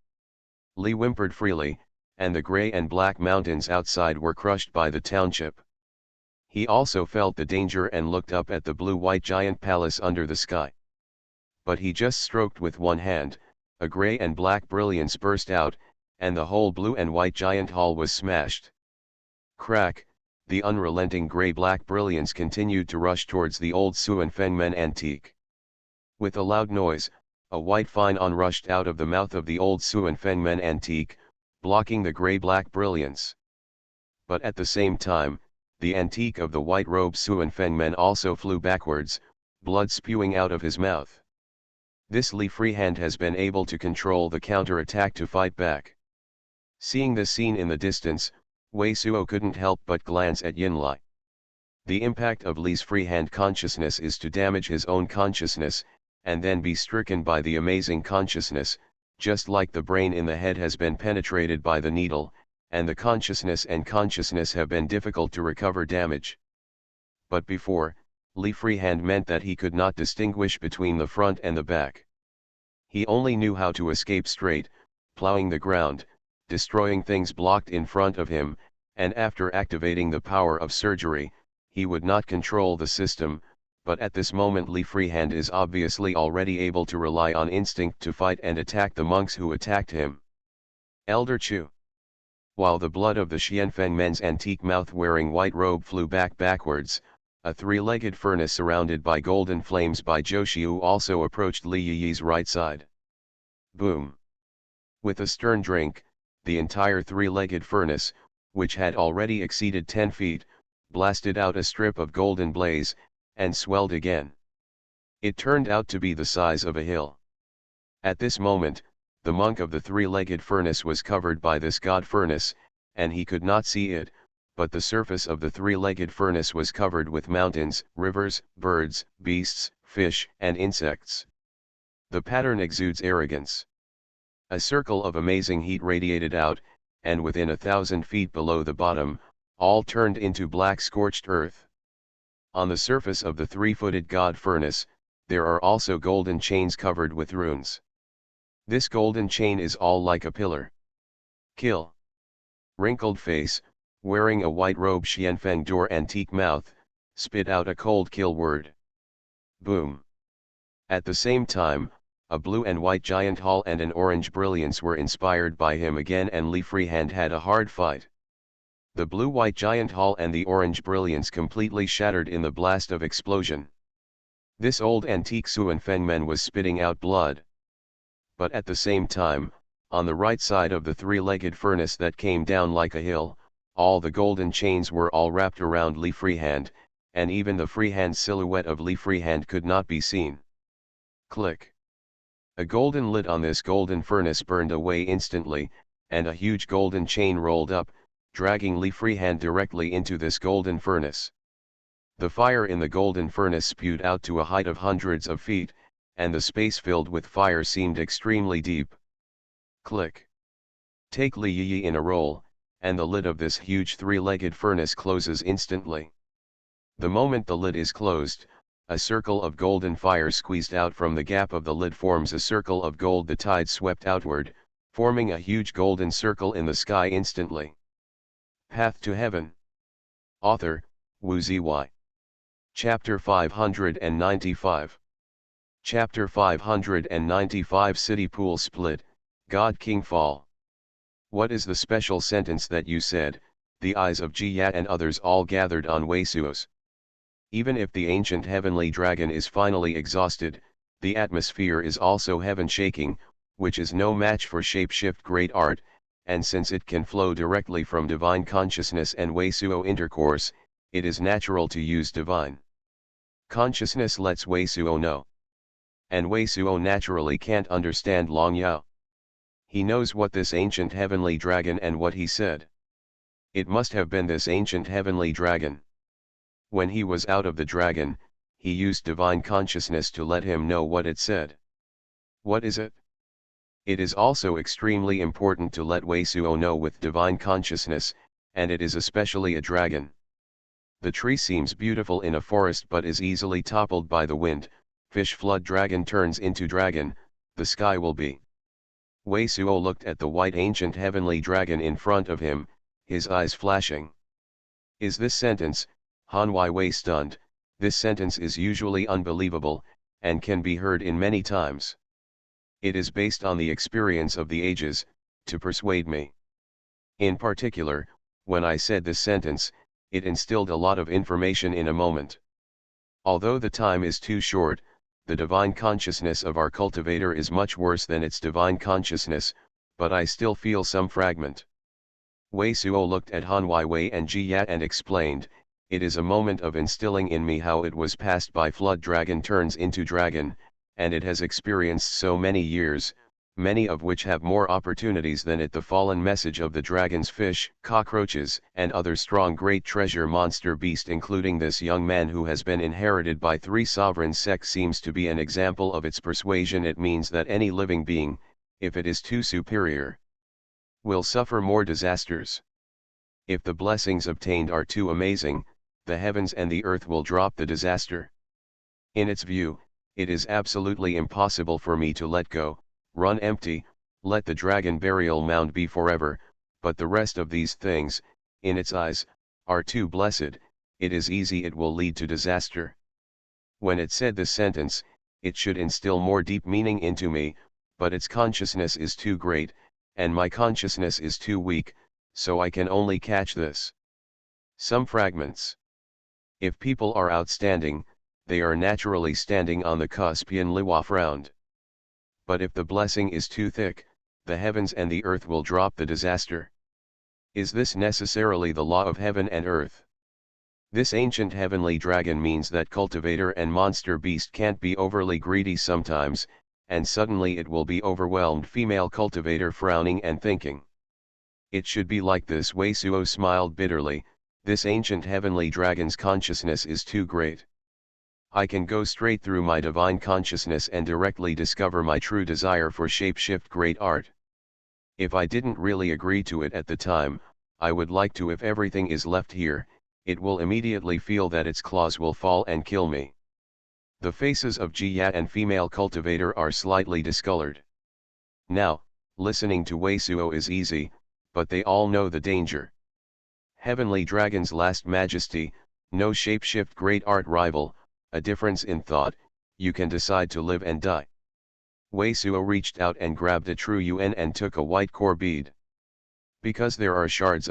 Li whimpered freely, and the grey and black mountains outside were crushed by the township. He also felt the danger and looked up at the blue-white giant palace under the sky. But he just stroked with one hand, a grey and black brilliance burst out, and the whole blue and white giant hall was smashed. Crack, the unrelenting grey-black brilliance continued to rush towards the old Xuanfeng men antique. With a loud noise, a white fine rushed out of the mouth of the old Xuanfeng men antique, blocking the grey-black brilliance. But at the same time, the antique of the white-robed Xuanfeng men also flew backwards, blood spewing out of his mouth. This Li Freehand has been able to control the counter-attack to fight back. Seeing this scene in the distance, Wei Suo couldn't help but glance at Yin Lai. The impact of Li's freehand consciousness is to damage his own consciousness, and then be stricken by the amazing consciousness, just like the brain in the head has been penetrated by the needle, and the consciousness have been difficult to recover damage. But before, Li Freehand meant that he could not distinguish between the front and the back. He only knew how to escape straight, plowing the ground, destroying things blocked in front of him, and after activating the power of surgery, he would not control the system, but at this moment Li Freehand is obviously already able to rely on instinct to fight and attack the monks who attacked him. Elder Chu. While the blood of the Xianfeng men's antique mouth-wearing white robe flew backwards, a three-legged furnace surrounded by golden flames by Zhou Xiu also approached Li Yi's right side. Boom! With a stern drink, the entire three-legged furnace, which had already exceeded 10 feet, blasted out a strip of golden blaze, and swelled again. It turned out to be the size of a hill. At this moment, the monk of the three-legged furnace was covered by this god furnace, and he could not see it, but the surface of the three-legged furnace was covered with mountains, rivers, birds, beasts, fish, and insects. The pattern exudes arrogance. A circle of amazing heat radiated out, and within 1,000 feet below the bottom, all turned into black scorched earth. On the surface of the three-footed god furnace, there are also golden chains covered with runes. This golden chain is all like a pillar. Kill. Wrinkled face, wearing a white robe Xianfeng door antique mouth, spit out a cold kill word. Boom. At the same time, a blue and white giant hall and an orange brilliance were inspired by him again, and Li Freehand had a hard fight. The blue-white giant hall and the orange brilliance completely shattered in the blast of explosion. This old antique Xuanhuan was spitting out blood. But at the same time, on the right side of the three-legged furnace that came down like a hill, all the golden chains were all wrapped around Li Freehand, and even the freehand silhouette of Li Freehand could not be seen. Click. A golden lid on this golden furnace burned away instantly, and a huge golden chain rolled up, dragging Li Freehand directly into this golden furnace. The fire in the golden furnace spewed out to a height of hundreds of feet, and the space filled with fire seemed extremely deep. Click. Take Li Yi in a roll, and the lid of this huge three-legged furnace closes instantly. The moment the lid is closed, a circle of golden fire squeezed out from the gap of the lid forms a circle of gold. The tide swept outward, forming a huge golden circle in the sky instantly. Path to Heaven. Author, Wu Zy. Chapter 595. Chapter 595. City Pool Split, God King Fall. What is the special sentence that you said? The eyes of Jiyat and others all gathered on Wei Suo's. Even if the ancient heavenly dragon is finally exhausted, the atmosphere is also heaven-shaking, which is no match for shape-shift great art, and since it can flow directly from divine consciousness and Wei Suo intercourse, it is natural to use divine consciousness lets Wei Suo know. And Wei Suo naturally can't understand Long Yao. He knows what this ancient heavenly dragon and what he said. It must have been this ancient heavenly dragon. When he was out of the dragon, he used divine consciousness to let him know what it said. What is it? It is also extremely important to let Wei Suo know with divine consciousness, and it is especially a dragon. The tree seems beautiful in a forest but is easily toppled by the wind. Fish flood dragon turns into dragon, the sky will be. Wei Suo looked at the white ancient heavenly dragon in front of him, his eyes flashing. Is this sentence, Han Wei stunned? This sentence is usually unbelievable, and can be heard in many times. It is based on the experience of the ages, to persuade me. In particular, when I said this sentence, it instilled a lot of information in a moment. Although the time is too short, the divine consciousness of our cultivator is much worse than its divine consciousness, but I still feel some fragment. Wei Suo looked at Han Wei and Jiyat and explained, it is a moment of instilling in me how it was passed by flood dragon turns into dragon, and it has experienced so many years, many of which have more opportunities than it. The fallen message of the dragon's fish, cockroaches, and other strong great treasure monster beast, including this young man who has been inherited by 3 sovereign sects, seems to be an example of its persuasion. It means that any living being, if it is too superior, will suffer more disasters. If the blessings obtained are too amazing, the heavens and the earth will drop the disaster. In its view, it is absolutely impossible for me to let go, run empty, let the dragon burial mound be forever, but the rest of these things, in its eyes, are too blessed. It is easy it will lead to disaster. When it said this sentence, it should instill more deep meaning into me, but its consciousness is too great, and my consciousness is too weak, so I can only catch this. Some fragments. If people are outstanding, they are naturally standing on the Caspian Liwaf round. But if the blessing is too thick, the heavens and the earth will drop the disaster. Is this necessarily the law of heaven and earth? This ancient heavenly dragon means that cultivator and monster beast can't be overly greedy sometimes, and suddenly it will be overwhelmed. Female cultivator frowning and thinking. It should be like this. Wei Suo smiled bitterly, this ancient heavenly dragon's consciousness is too great. I can go straight through my divine consciousness and directly discover my true desire for shape-shift great art. If I didn't really agree to it at the time, I would like to. If everything is left here, it will immediately feel that its claws will fall and kill me. The faces of Jiyat and female cultivator are slightly discolored. Now, listening to Wei Suo is easy, but they all know the danger. Heavenly Dragon's last majesty, No shapeshift great art rival, a difference in thought, you can decide to live and die. Wei Suo reached out and grabbed a true Yuan and took a white core bead. Because there are shards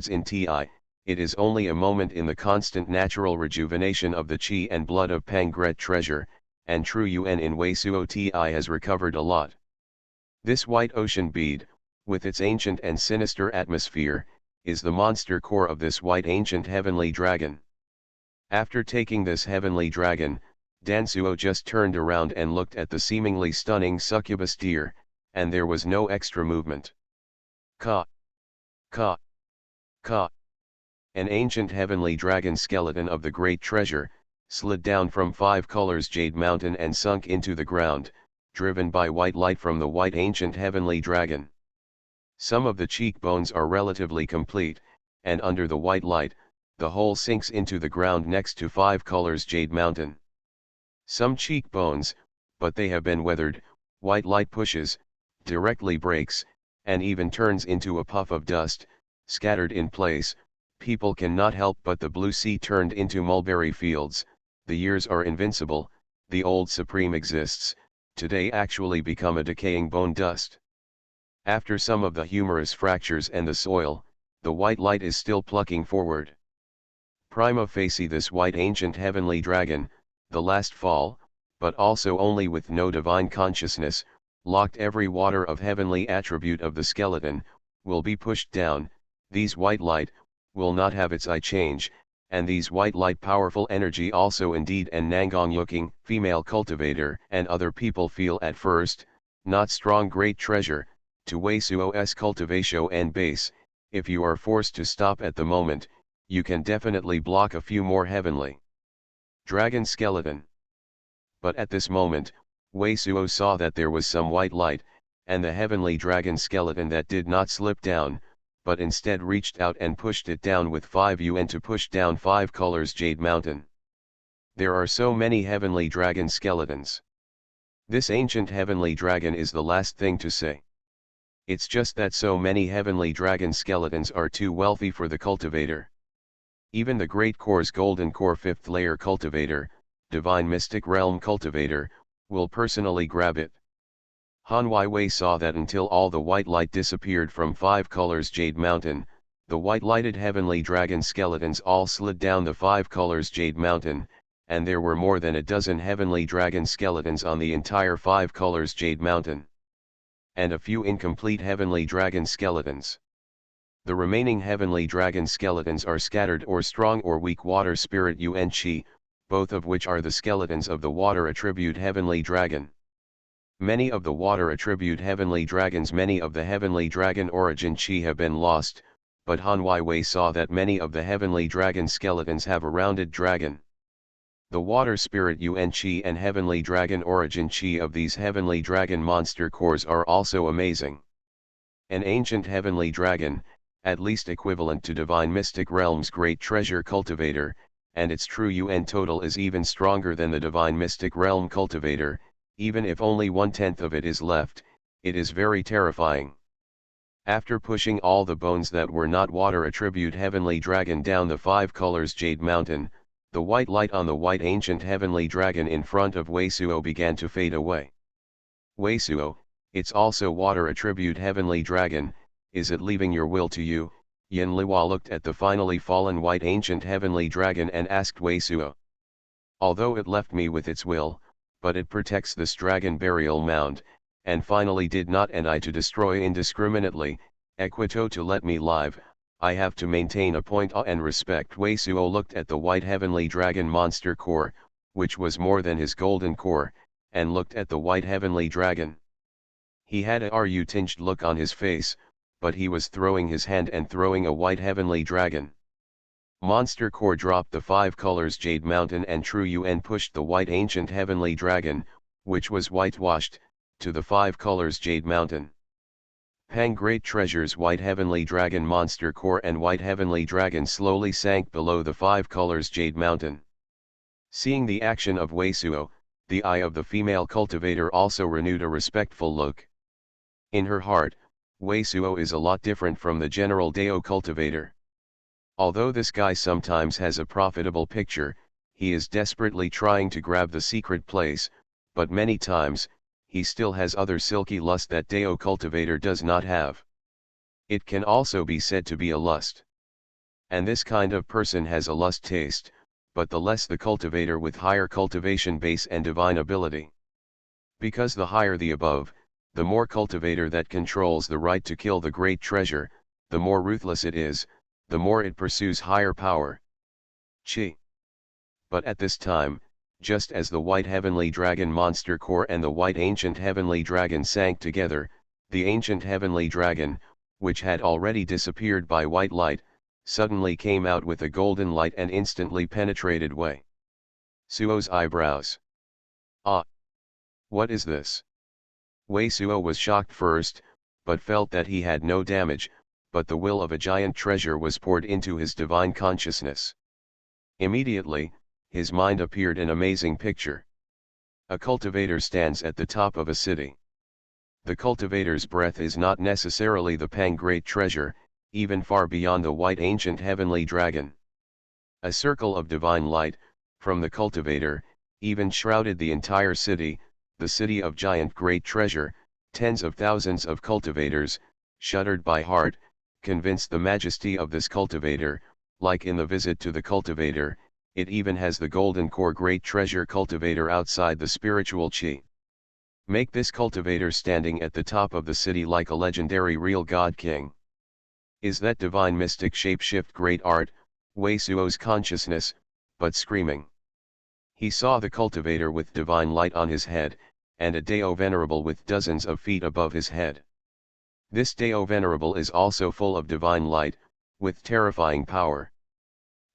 in Ti, it is only a moment in the constant natural rejuvenation of the Qi and blood of Pangret treasure, and true Yuan in Wei Suo Ti has recovered a lot. This white ocean bead, with its ancient and sinister atmosphere, is the monster core of this white ancient heavenly dragon. After taking this heavenly dragon, Dansuo just turned around and looked at the seemingly stunning succubus deer, and there was no extra movement. Ka! Ka! Ka! An ancient heavenly dragon skeleton of the great treasure, slid down from 5 colors Jade Mountain and sunk into the ground, driven by white light from the white ancient heavenly dragon. Some of the cheekbones are relatively complete, and under the white light, the whole sinks into the ground next to 5 colors Jade Mountain. Some cheekbones, but they have been weathered, white light pushes, directly breaks, and even turns into a puff of dust, scattered in place. People cannot help but the blue sea turned into mulberry fields, the years are invincible, the old supreme exists, today actually become a decaying bone dust. After some of the humorous fractures and the soil, the white light is still plucking forward. Prima facie this white ancient heavenly dragon, the last fall, but also only with no divine consciousness, locked every water of heavenly attribute of the skeleton, will be pushed down, these white light, will not have its eye change, and these white light powerful energy also indeed and Nangong looking, female cultivator and other people feel at first, not strong great treasure, to Wei Suo's cultivation and base, if you are forced to stop at the moment, you can definitely block a few more heavenly dragon skeleton. But at this moment, Wei Suo saw that there was some white light, and the heavenly dragon skeleton that did not slip down, but instead reached out and pushed it down with 5 yuan to push down 5 colors Jade Mountain. There are so many heavenly dragon skeletons. This ancient heavenly dragon is the last thing to say. It's just that so many heavenly dragon skeletons are too wealthy for the cultivator. Even the Great Core's Golden Core 5th layer cultivator, Divine Mystic Realm cultivator, will personally grab it. Han Wei saw that until all the white light disappeared from 5 colors Jade Mountain, the white lighted heavenly dragon skeletons all slid down the 5 colors Jade Mountain, and there were more than a dozen heavenly dragon skeletons on the entire 5 colors Jade Mountain. And a few incomplete heavenly dragon skeletons. The remaining heavenly dragon skeletons are scattered or strong or weak water spirit Yuan Qi, both of which are the skeletons of the water attribute heavenly dragon. Many of the water attribute heavenly dragons, many of the heavenly dragon origin Qi have been lost, but Han Wei saw that many of the heavenly dragon skeletons have a rounded dragon. The water spirit Yuan Qi and heavenly dragon origin Qi of these heavenly dragon monster cores are also amazing. An ancient heavenly dragon, at least equivalent to Divine Mystic Realm's great treasure cultivator, and its true Yuan total is even stronger than the Divine Mystic Realm cultivator, even if only 1/10 of it is left, it is very terrifying. After pushing all the bones that were not water attribute heavenly dragon down the 5 colors Jade Mountain, the white light on the white ancient heavenly dragon in front of Wei Suo began to fade away. Wei Suo, it's also water attribute heavenly dragon, is it leaving your will to you? Yin Liwa looked at the finally fallen white ancient heavenly dragon and asked Wei Suo. Although it left me with its will, but it protects this dragon burial mound, and finally did not and I to destroy indiscriminately, equito to let me live, I have to maintain a point awe and respect. Wei Suo looked at the white heavenly dragon monster core, which was more than his golden core, and looked at the white heavenly dragon. He had a ru-tinged look on his face, but he was throwing his hand and throwing a white heavenly dragon. Monster core dropped the 5 colors Jade Mountain and true Yuan pushed the white ancient heavenly dragon, which was whitewashed, to the 5 colors Jade Mountain. Pang Great Treasure's white heavenly dragon monster core and white heavenly dragon slowly sank below the 5 colors Jade Mountain. Seeing the action of Wei Suo, the eye of the female cultivator also renewed a respectful look. In her heart, Wei Suo is a lot different from the general Dao cultivator. Although this guy sometimes has a profitable picture, he is desperately trying to grab the secret place, but many times, he still has other silky lust that Dao cultivator does not have. It can also be said to be a lust. And this kind of person has a lust taste, but the less the cultivator with higher cultivation base and divine ability. Because the higher the above, the more cultivator that controls the right to kill the great treasure, the more ruthless it is, the more it pursues higher power. Chi. But at this time, just as the white heavenly dragon monster core and the white ancient heavenly dragon sank together, the ancient heavenly dragon, which had already disappeared by white light, suddenly came out with a golden light and instantly penetrated Wei Suo's eyebrows. Ah! What is this? Wei Suo was shocked first, but felt that he had no damage, but the will of a giant treasure was poured into his divine consciousness. Immediately, his mind appeared an amazing picture. A cultivator stands at the top of a city. The cultivator's breath is not necessarily the Pang great treasure, even far beyond the white ancient heavenly dragon. A circle of divine light, from the cultivator, even shrouded the entire city, the city of giant great treasure. Tens of thousands of cultivators, shuddered by heart, convinced the majesty of this cultivator. Like in the visit to the cultivator, it even has the golden core great treasure cultivator outside the spiritual chi. Make this cultivator standing at the top of the city like a legendary real god king. Is that divine mystic shapeshift great art, Wei Suo's consciousness, but screaming. He saw the cultivator with divine light on his head, and a Dao Venerable with dozens of feet above his head. This Dao Venerable is also full of divine light, with terrifying power.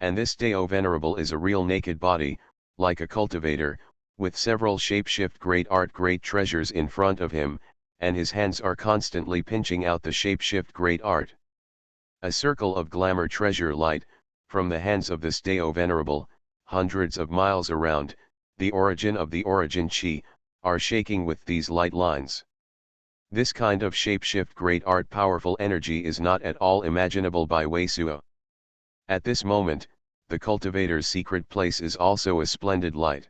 And this Dao Venerable is a real naked body, like a cultivator, with several shapeshift great art great treasures in front of him, and his hands are constantly pinching out the shapeshift great art. A circle of glamour treasure light, from the hands of this Dao Venerable, hundreds of miles around, the origin of the origin chi, are shaking with these light lines. This kind of shapeshift great art powerful energy is not at all imaginable by Wei Suo. At this moment, the cultivator's secret place is also a splendid light.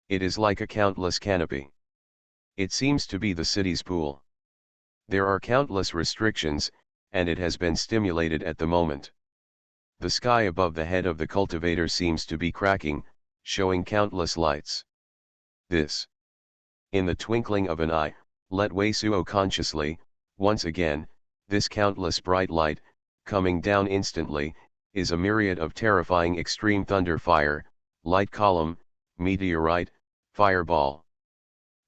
It is like a countless canopy. It seems to be the city's pool. There are countless restrictions, and it has been stimulated at the moment. The sky above the head of the cultivator seems to be cracking, showing countless lights. This. In the twinkling of an eye, let Wei Suo consciously, once again, this countless bright light, coming down instantly, is a myriad of terrifying extreme thunder fire, light column, meteorite, fireball.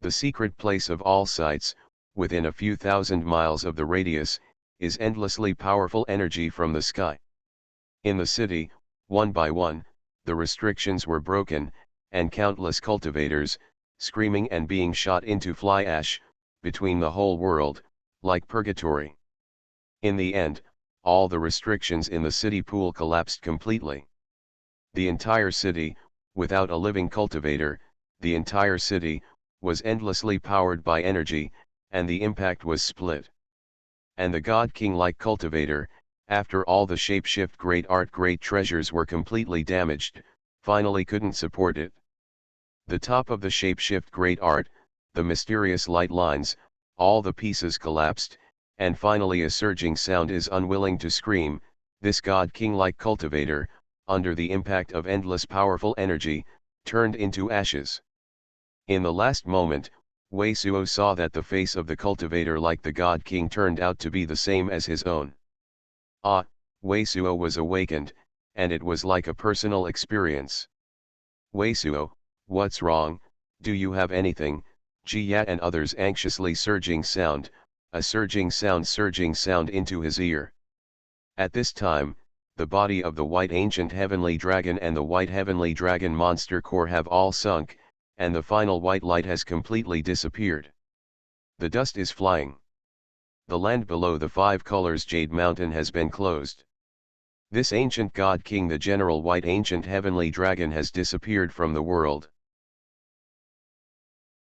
The secret place of all sights, within a few thousand miles of the radius, is endlessly powerful energy from the sky. In the city, one by one, the restrictions were broken, and countless cultivators, screaming and being shot into fly ash, between the whole world, like purgatory. In the end, all the restrictions in the city pool collapsed completely. The entire city, without a living cultivator, the entire city, was endlessly powered by energy, and the impact was split. And the God King-like cultivator, after all the shapeshift great art great treasures were completely damaged, finally couldn't support it. The top of the shapeshift great art, the mysterious light lines, all the pieces collapsed, and finally a surging sound is unwilling to scream. This God King-like cultivator, under the impact of endless powerful energy, turned into ashes. In the last moment, Wei Suo saw that the face of the cultivator like the God King turned out to be the same as his own. Ah, Wei Suo was awakened, and it was like a personal experience. Wei Suo, what's wrong, do you have anything? Ji Yat and others anxiously surging sound, a surging sound into his ear. At this time, the body of the white ancient heavenly dragon and the white heavenly dragon monster core have all sunk, and the final white light has completely disappeared. The dust is flying. The land below the 5 colors Jade Mountain has been closed. This ancient god king the general white ancient heavenly dragon has disappeared from the world.